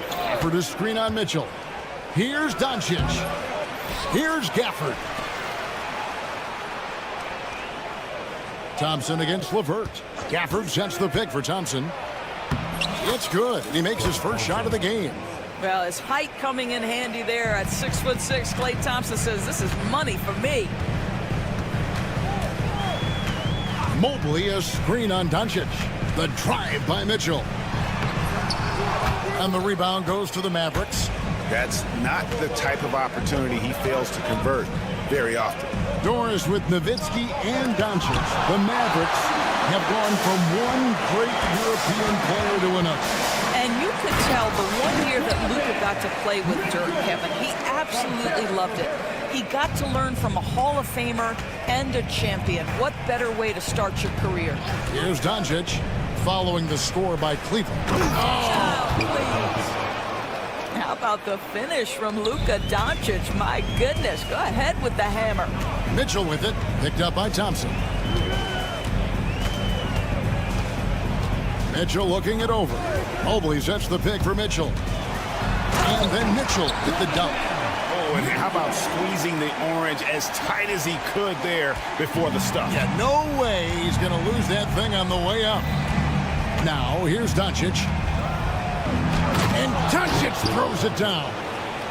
Gafford to screen on Mitchell. Here's Doncic. Here's Gafford. Thompson against LeVert. Gafford sets the pick for Thompson. It's good. He makes his first shot of the game. Well, his height coming in handy there at 6'6". Klay Thompson says, this is money for me. Mobley, a screen on Doncic. The drive by Mitchell. And the rebound goes to the Mavericks. That's not the type of opportunity he fails to convert very often. Doors with Nowitzki and Doncic. The Mavericks have gone from one great European player to another. And you could tell the 1 year that Luka got to play with Dirk, Kevin, he absolutely loved it. He got to learn from a Hall of Famer and a champion. What better way to start your career? Here's Doncic following the score by Cleveland. Oh, please. How about the finish from Luka Doncic? My goodness, go ahead with the hammer. Mitchell with it, picked up by Thompson. Mitchell looking it over. Mobley sets the pick for Mitchell. And then Mitchell with the dunk. Oh, and how about squeezing the orange as tight as he could there before the stuff? Yeah, no way he's going to lose that thing on the way up. Now, here's Doncic. And Doncic throws it down.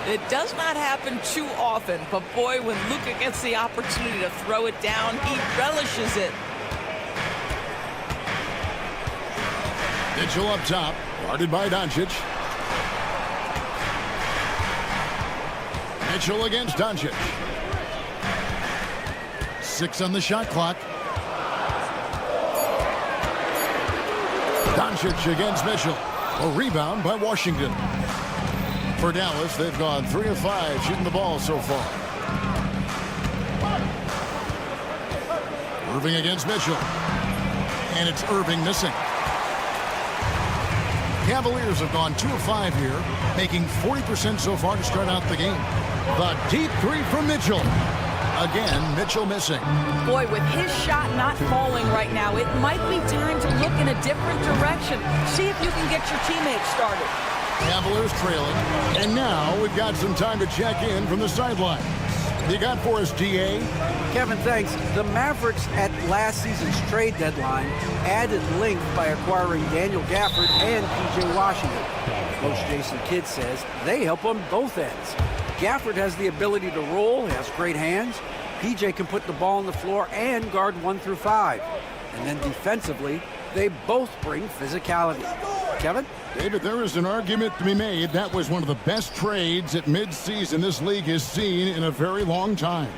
It does not happen too often, but boy, when Luka gets the opportunity to throw it down, he relishes it. Mitchell up top, guarded by Doncic. Mitchell against Doncic. 6 on the shot clock. Doncic against Mitchell. A rebound by Washington. For Dallas, they've gone 3 of 5 shooting the ball so far. Irving against Mitchell. And it's Irving missing. Cavaliers have gone 2 of 5 here, making 40% so far to start out the game. The deep three from Mitchell. Again, Mitchell missing. Boy, with his shot not falling right now, it might be time to look in a different direction. See if you can get your teammates started. Cavaliers trailing. And now we've got some time to check in from the sideline. You got for us, DA? Kevin, thanks. The Mavericks at last season's trade deadline added length by acquiring Daniel Gafford and P.J. Washington. Coach Jason Kidd says they help on both ends. Gafford has the ability to roll, has great hands. P.J. can put the ball on the floor and guard 1 through 5. And then defensively, they both bring physicality. Kevin? David, there is an argument to be made. That was one of the best trades at midseason this league has seen in a very long time.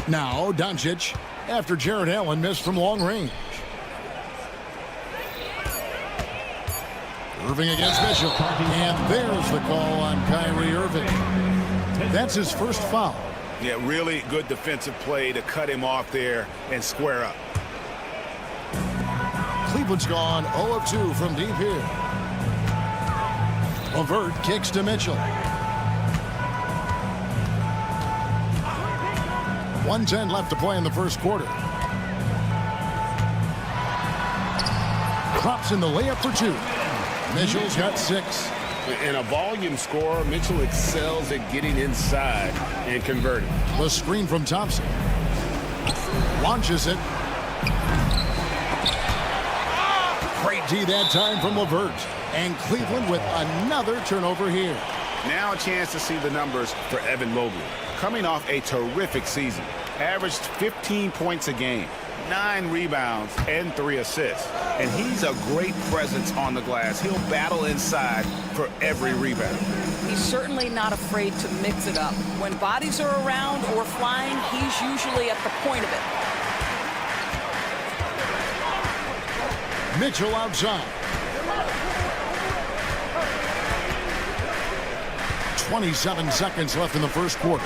Now, Doncic, after Jarrett Allen missed from long range. Irving against Mitchell. And there's the call on Kyrie Irving. That's his first foul. Yeah, really good defensive play to cut him off there and square up. Cleveland's gone 0 of 2 from deep here. LeVert kicks to Mitchell. 1:10 left to play in the first quarter. Drops in the layup for 2. Mitchell's got 6. In a volume scorer, Mitchell excels at getting inside and converting. The screen from Thompson. Launches it. Great D that time from LeVert. And Cleveland with another turnover here. Now a chance to see the numbers for Evan Mobley. Coming off a terrific season. Averaged 15 points a game, 9 rebounds, and 3 assists. And he's a great presence on the glass. He'll battle inside for every rebound. He's certainly not afraid to mix it up. When bodies are around or flying, he's usually at the point of it. Mitchell outside. 27 seconds left in the first quarter.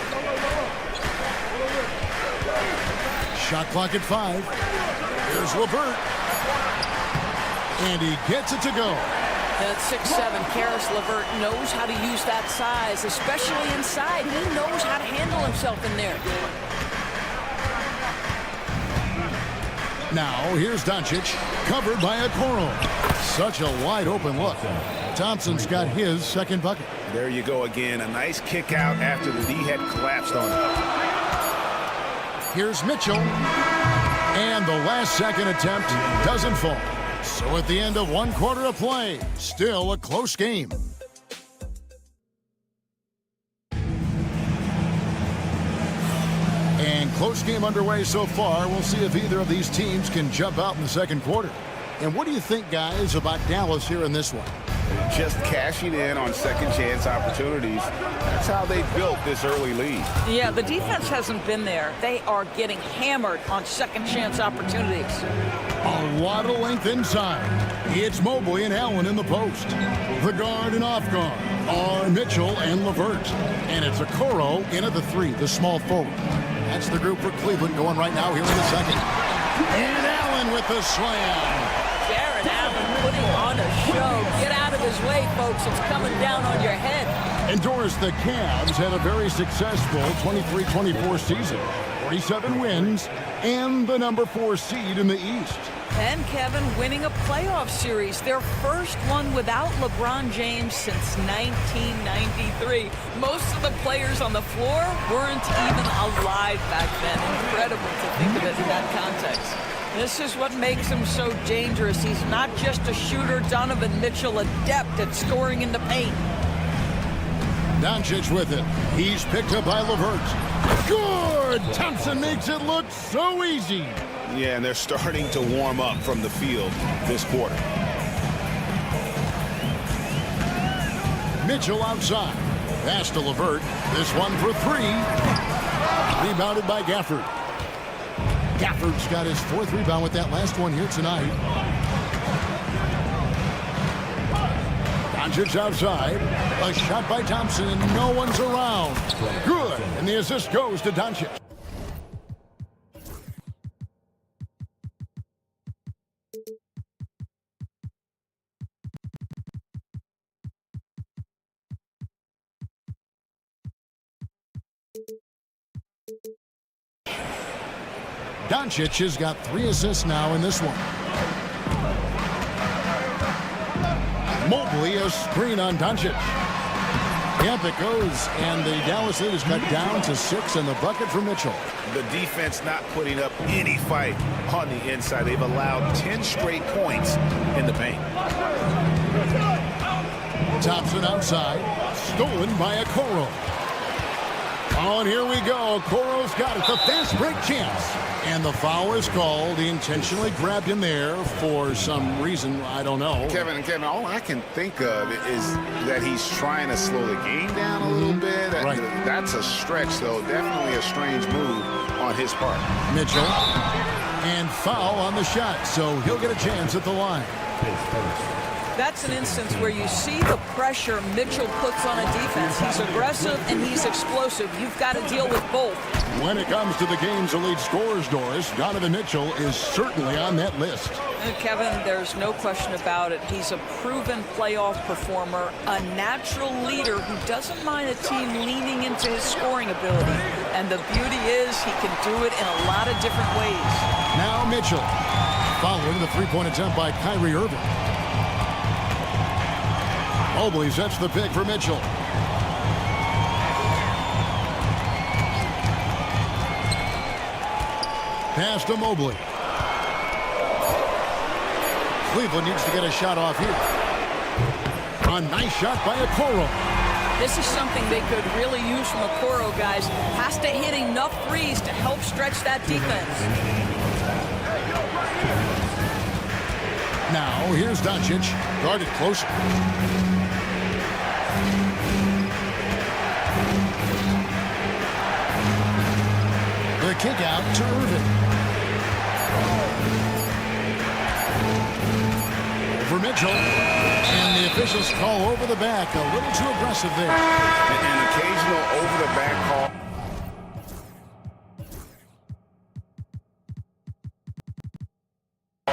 Shot clock at 5. Here's LeVert. And he gets it to go. At 6'7", Karis LeVert knows how to use that size, especially inside. He knows how to handle himself in there. Now, here's Doncic, covered by Okoro. Such a wide-open look. Thompson's got his second bucket. There you go again. A nice kick out after the D had collapsed on him. Here's Mitchell. And the last second attempt doesn't fall. So at the end of 1 quarter of play, still a close game. And close game underway so far. We'll see if either of these teams can jump out in the second quarter. And what do you think, guys, about Dallas here in this one? Just cashing in on second chance opportunities. That's how they built this early lead. Yeah, the defense hasn't been there. They are getting hammered on second chance opportunities. A lot of length inside. It's Mobley and Allen in the post. The guard and off guard are Mitchell and LeVert. And it's Okoro in at the 3, the small forward. That's the group for Cleveland going right now here in the second. And Allen with the slam. Jared Allen putting on a show. Get out of his way, folks. It's coming down on your head. And Doris, the Cavs had a very successful 23-24 season. 47 wins and the number 4 seed in the East. And Kevin winning a playoff series, their first one without LeBron James since 1993. Most of the players on the floor weren't even alive back then. Incredible to think of it in that context. This is what makes him so dangerous. He's not just a shooter. Donovan Mitchell, adept at scoring in the paint. Doncic with it. He's picked up by LeVert. Good! Thompson makes it look so easy. Yeah, and they're starting to warm up from the field this quarter. Mitchell outside. Pass to LeVert. This one for 3. Rebounded by Gafford. Gafford's got his 4th rebound with that last one here tonight. Doncic outside. A shot by Thompson, and no one's around. Good, and the assist goes to Doncic. Doncic has got 3 assists now in this one. Mobley, a screen on Doncic. Yep, it goes, and the Dallas lead is cut down to 6, and the bucket for Mitchell. The defense not putting up any fight on the inside. They've allowed 10 straight points in the paint. Thompson outside, stolen by Okoro. Oh, and here we go. Okoro's got it. The fast break chance. And the foul is called. He intentionally grabbed him there for some reason. I don't know. Kevin, all I can think of is that he's trying to slow the game down a little bit. Right. That's a stretch, though. Definitely a strange move on his part. Mitchell. And foul on the shot. So he'll get a chance at the line. That's an instance where you see the pressure Mitchell puts on a defense. He's aggressive and he's explosive. You've got to deal with both. When it comes to the game's elite scorers, Doris, Donovan Mitchell is certainly on that list. Kevin, there's no question about it. He's a proven playoff performer, a natural leader who doesn't mind a team leaning into his scoring ability. And the beauty is he can do it in a lot of different ways. Now Mitchell, following the three-point attempt by Kyrie Irving. Mobley sets the pick for Mitchell. Pass to Mobley. Cleveland needs to get a shot off here. A nice shot by Okoro. This is something they could really use from Okoro, guys. Has to hit enough threes to help stretch that defense. Now, here's Doncic, guarded closer. The kick out to Irving. For Mitchell, and the officials call over the back. A little too aggressive there. An occasional over-the-back call.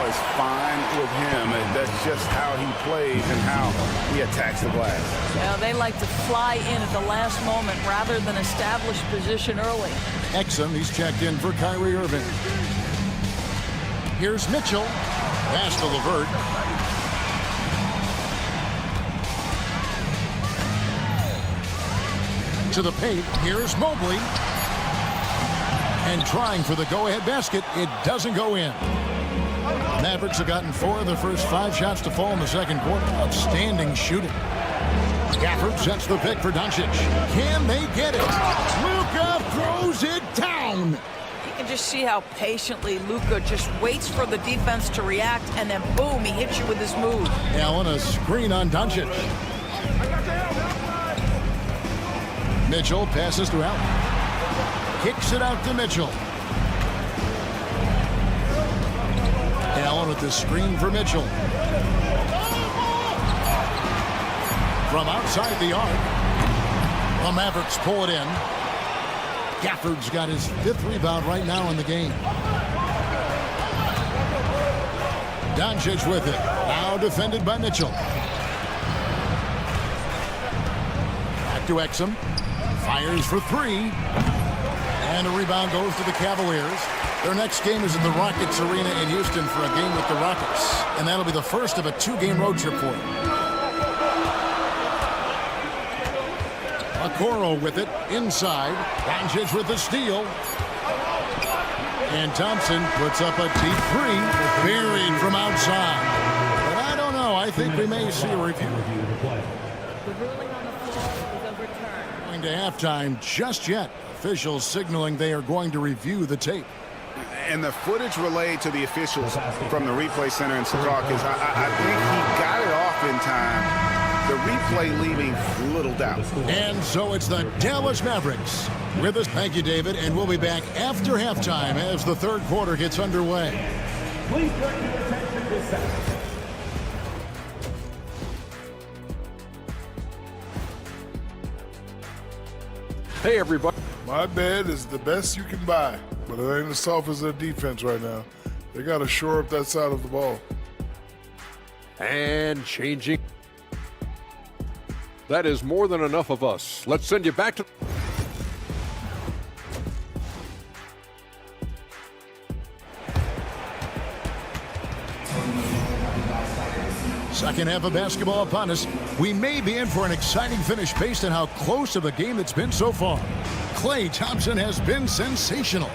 Is fine with him, and that's just how he plays and how he attacks the glass. Now, they like to fly in at the last moment rather than establish position early. Exum, he's checked in for Kyrie Irving. Here's Mitchell. Pass to LeVert. To the paint. Here's Mobley. And trying for the go-ahead basket. It doesn't go in. Mavericks have gotten 4 of their first 5 shots to fall in the second quarter. Outstanding shooting. Gafford sets the pick for Doncic. Can they get it? Luka throws it down. You can just see how patiently Luka just waits for the defense to react, and then boom, he hits you with his move. Allen, a screen on Doncic. Mitchell passes to Allen. Kicks it out to Mitchell. Allen with the screen for Mitchell. From outside the arc, the Mavericks pull it in. Gafford's got his 5th rebound right now in the game. Doncic with it. Now defended by Mitchell. Back to Exum. Fires for 3. And a rebound goes to the Cavaliers. Their next game is in the Rockets Arena in Houston for a game with the Rockets. And that'll be the first of a 2-game road trip for them. Okoro with it inside. Doncic with the steal. And Thompson puts up a deep 3. Buried from outside. But I don't know. I think we may see a review. Going to halftime just yet. Officials signaling they are going to review the tape. And the footage relayed to the officials from the replay center in Secaucus, I think he got it off in time. The replay leaving little doubt. And so it's the Dallas Mavericks with us. Thank you, David. And we'll be back after halftime as the third quarter gets underway. Please direct your attention to center. Hey, everybody. My bed is the best you can buy, but it ain't as soft as their defense right now. They got to shore up that side of the ball. And changing. That is more than enough of us. Let's send you back to... Second half of basketball upon us. We may be in for an exciting finish based on how close of a game it's been so far. Klay Thompson has been sensational.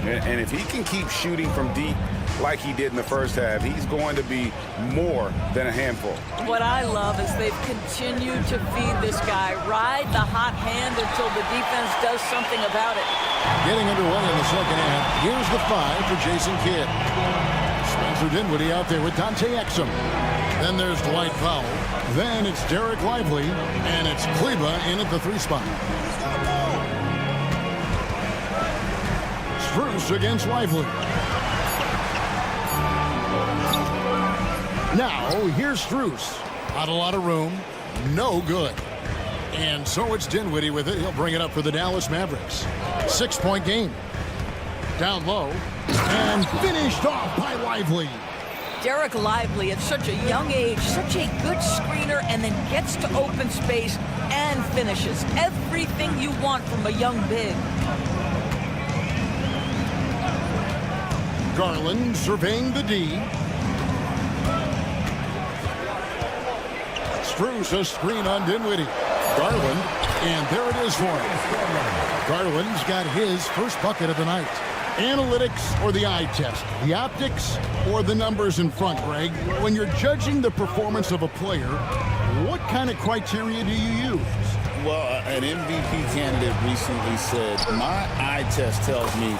And if he can keep shooting from deep like he did in the first half, he's going to be more than a handful. What I love is they've continued to feed this guy. Ride the hot hand until the defense does something about it. Getting underway in the second half. Here's the 5 for Jason Kidd. Spencer Dinwiddie out there with Dante Exum. Then there's Dwight Powell. Then it's Derek Lively. And it's Kleba in at the 3 spot. Bruce against Lively. Now, here's Strus. Not a lot of room. No good. And so it's Dinwiddie with it. He'll bring it up for the Dallas Mavericks. 6-point game. Down low. And finished off by Lively. Derek Lively at such a young age, such a good screener, and then gets to open space and finishes. Everything you want from a young big. Garland surveying the D. Strus a screen on Dinwiddie. Garland, and there it is for him. Garland's got his first bucket of the night. Analytics or the eye test? The optics or the numbers in front, Greg? When you're judging the performance of a player, what kind of criteria do you use? Well, an MVP candidate recently said, my eye test tells me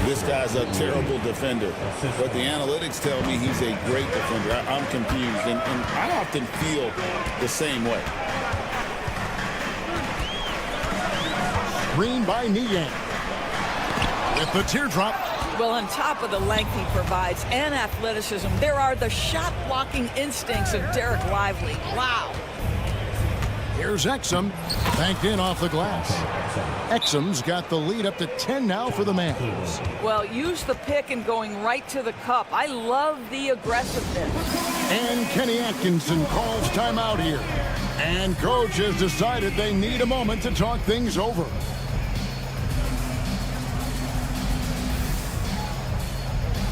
this guy's a terrible defender, but the analytics tell me he's a great defender. I'm confused, and I often feel the same way. Screen by Niang. With the teardrop. Well, on top of the length he provides and athleticism, there are the shot-blocking instincts of Derek Lively. Wow. Here's Exum, banked in off the glass. Exum's got the lead up to 10 now for the Mavs. Well, use the pick and going right to the cup. I love the aggressiveness. And Kenny Atkinson calls timeout here. And coach has decided they need a moment to talk things over.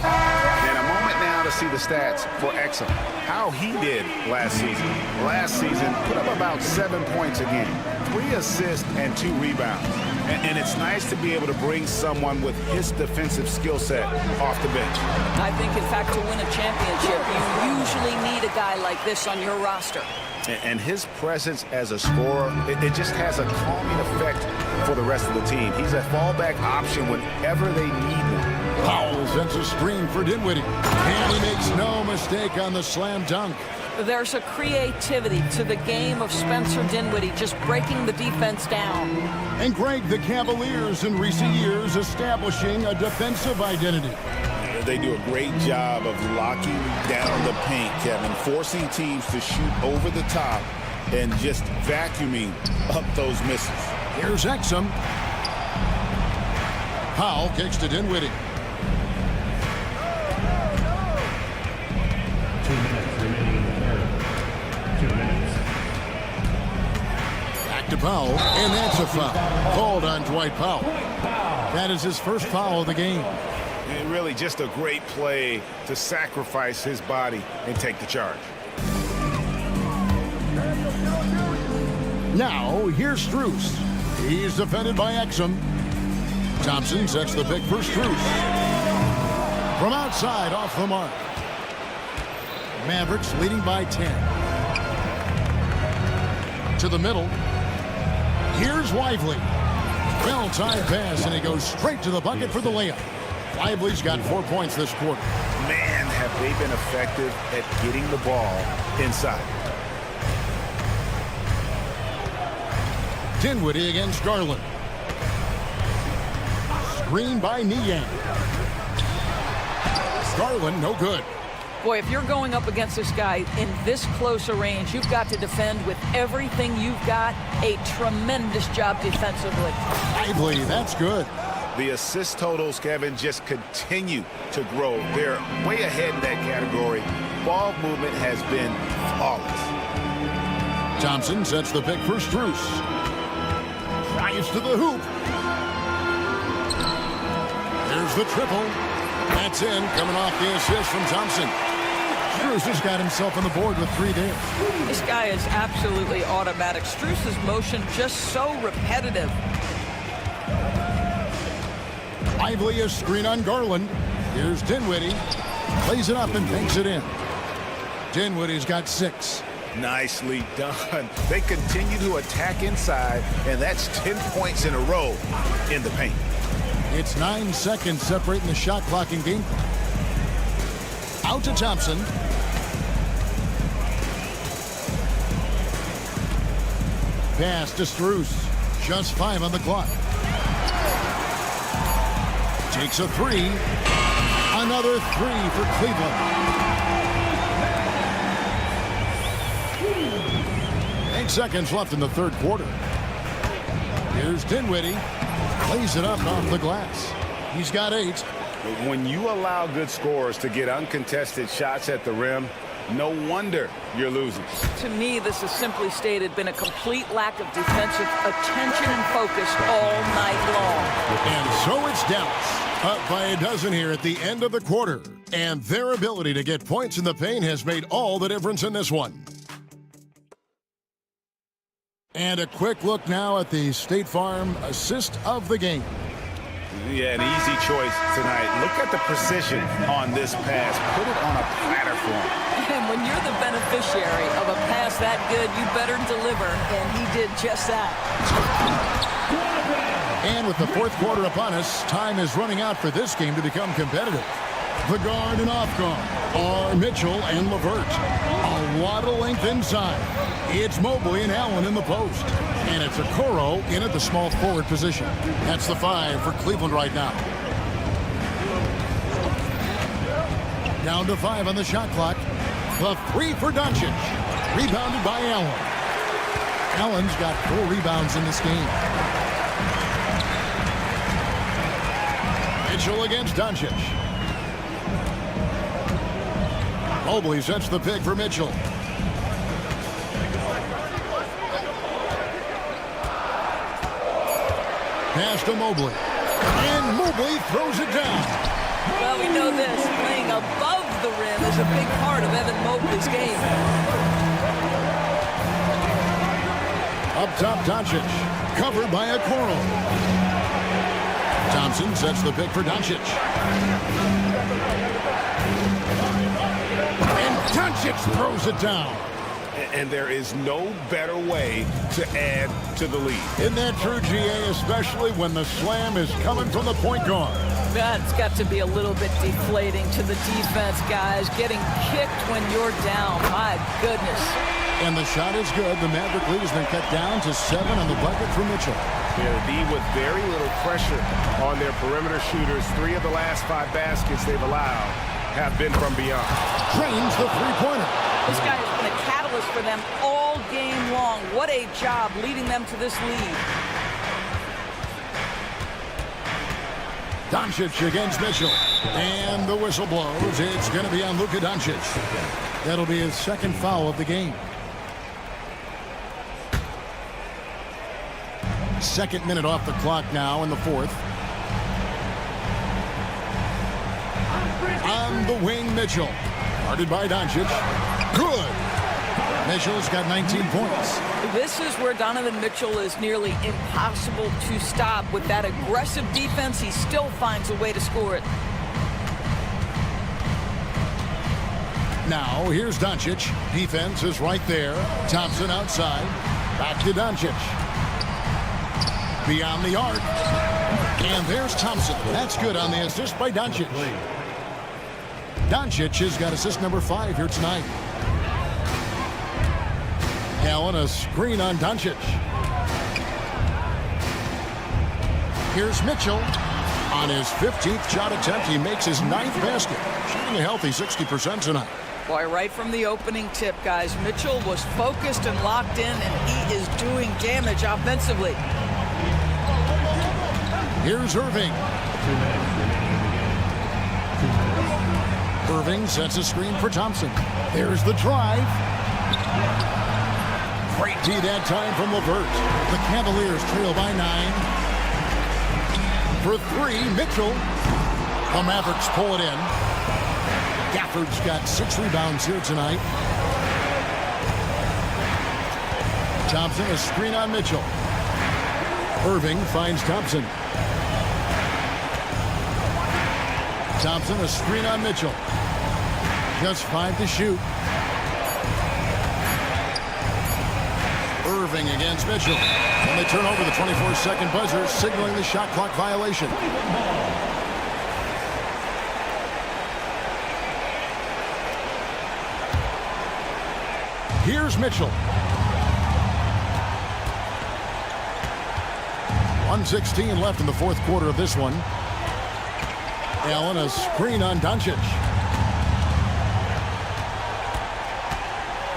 And a moment now to see the stats for Exum. How he did last season. Last season, put up about 7 points a game, 3 assists and 2 rebounds. And it's nice to be able to bring someone with his defensive skill set off the bench. I think, in fact, to win a championship, you usually need a guy like this on your roster. And his presence as a scorer, it just has a calming effect for the rest of the team. He's a fallback option whenever they need one. Powell sends a screen for Dinwiddie. And he makes no mistake on the slam dunk. There's a creativity to the game of Spencer Dinwiddie, just breaking the defense down. And Greg, the Cavaliers in recent years establishing a defensive identity. They do a great job of locking down the paint, Kevin, forcing teams to shoot over the top and just vacuuming up those misses. Here's Exum. Powell kicks to Dinwiddie. 2 minutes remaining in the third. 2 minutes. Back to Powell, and that's a foul. Called on Dwight Powell. That is his first foul of the game. And really just a great play to sacrifice his body and take the charge. Now, here's Strus. He's defended by Exum. Thompson sets the pick for Strus. From outside, off the mark. Mavericks leading by 10. To the middle. Here's Lively. Well-timed pass, and he goes straight to the bucket for the layup. Lively's got 4 points this quarter. Man, have they been effective at getting the ball inside. Dinwiddie against Garland. Screen by Niang. Garland, no good. Boy, if you're going up against this guy in this close a range, you've got to defend with everything you've got. A tremendous job defensively. Lively, that's good. The assist totals, Kevin, just continue to grow. They're way ahead in that category. Ball movement has been flawless. Thompson sets the pick for Strus. Drives to the hoop. There's the triple. That's in, coming off the assist from Thompson. Strus has got himself on the board with 3 there. This guy is absolutely automatic. Strus's motion just so repetitive. Lively a screen on Garland. Here's Dinwiddie. Plays it up and banks it in. Dinwiddie's got 6. Nicely done. They continue to attack inside, and that's 10 points in a row in the paint. It's 9 seconds separating the shot clock and game. Out to Thompson. Pass to Strus. Just 5 on the clock. Takes a 3. Another 3 for Cleveland. seconds left in the third quarter. Here's Dinwiddie. Lays it up off the glass. He's got 8. When you allow good scorers to get uncontested shots at the rim, no wonder you're losing. To me, this has simply stated been a complete lack of defensive attention and focus all night long. And so it's Dallas, up by a dozen here at the end of the quarter. And their ability to get points in the paint has made all the difference in this one. And a quick look now at the State Farm assist of the game. Yeah, an easy choice tonight. Look at the precision on this pass. Put it on a platter for him. And when you're the beneficiary of a pass that good, you better deliver, and he did just that. And with the fourth quarter upon us, time is running out for this game to become competitive. The guard and off guard are Mitchell and LeVert. A lot of length inside. It's Mobley and Allen in the post. And it's Okoro in at the small forward position. That's the 5 for Cleveland right now. Down to 5 on the shot clock. The 3 for Doncic. Rebounded by Allen. Allen's got 4 rebounds in this game. Mitchell against Doncic. Mobley sets the pick for Mitchell. Pass to Mobley. And Mobley throws it down. Well, we know this. Playing above the rim is a big part of Evan Mobley's game. Up top, Doncic. Covered by Okoro. Thompson sets the pick for Doncic. And Doncic throws it down. And there is no better way to add to the lead. Isn't that true, GA, especially when the slam is coming from the point guard? That's got to be a little bit deflating to the defense, guys. Getting kicked when you're down. My goodness. And the shot is good. The Maverick lead has been cut down to 7 on the bucket for Mitchell. They'll be with very little pressure on their perimeter shooters. 3 of the last 5 baskets they've allowed have been from beyond. Drains the three-pointer. This guy has been a catalyst for them all game long. What a job leading them to this lead. Doncic against Mitchell. And the whistle blows. It's going to be on Luka Doncic. That'll be his second foul of the game. Second minute off the clock now in the fourth. On the wing, Mitchell. Guarded by Doncic. Good. Mitchell's got 19 points. This is where Donovan Mitchell is nearly impossible to stop. With that aggressive defense, he still finds a way to score it. Now, here's Doncic. Defense is right there. Thompson outside. Back to Doncic. Beyond the arc. And there's Thompson. That's good on the assist by Doncic. Doncic has got assist number 5 here tonight. Allen, a screen on Doncic. Here's Mitchell. On his 15th shot attempt, he makes his 9th basket. Shooting a healthy 60% tonight. Boy, right from the opening tip, guys, Mitchell was focused and locked in, and he is doing damage offensively. Here's Irving. Irving sets a screen for Thompson. There's the drive. Great D that time from LeVert. The Cavaliers trail by 9. For 3, Mitchell. The Mavericks pull it in. Gafford's got 6 rebounds here tonight. Thompson, a screen on Mitchell. Irving finds Thompson. Thompson, a screen on Mitchell. Just 5 to shoot. Irving against Mitchell. And they turn over the 24-second buzzer, signaling the shot clock violation. Here's Mitchell. 1:16 left in the fourth quarter of this one. Allen, a screen on Doncic.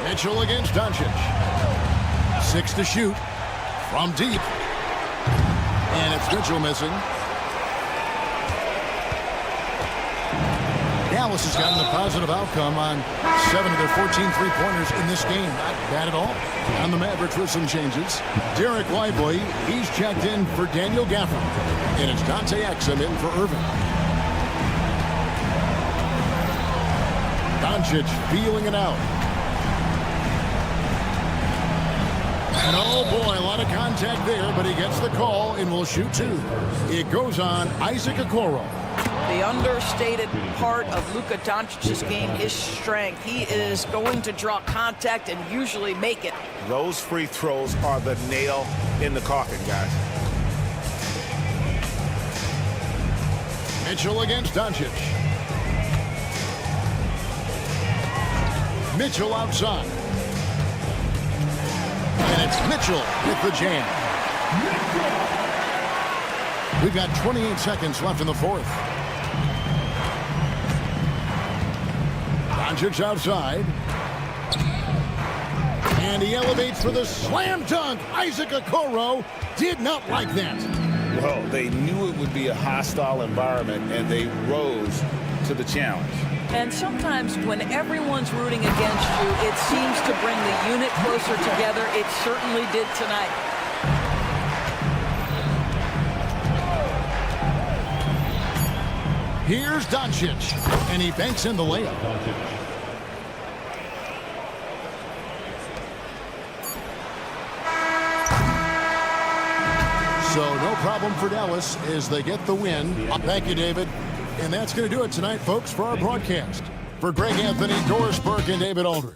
Mitchell against Doncic. 6 to shoot from deep. And it's Mitchell missing. Dallas has gotten a positive outcome on 7 of their 14 three-pointers in this game. Not bad at all. On the Mavericks with some changes. Derek Lively, he's checked in for Daniel Gafford. And it's Dante Exum in for Irving. Doncic feeling it out. And oh boy, a lot of contact there, but he gets the call and will shoot 2. It goes on Isaac Okoro. The understated part of Luka Doncic's game is strength. He is going to draw contact and usually make it. Those free throws are the nail in the coffin, guys. Mitchell against Doncic. Mitchell outside. And it's Mitchell with the jam. We've got 28 seconds left in the fourth. Doncic outside. And he elevates for the slam dunk. Isaac Okoro did not like that. Well, they knew it would be a hostile environment, and they rose to the challenge. And sometimes when everyone's rooting against you, it seems to bring the unit closer together. It certainly did tonight. Here's Doncic, and he banks in the layup. So no problem for Dallas as they get the win. Thank you, David. And that's going to do it tonight, folks, for our broadcast. For Greg Anthony, Doris Burke, and David Aldridge.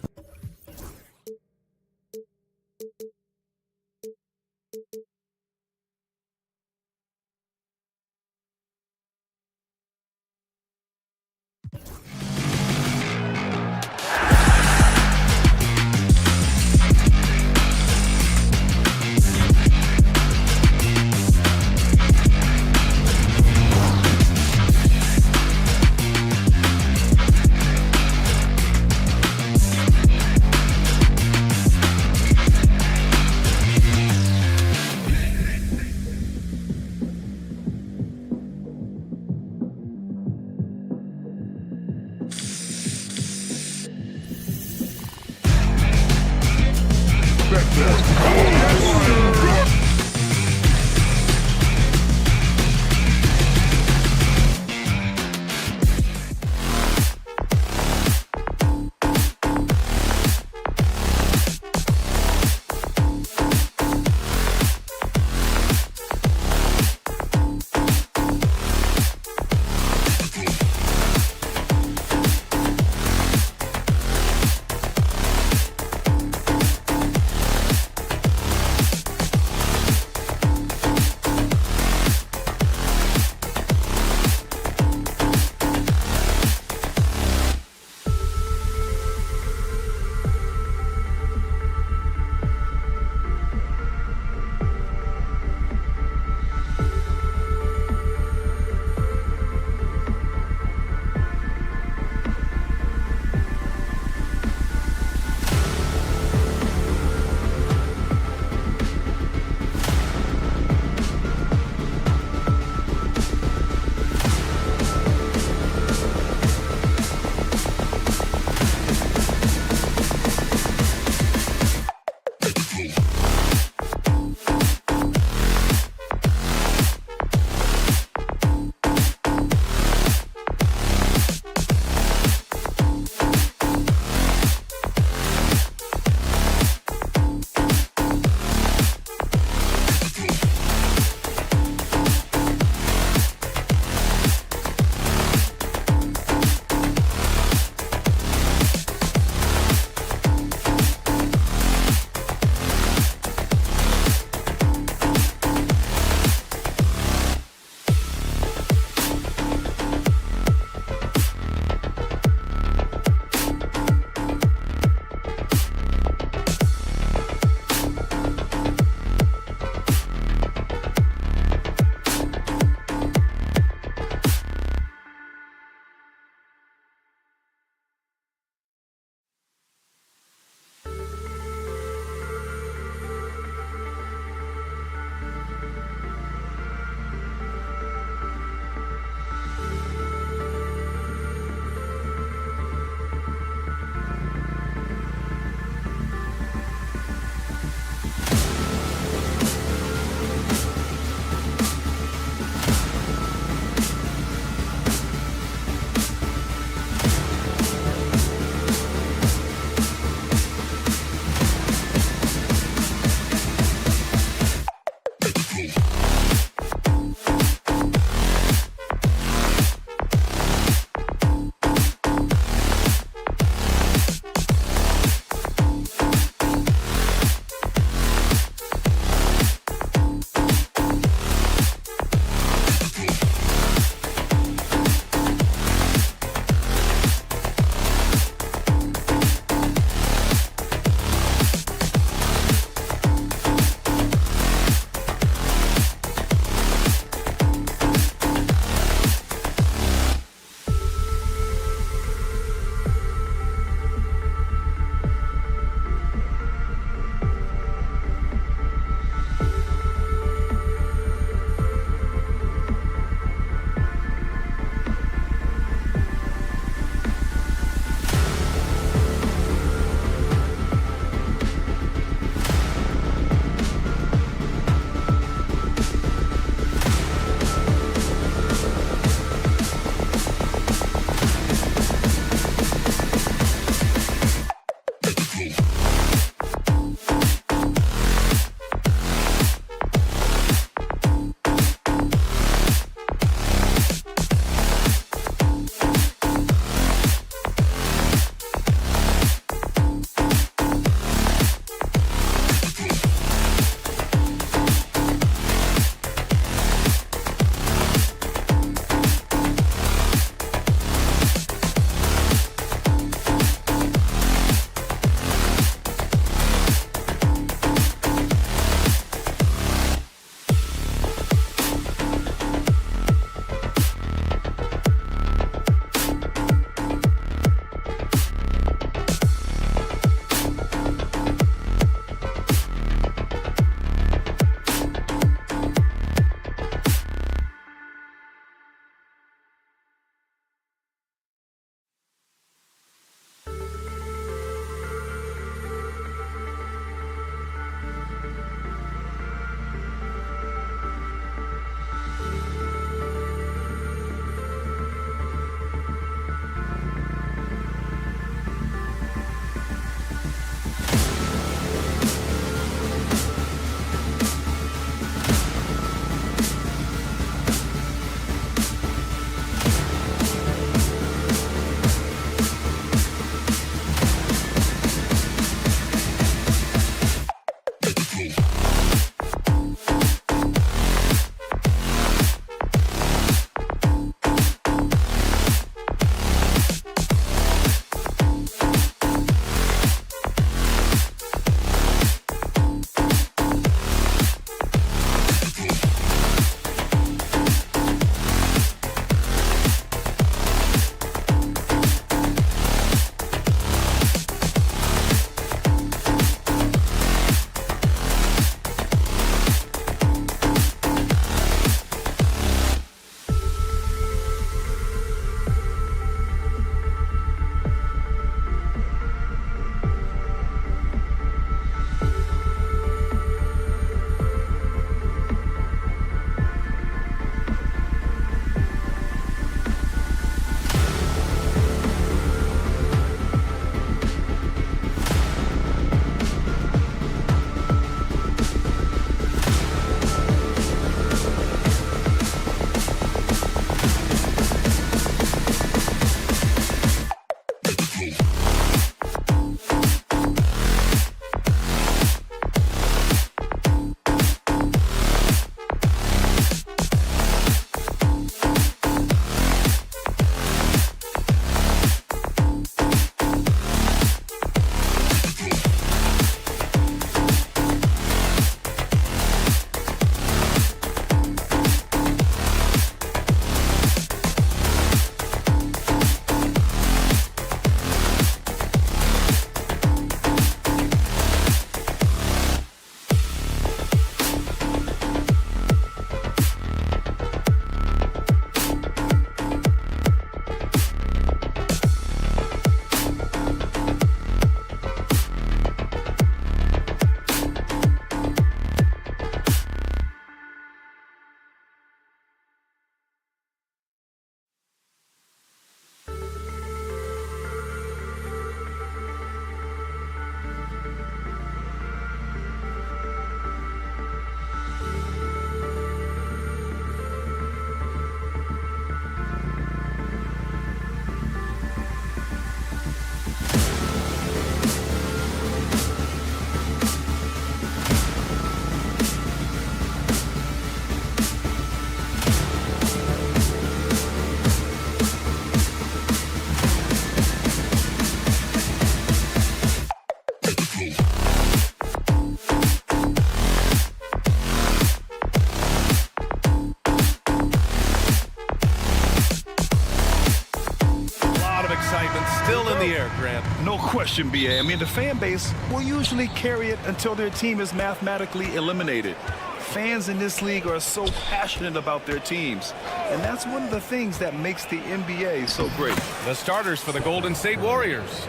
question, BA. I mean, the fan base will usually carry it until their team is mathematically eliminated. Fans in this league are so passionate about their teams, and that's one of the things that makes the NBA so great. The starters for the Golden State Warriors.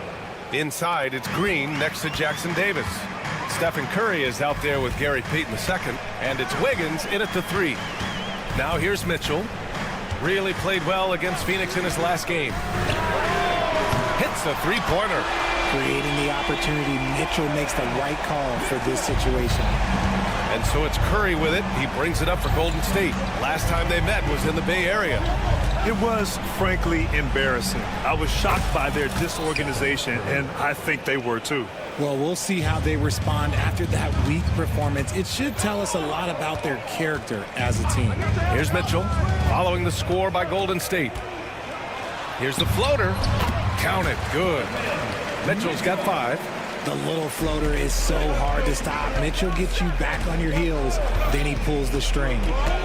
Inside, it's Green next to Jackson Davis. Stephen Curry is out there with Gary Payton II, and it's Wiggins in at the 3. Now here's Mitchell. Really played well against Phoenix in his last game. Hits a three-pointer. Creating the opportunity, Mitchell makes the right call for this situation. And so it's Curry with it. He brings it up for Golden State. Last time they met was in the Bay Area. It was, frankly, embarrassing. I was shocked by their disorganization, and I think they were too. Well, we'll see how they respond after that weak performance. It should tell us a lot about their character as a team. Here's Mitchell, following the score by Golden State. Here's the floater. Count it. Good. Mitchell's got 5. The little floater is so hard to stop. Mitchell gets you back on your heels, then he pulls the string.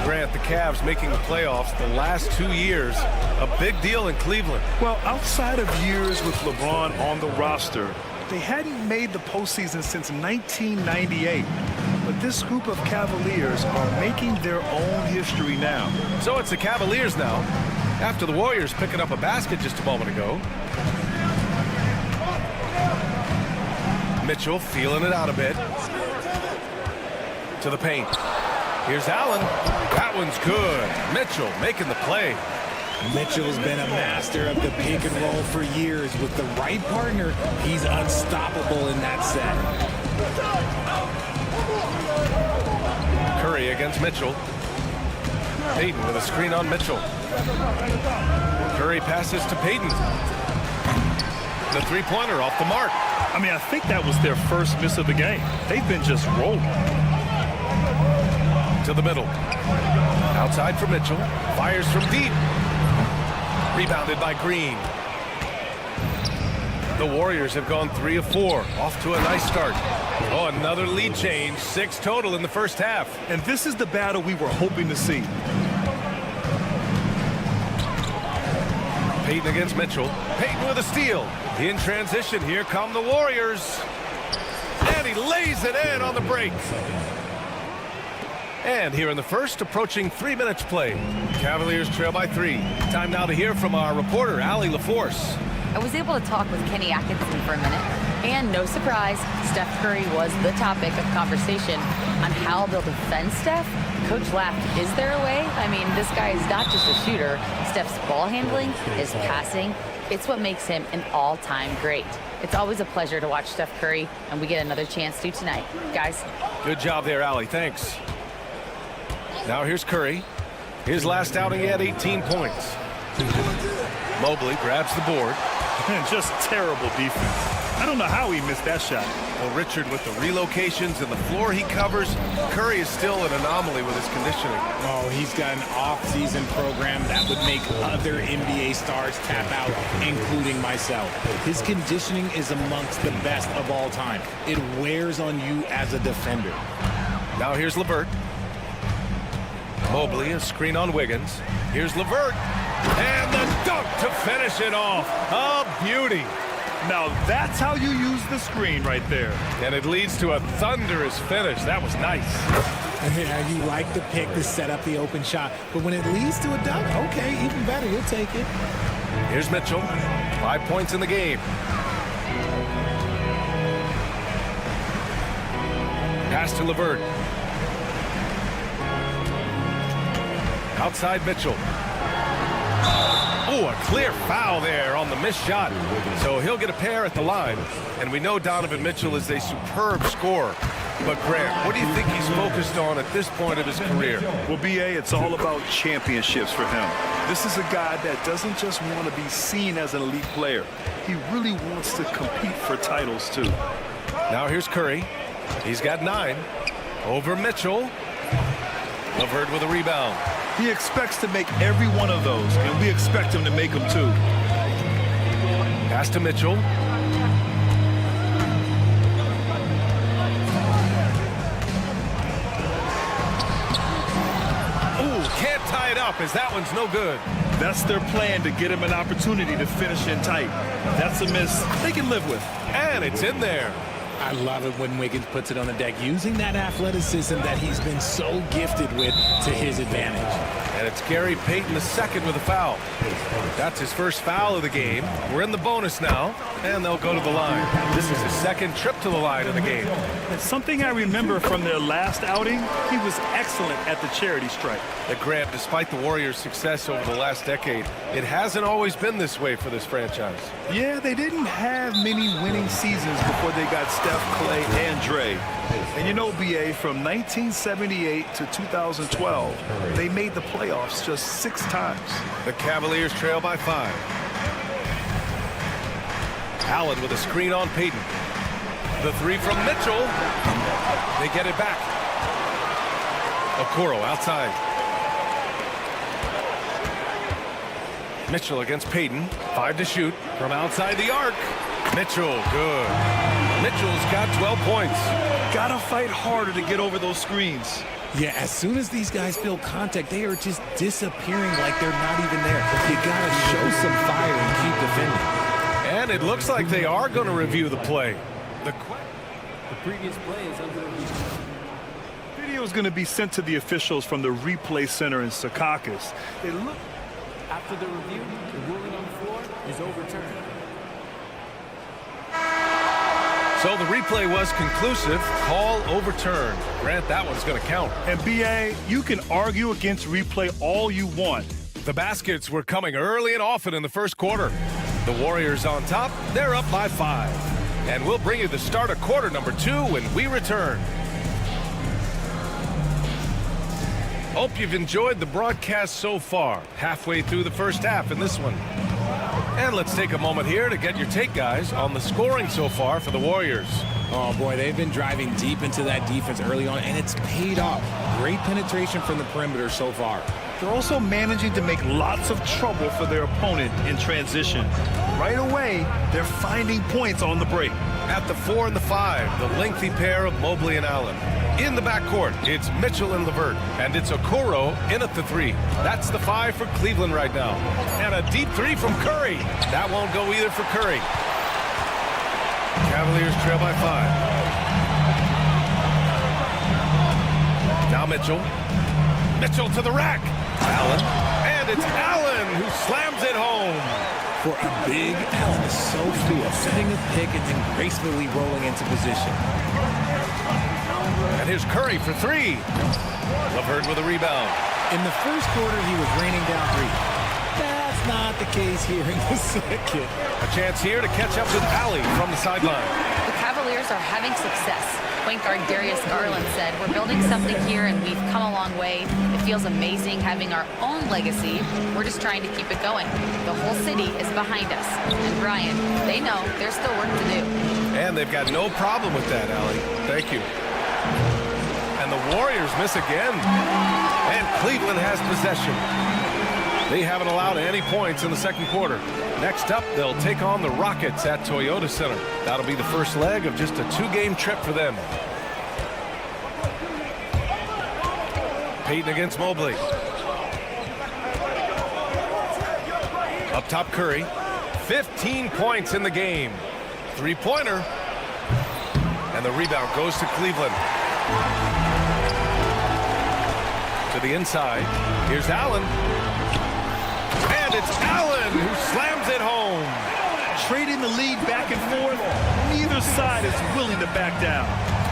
Grant, the Cavs making the playoffs the last 2 years. A big deal in Cleveland. Well, outside of years with LeBron on the roster, they hadn't made the postseason since 1998. But this group of Cavaliers are making their own history now. So it's the Cavaliers now, after the Warriors picking up a basket just a moment ago. Mitchell feeling it out a bit. To the paint. Here's Allen. That one's good. Mitchell making the play. Mitchell's been a master of the pick and roll for years. With the right partner, he's unstoppable in that set. Curry against Mitchell. Payton with a screen on Mitchell. Curry passes to Payton. The three-pointer off the mark. I mean, I think that was their first miss of the game. They've been just rolling. To the middle. Outside for Mitchell. Fires from deep. Rebounded by Green. The Warriors have gone 3 of 4. Off to a nice start. Oh, another lead change. 6 total in the first half. And this is the battle we were hoping to see. Payton against Mitchell. Payton with a steal. In transition, here come the Warriors. And he lays it in on the break. And here in the first, approaching 3 minutes play. Cavaliers trail by 3. Time now to hear from our reporter, Allie LaForce. I was able to talk with Kenny Atkinson for a minute, and no surprise, Steph Curry was the topic of conversation on how they'll defend Steph. Coach laughed, is there a way? I mean, this guy is not just a shooter. Steph's ball handling, his passing, it's what makes him an all-time great. It's always a pleasure to watch Steph Curry, and we get another chance to tonight. Guys. Good job there, Allie. Thanks. Now here's Curry. His last outing, he had 18 points. Mobley grabs the board. Just terrible defense. I don't know how he missed that shot. Well, Richard, with the relocations and the floor he covers, Curry is still an anomaly with his conditioning. Oh, he's got an off-season program that would make other NBA stars tap out, including myself. His conditioning is amongst the best of all time. It wears on you as a defender. Now here's LeVert. Mobley, a screen on Wiggins. Here's LeVert. And the dunk to finish it off. A beauty. Now that's how you use the screen right there. And it leads to a thunderous finish. That was nice. Yeah, you like the pick to set up the open shot. But when it leads to a dunk, okay, even better. You'll take it. Here's Mitchell. 5 points in the game. Pass to LeVert. Outside Mitchell. Oh, a clear foul there on the missed shot. So he'll get a pair at the line. And we know Donovan Mitchell is a superb scorer. But Grant, what do you think he's focused on at this point of his career? Well, BA, it's all about championships for him. This is a guy that doesn't just want to be seen as an elite player. He really wants to compete for titles, too. Now here's Curry. He's got 9. Over Mitchell. LeVert with a rebound. He expects to make every one of those, and we expect him to make them too. Pass to Mitchell. Ooh, can't tie it up as that one's no good. That's their plan, to get him an opportunity to finish in tight. That's a miss they can live with. And it's in there. I love it when Wiggins puts it on the deck, using that athleticism that he's been so gifted with to his advantage. And it's Gary Payton II with a foul. That's his first foul of the game. We're in the bonus now, and they'll go to the line. This is his second trip to the line in the game. And something I remember from their last outing, he was excellent at the charity stripe. But Grant, despite the Warriors' success over the last decade, it hasn't always been this way for this franchise. Yeah, they didn't have many winning seasons before they got Steph, Clay, and Dre. And you know, BA, from 1978 to 2012, they made the playoffs just 6 times. The Cavaliers trail by 5. Allen with a screen on Payton. The 3 from Mitchell. They get it back. Okoro outside. Mitchell against Payton. 5 to shoot from outside the arc. Mitchell, good. Mitchell's got 12 points. Gotta fight harder to get over those screens. Yeah, as soon as these guys feel contact, they are just disappearing like they're not even there. You gotta show some fire and keep defending. And it looks like they are going to review the play. The previous play is under review. Video is going to be sent to the officials from the replay center in Secaucus. They look. After the review, the ruling on the floor is overturned. So the replay was conclusive. Call overturned. Grant, that one's going to count. And BA, you can argue against replay all you want. The baskets were coming early and often in the first quarter. The Warriors on top. They're up by 5. And we'll bring you the start of quarter number 2 when we return. Hope you've enjoyed the broadcast so far. Halfway through the first half in this one. And let's take a moment here to get your take, guys, on the scoring so far for the Warriors. Oh, boy, they've been driving deep into that defense early on, and it's paid off. Great penetration from the perimeter so far. They're also managing to make lots of trouble for their opponent in transition. Right away, they're finding points on the break. At the 4 and the 5, the lengthy pair of Mobley and Allen. In the backcourt, it's Mitchell and LeVert, and it's Okoro in at the 3. That's the 5 for Cleveland right now. And a deep 3 from Curry. That won't go either for Curry. Cavaliers trail by 5. Now Mitchell. Mitchell to the rack. Allen. And it's Allen who slams it home. For a big, Allen is so fluid, setting a pick and then gracefully rolling into position. And here's Curry for 3. LeVert with a rebound. In the first quarter, he was raining down 3. That's not the case here in the second. A chance here to catch up with Allie from the sideline. The Cavaliers are having success. Point guard Darius Garland said, "We're building something here and we've come a long way. It feels amazing having our own legacy. We're just trying to keep it going. The whole city is behind us." And Brian, they know there's still work to do. And they've got no problem with that, Allie. Thank you. And the Warriors miss again. And Cleveland has possession. They haven't allowed any points in the second quarter. Next up, they'll take on the Rockets at Toyota Center. That'll be the first leg of just a 2-game trip for them. Payton against Mobley. Up top, Curry. 15 points in the game. 3-pointer. And the rebound goes to Cleveland. To the inside. Here's Allen. And it's Allen who slams it home. Trading the lead back and forth, neither side is willing to back down.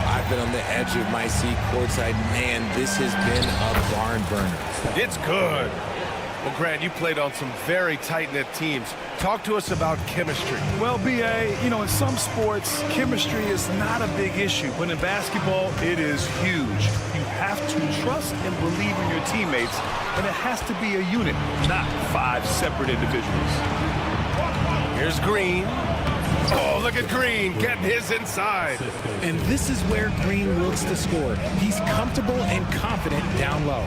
I've been on the edge of my seat courtside. Man, this has been a barn burner. It's good. Well, Grant, you played on some very tight-knit teams. Talk to us about chemistry. Well, BA, you know, in some sports, chemistry is not a big issue. But in basketball, it is huge. You have to trust and believe in your teammates, and it has to be a unit, not 5 separate individuals. Here's Green. Oh, look at Green getting his inside. And this is where Green looks to score. He's comfortable and confident down low.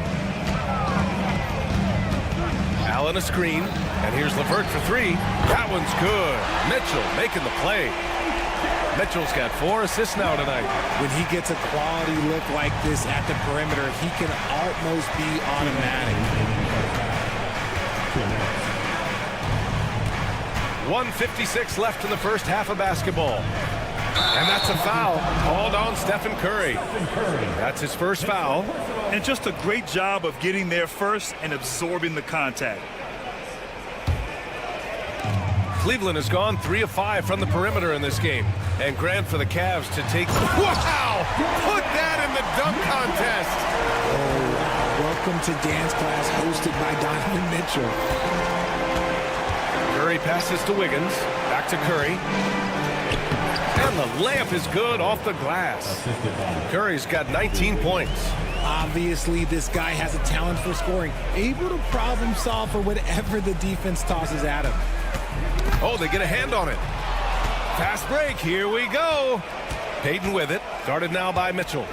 Allen a screen, and here's LeVert for 3. That one's good. Mitchell making the play. Mitchell's got 4 assists now tonight. When he gets a quality look like this at the perimeter, he can almost be automatic. 1:56 left in the first half of basketball. And that's a foul called on Stephen Curry. That's his first foul. And just a great job of getting there first and absorbing the contact. Cleveland has gone 3 of 5 from the perimeter in this game. And Grant for the Cavs to take... Wow! Put that in the dunk contest! Oh, welcome to dance class hosted by Donovan Mitchell. Curry passes to Wiggins. Back to Curry. And the layup is good off the glass. Curry's got 19 points. Obviously, this guy has a talent for scoring. Able to problem solve for whatever the defense tosses at him. Oh, they get a hand on it. Fast break. Here we go. Payton with it. Guarded now by Mitchell.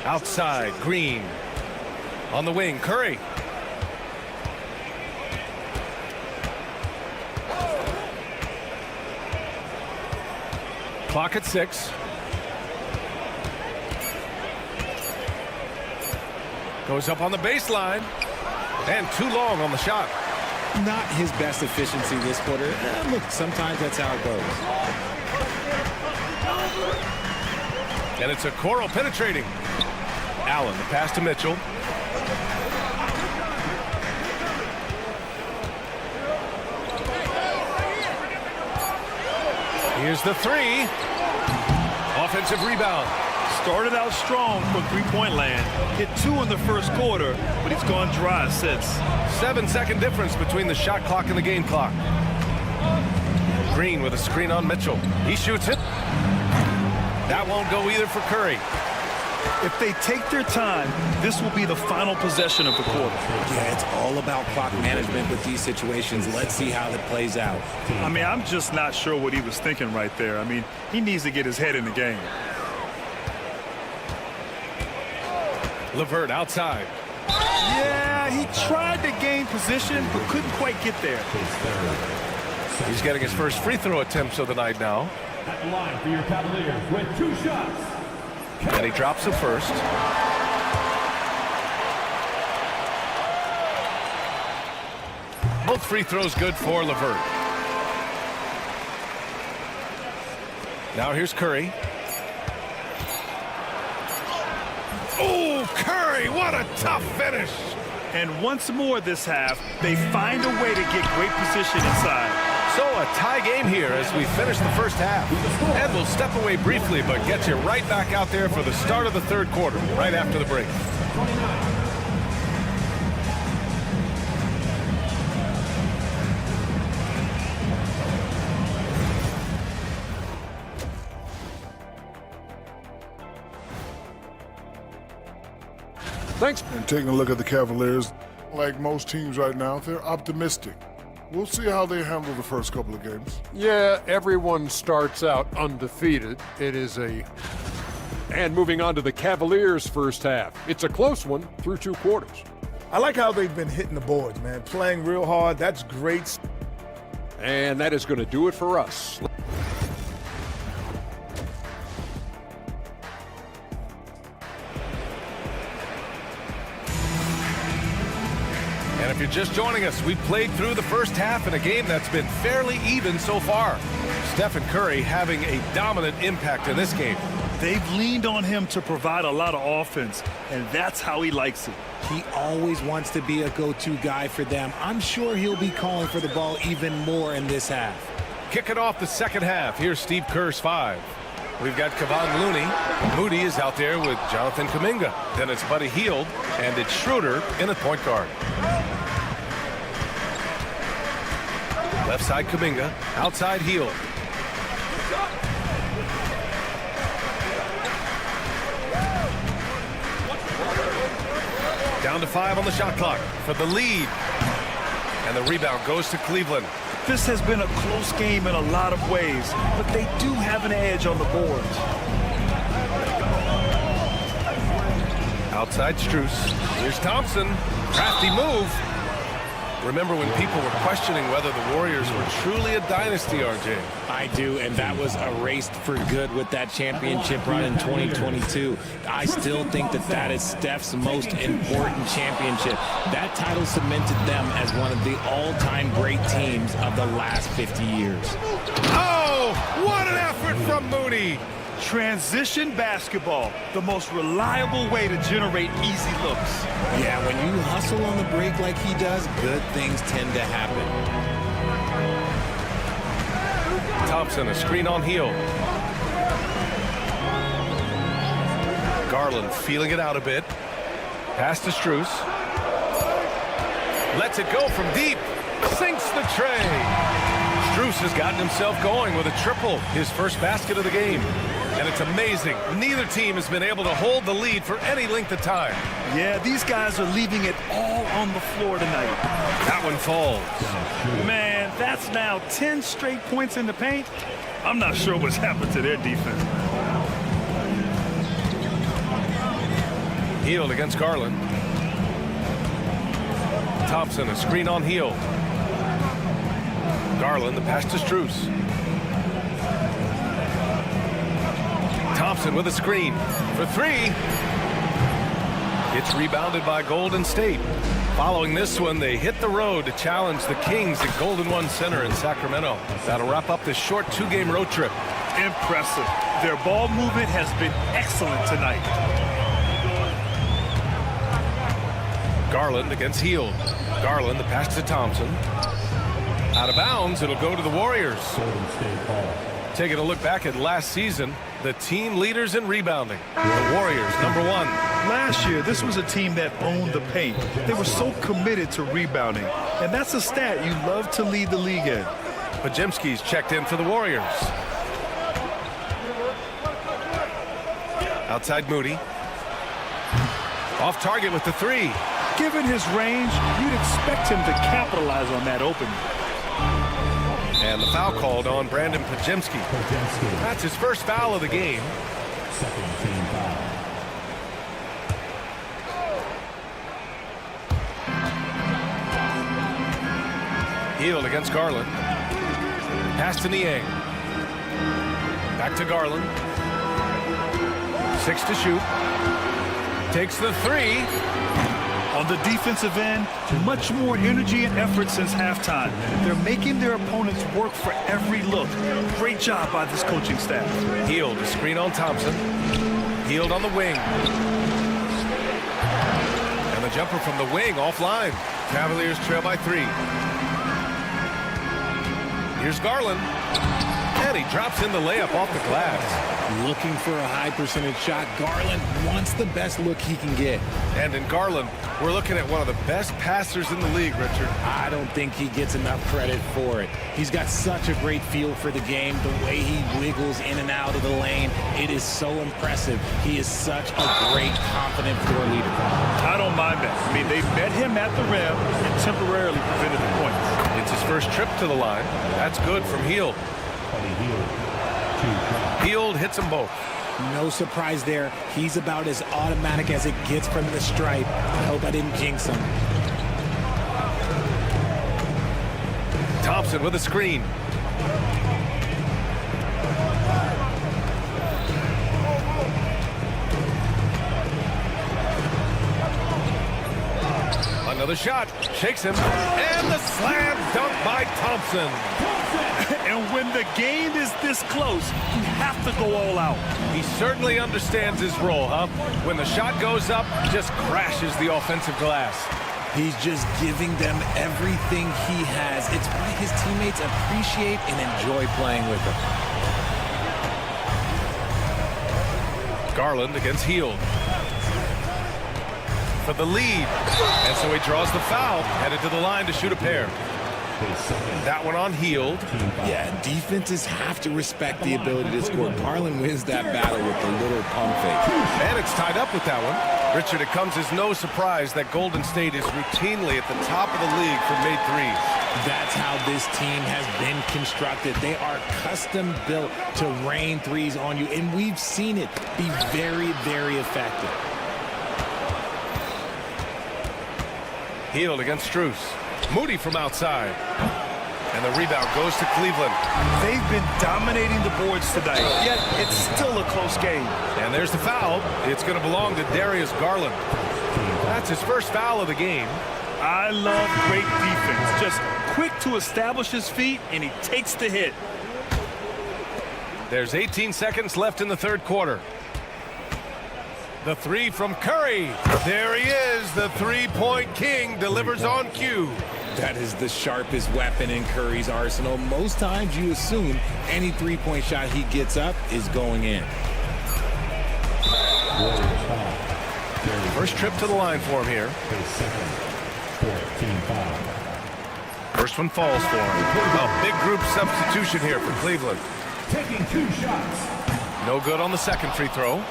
Outside, Green. On the wing, Curry. Clock at 6. Goes up on the baseline. And too long on the shot. Not his best efficiency this quarter. Look, sometimes that's how it goes. And it's a Okoro penetrating. Allen, the pass to Mitchell. Here's the 3. Offensive rebound. Started out strong from three-point land. Hit 2 in the first quarter, but he's gone dry since. 7-second difference between the shot clock and the game clock. Green with a screen on Mitchell. He shoots it. That won't go either for Curry. If they take their time, this will be the final possession of the quarter. Yeah, it's all about clock management with these situations. Let's see how it plays out. I mean, I'm just not sure what he was thinking right there. I mean, he needs to get his head in the game. LeVert outside. Yeah, he tried to gain position, but couldn't quite get there. He's getting his first free throw attempts of the night now. At the line for your Cavaliers with 2 shots. And he drops the first. Both free throws good for LeVert. Now here's Curry. Oh, Curry, what a tough finish. And once more this half, they find a way to get great position inside. So a tie game here as we finish the first half. And we'll step away briefly, but get you right back out there for the start of the third quarter, right after the break. Thanks. And taking a look at the Cavaliers, like most teams right now, they're optimistic. We'll see how they handle the first couple of games. Yeah, everyone starts out undefeated. And moving on to the Cavaliers' first half. It's a close one through 2 quarters. I like how they've been hitting the boards, man. Playing real hard. That's great. And that is going to do it for us. And if you're just joining us, we've played through the first half in a game that's been fairly even so far. Stephen Curry having a dominant impact in this game. They've leaned on him to provide a lot of offense, and that's how he likes it. He always wants to be a go-to guy for them. I'm sure he'll be calling for the ball even more in this half. Kicking off the second half, here's Steve Kerr's 5. We've got Kevon Looney. Moody is out there with Jonathan Kuminga. Then it's Buddy Hield, and it's Schroeder in at point guard. Left side Kuminga, outside Hield. Down to 5 on the shot clock for the lead. And the rebound goes to Cleveland. This has been a close game in a lot of ways, but they do have an edge on the boards. Outside Strus. Here's Thompson. Crafty move. Remember when people were questioning whether the Warriors were truly a dynasty, RJ? I do, and that was erased for good with that championship run in 2022. I still think that is Steph's most important championship. That title cemented them as one of the all-time great teams of the last 50 years. Oh, what an effort from Moody. Transition basketball, the most reliable way to generate easy looks. Yeah, when you hustle on the break like he does, good things tend to happen. Thompson, a screen on Hield. Garland feeling it out a bit. Pass to Strus. Lets it go from deep. Sinks the tray. Strus has gotten himself going with a triple, his first basket of the game. And it's amazing. Neither team has been able to hold the lead for any length of time. Yeah, these guys are leaving it all on the floor tonight. That one falls. Man, that's now 10 straight points in the paint. I'm not sure what's happened to their defense. Hield against Garland. Thompson, a screen on Hield. Garland, the pass to Strus. Thompson with a screen for three. It's rebounded by Golden State. Following this one, they hit the road to challenge the Kings at Golden One Center in Sacramento. That'll wrap up this short two-game road trip. Impressive. Their ball movement has been excellent tonight. Garland against Hield. Garland, the pass to Thompson. Out of bounds, it'll go to the Warriors. Taking a look back at last season, the team leaders in rebounding. The Warriors, number one. Last year, this was a team that owned the paint. They were so committed to rebounding. And that's a stat you love to lead the league in. Podziemski's checked in for the Warriors. Outside Moody. Off target with the three. Given his range, you'd expect him to capitalize on that opening. And the foul called on Brandon Podziemski. That's his first foul of the game. Second team foul. Hield against Garland. Pass to Niang. Back to Garland. 6 to shoot. Takes the three. On the defensive end, much more energy and effort since halftime. They're making their opponents work for every look. Great job by this coaching staff. Hield, a screen on Thompson. Hield on the wing. And the jumper from the wing offline. Cavaliers trail by 3. Here's Garland. And he drops in the layup off the glass. Looking for a high percentage shot. Garland wants the best look he can get. And in Garland, we're looking at one of the best passers in the league, Richard. I don't think he gets enough credit for it. He's got such a great feel for the game, the way he wiggles in and out of the lane. It is so impressive. He is such a great, confident floor leader. I don't mind that. I mean, they met him at the rim and temporarily prevented the points. It's his first trip to the line. That's good from Hield. Hield hits them both. No surprise there. He's about as automatic as it gets from the stripe. I hope I didn't jinx him. Thompson with a screen. Another shot. Shakes him. And the slam dunk by Thompson. And when the game is this close, you have to go all out. He certainly understands his role, huh? When the shot goes up, he just crashes the offensive glass. He's just giving them everything he has. It's why his teammates appreciate and enjoy playing with him. Garland against Hield. For the lead. And so he draws the foul, headed to the line to shoot a pair. That one on Hield. Yeah, defenses have to respect the ability to score. Garland wins that battle with a little pump fake. And it's tied up with that one. Richard, it comes as no surprise that Golden State is routinely at the top of the league for made threes. That's how this team has been constructed. They are custom built to rain threes on you, and we've seen it be very, very effective. Hield against Strus. Moody from outside. And the rebound goes to Cleveland. They've been dominating the boards tonight, yet it's still a close game. And there's the foul. It's going to belong to Darius Garland. That's his first foul of the game. I love great defense. Just quick to establish his feet, and he takes the hit. There's 18 seconds left in the third quarter. The three from Curry. There he is. The three-point king delivers on cue. That is the sharpest weapon in Curry's arsenal. Most times you assume any three-point shot he gets up is going in. First trip to the line for him here. First one falls for him. A big group substitution here for Cleveland. Taking 2 shots. No good on the second free throw.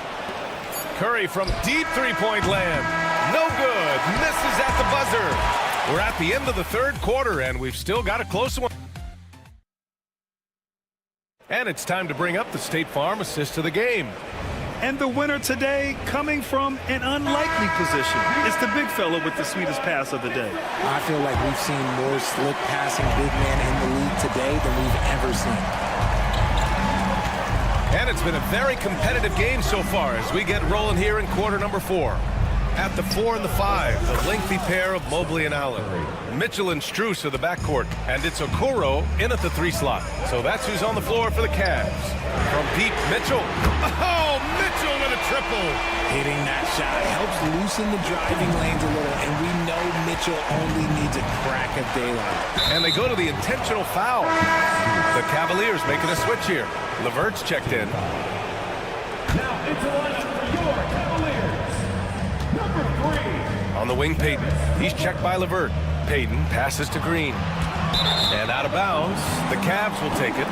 Curry from deep three-point land. No good. Misses at the buzzer. We're at the end of the third quarter, and we've still got a close one. And it's time to bring up the State Farm assist of the game. And the winner today coming from an unlikely position. It's the big fella with the sweetest pass of the day. I feel like we've seen more slick passing big men in the league today than we've ever seen. And it's been a very competitive game so far as we get rolling here in quarter number 4. At the 4 and the 5, the lengthy pair of Mobley and Allen. Mitchell and Strus are the backcourt, and it's Okoro in at the 3 slot. So that's who's on the floor for the Cavs. From deep, Mitchell. Oh, Mitchell with a triple. Hitting that shot helps loosen the driving lanes a little, and we know Mitchell only needs a crack of daylight. And they go to the intentional foul. The Cavaliers making a switch here. LeVert's checked in. Now into the lineup for your Cavaliers. Number 3. On the wing, Payton. He's checked by LeVert. Payton passes to Green. And out of bounds. The Cavs will take it.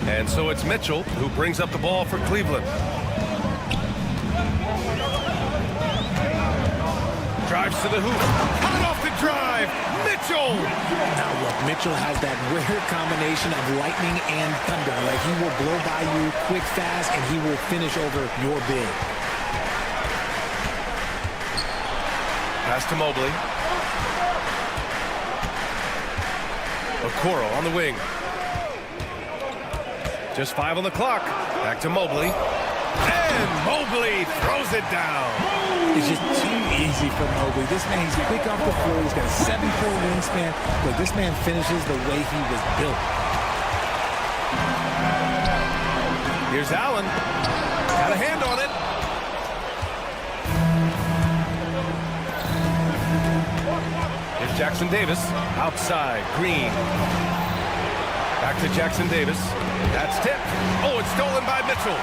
And so it's Mitchell who brings up the ball for Cleveland. Drives to the hoop. Cut off the drive. Mitchell. Now look, Mitchell has that rare combination of lightning and thunder. Like, he will blow by you quick, fast, and he will finish over your big. Pass to Mobley. Okoro on the wing. Just 5 on the clock. Back to Mobley. And Mobley throws it down. It's just too easy for Mobley. This man, he's quick off the floor. He's got a 7-foot wingspan. Look, this man finishes the way he was built. Here's Allen. Got a hand on it. Here's Jackson Davis. Outside. Green. Back to Jackson Davis. That's tipped. Oh, it's stolen by Mitchell.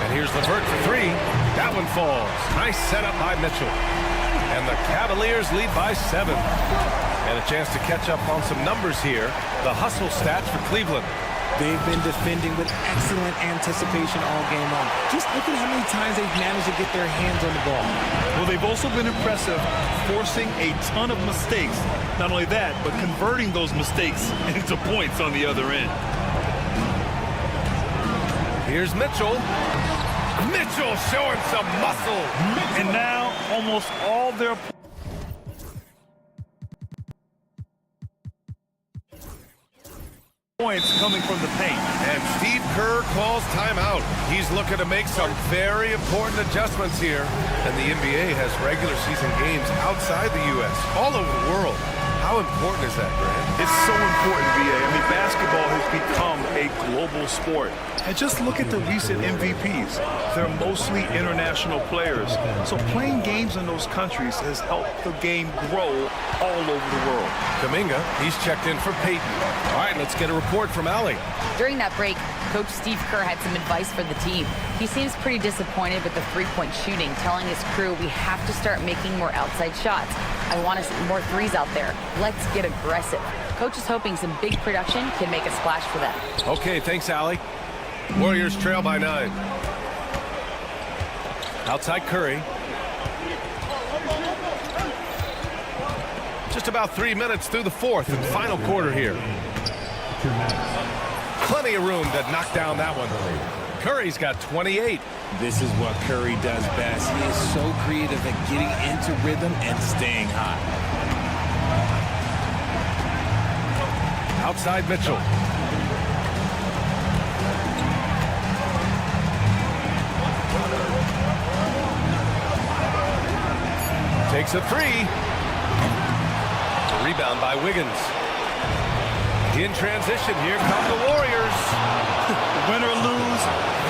And here's LeVert for 3. That one falls. Nice setup by Mitchell. And the Cavaliers lead by 7. And a chance to catch up on some numbers here. The hustle stats for Cleveland. They've been defending with excellent anticipation all game long. Just look at how many times they've managed to get their hands on the ball. Well, they've also been impressive, forcing a ton of mistakes. Not only that, but converting those mistakes into points on the other end. Here's Mitchell. Mitchell showing some muscle. And now almost all their points coming from the paint. And Steve Kerr calls timeout. He's looking to make some very important adjustments here. And the NBA has regular season games outside the U.S., all over the world. How important is that, Grant? It's so important, B.A. I mean, basketball has become a global sport. And just look at the recent MVPs. They're mostly international players. So playing games in those countries has helped the game grow all over the world. Kuminga, he's checked in for Payton. All right, let's get a report from Allie. During that break, Coach Steve Kerr had some advice for the team. He seems pretty disappointed with the three-point shooting, telling his crew we have to start making more outside shots. I want to see more threes out there. Let's get aggressive. Coach is hoping some big production can make a splash for them. Okay, thanks, Allie. Warriors trail by 9. Outside Curry. Just about 3 minutes through the fourth and final quarter here. Plenty of room to knock down that one. Curry's got 28. This is what Curry does best. He is so creative at getting into rhythm and staying hot. Outside Mitchell. Takes a three. Rebound by Wiggins. In transition, here come the Warriors. Win or lose,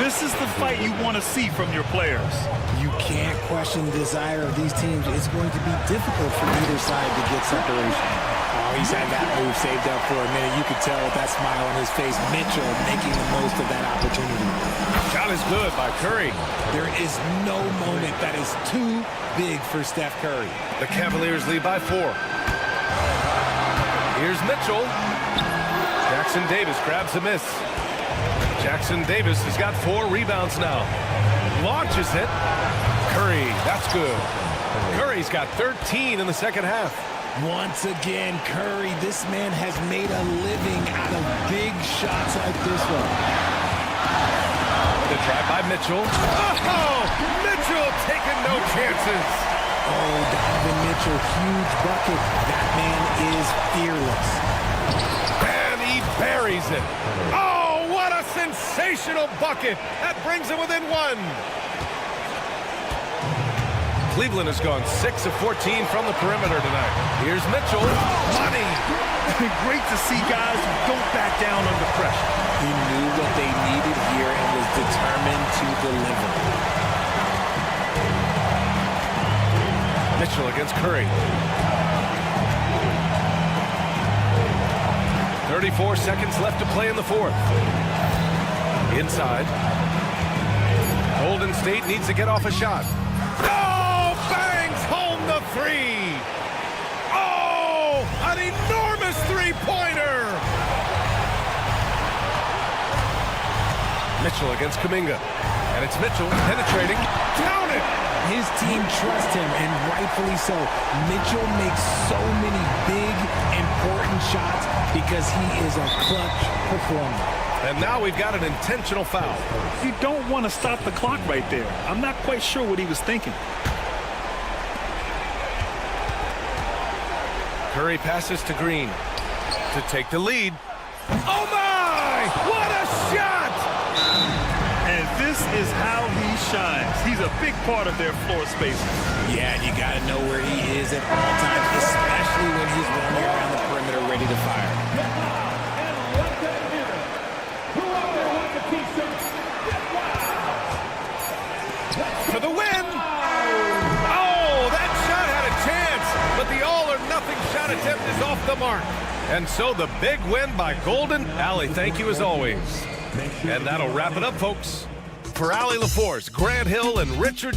this is the fight you want to see from your players. You can't question the desire of these teams. It's going to be difficult for either side to get separation. Oh, he's had that move saved up for a minute. You could tell with that smile on his face. Mitchell making the most of that opportunity. Shot is good by Curry. There is no moment that is too big for Steph Curry. The Cavaliers lead by 4. Here's Mitchell. Jackson Davis grabs a miss. Jackson Davis has got 4 rebounds now. Launches it. Curry, that's good. Curry's got 13 in the second half. Once again, Curry, this man has made a living out of big shots like this one. The try by Mitchell. Oh, Mitchell taking no chances. Oh, Donovan Mitchell, huge bucket. That man is fearless. And he buries it. Oh, what a sensational bucket. That brings him within 1. Cleveland has gone 6 of 14 from the perimeter tonight. Here's Mitchell. Money. Great to see guys who don't back down under pressure. He knew what they needed here and was determined to deliver. Mitchell against Curry. 34 seconds left to play in the 4th. Inside. Golden State needs to get off a shot. Oh, bangs home the 3. Oh, an enormous three-pointer. Mitchell against Kuminga. And it's Mitchell penetrating. Count it. His team trusts him, and rightfully so. Mitchell makes so many big, important shots because he is a clutch performer. And now we've got an intentional foul. You don't want to stop the clock right there. I'm not quite sure what he was thinking. Curry passes to Green to take the lead. Oh my! What a shot! And this is how he shines. He's a big part of their floor space. Yeah, you got to know where he is at all times, especially when he's running around the perimeter ready to fire. For the win! Oh, that shot had a chance, but the all-or-nothing shot attempt is off the mark. And so the big win by Golden. Allie, thank you as always. And that'll wrap it up, folks. For Allie LaForce, Grant Hill, and Richard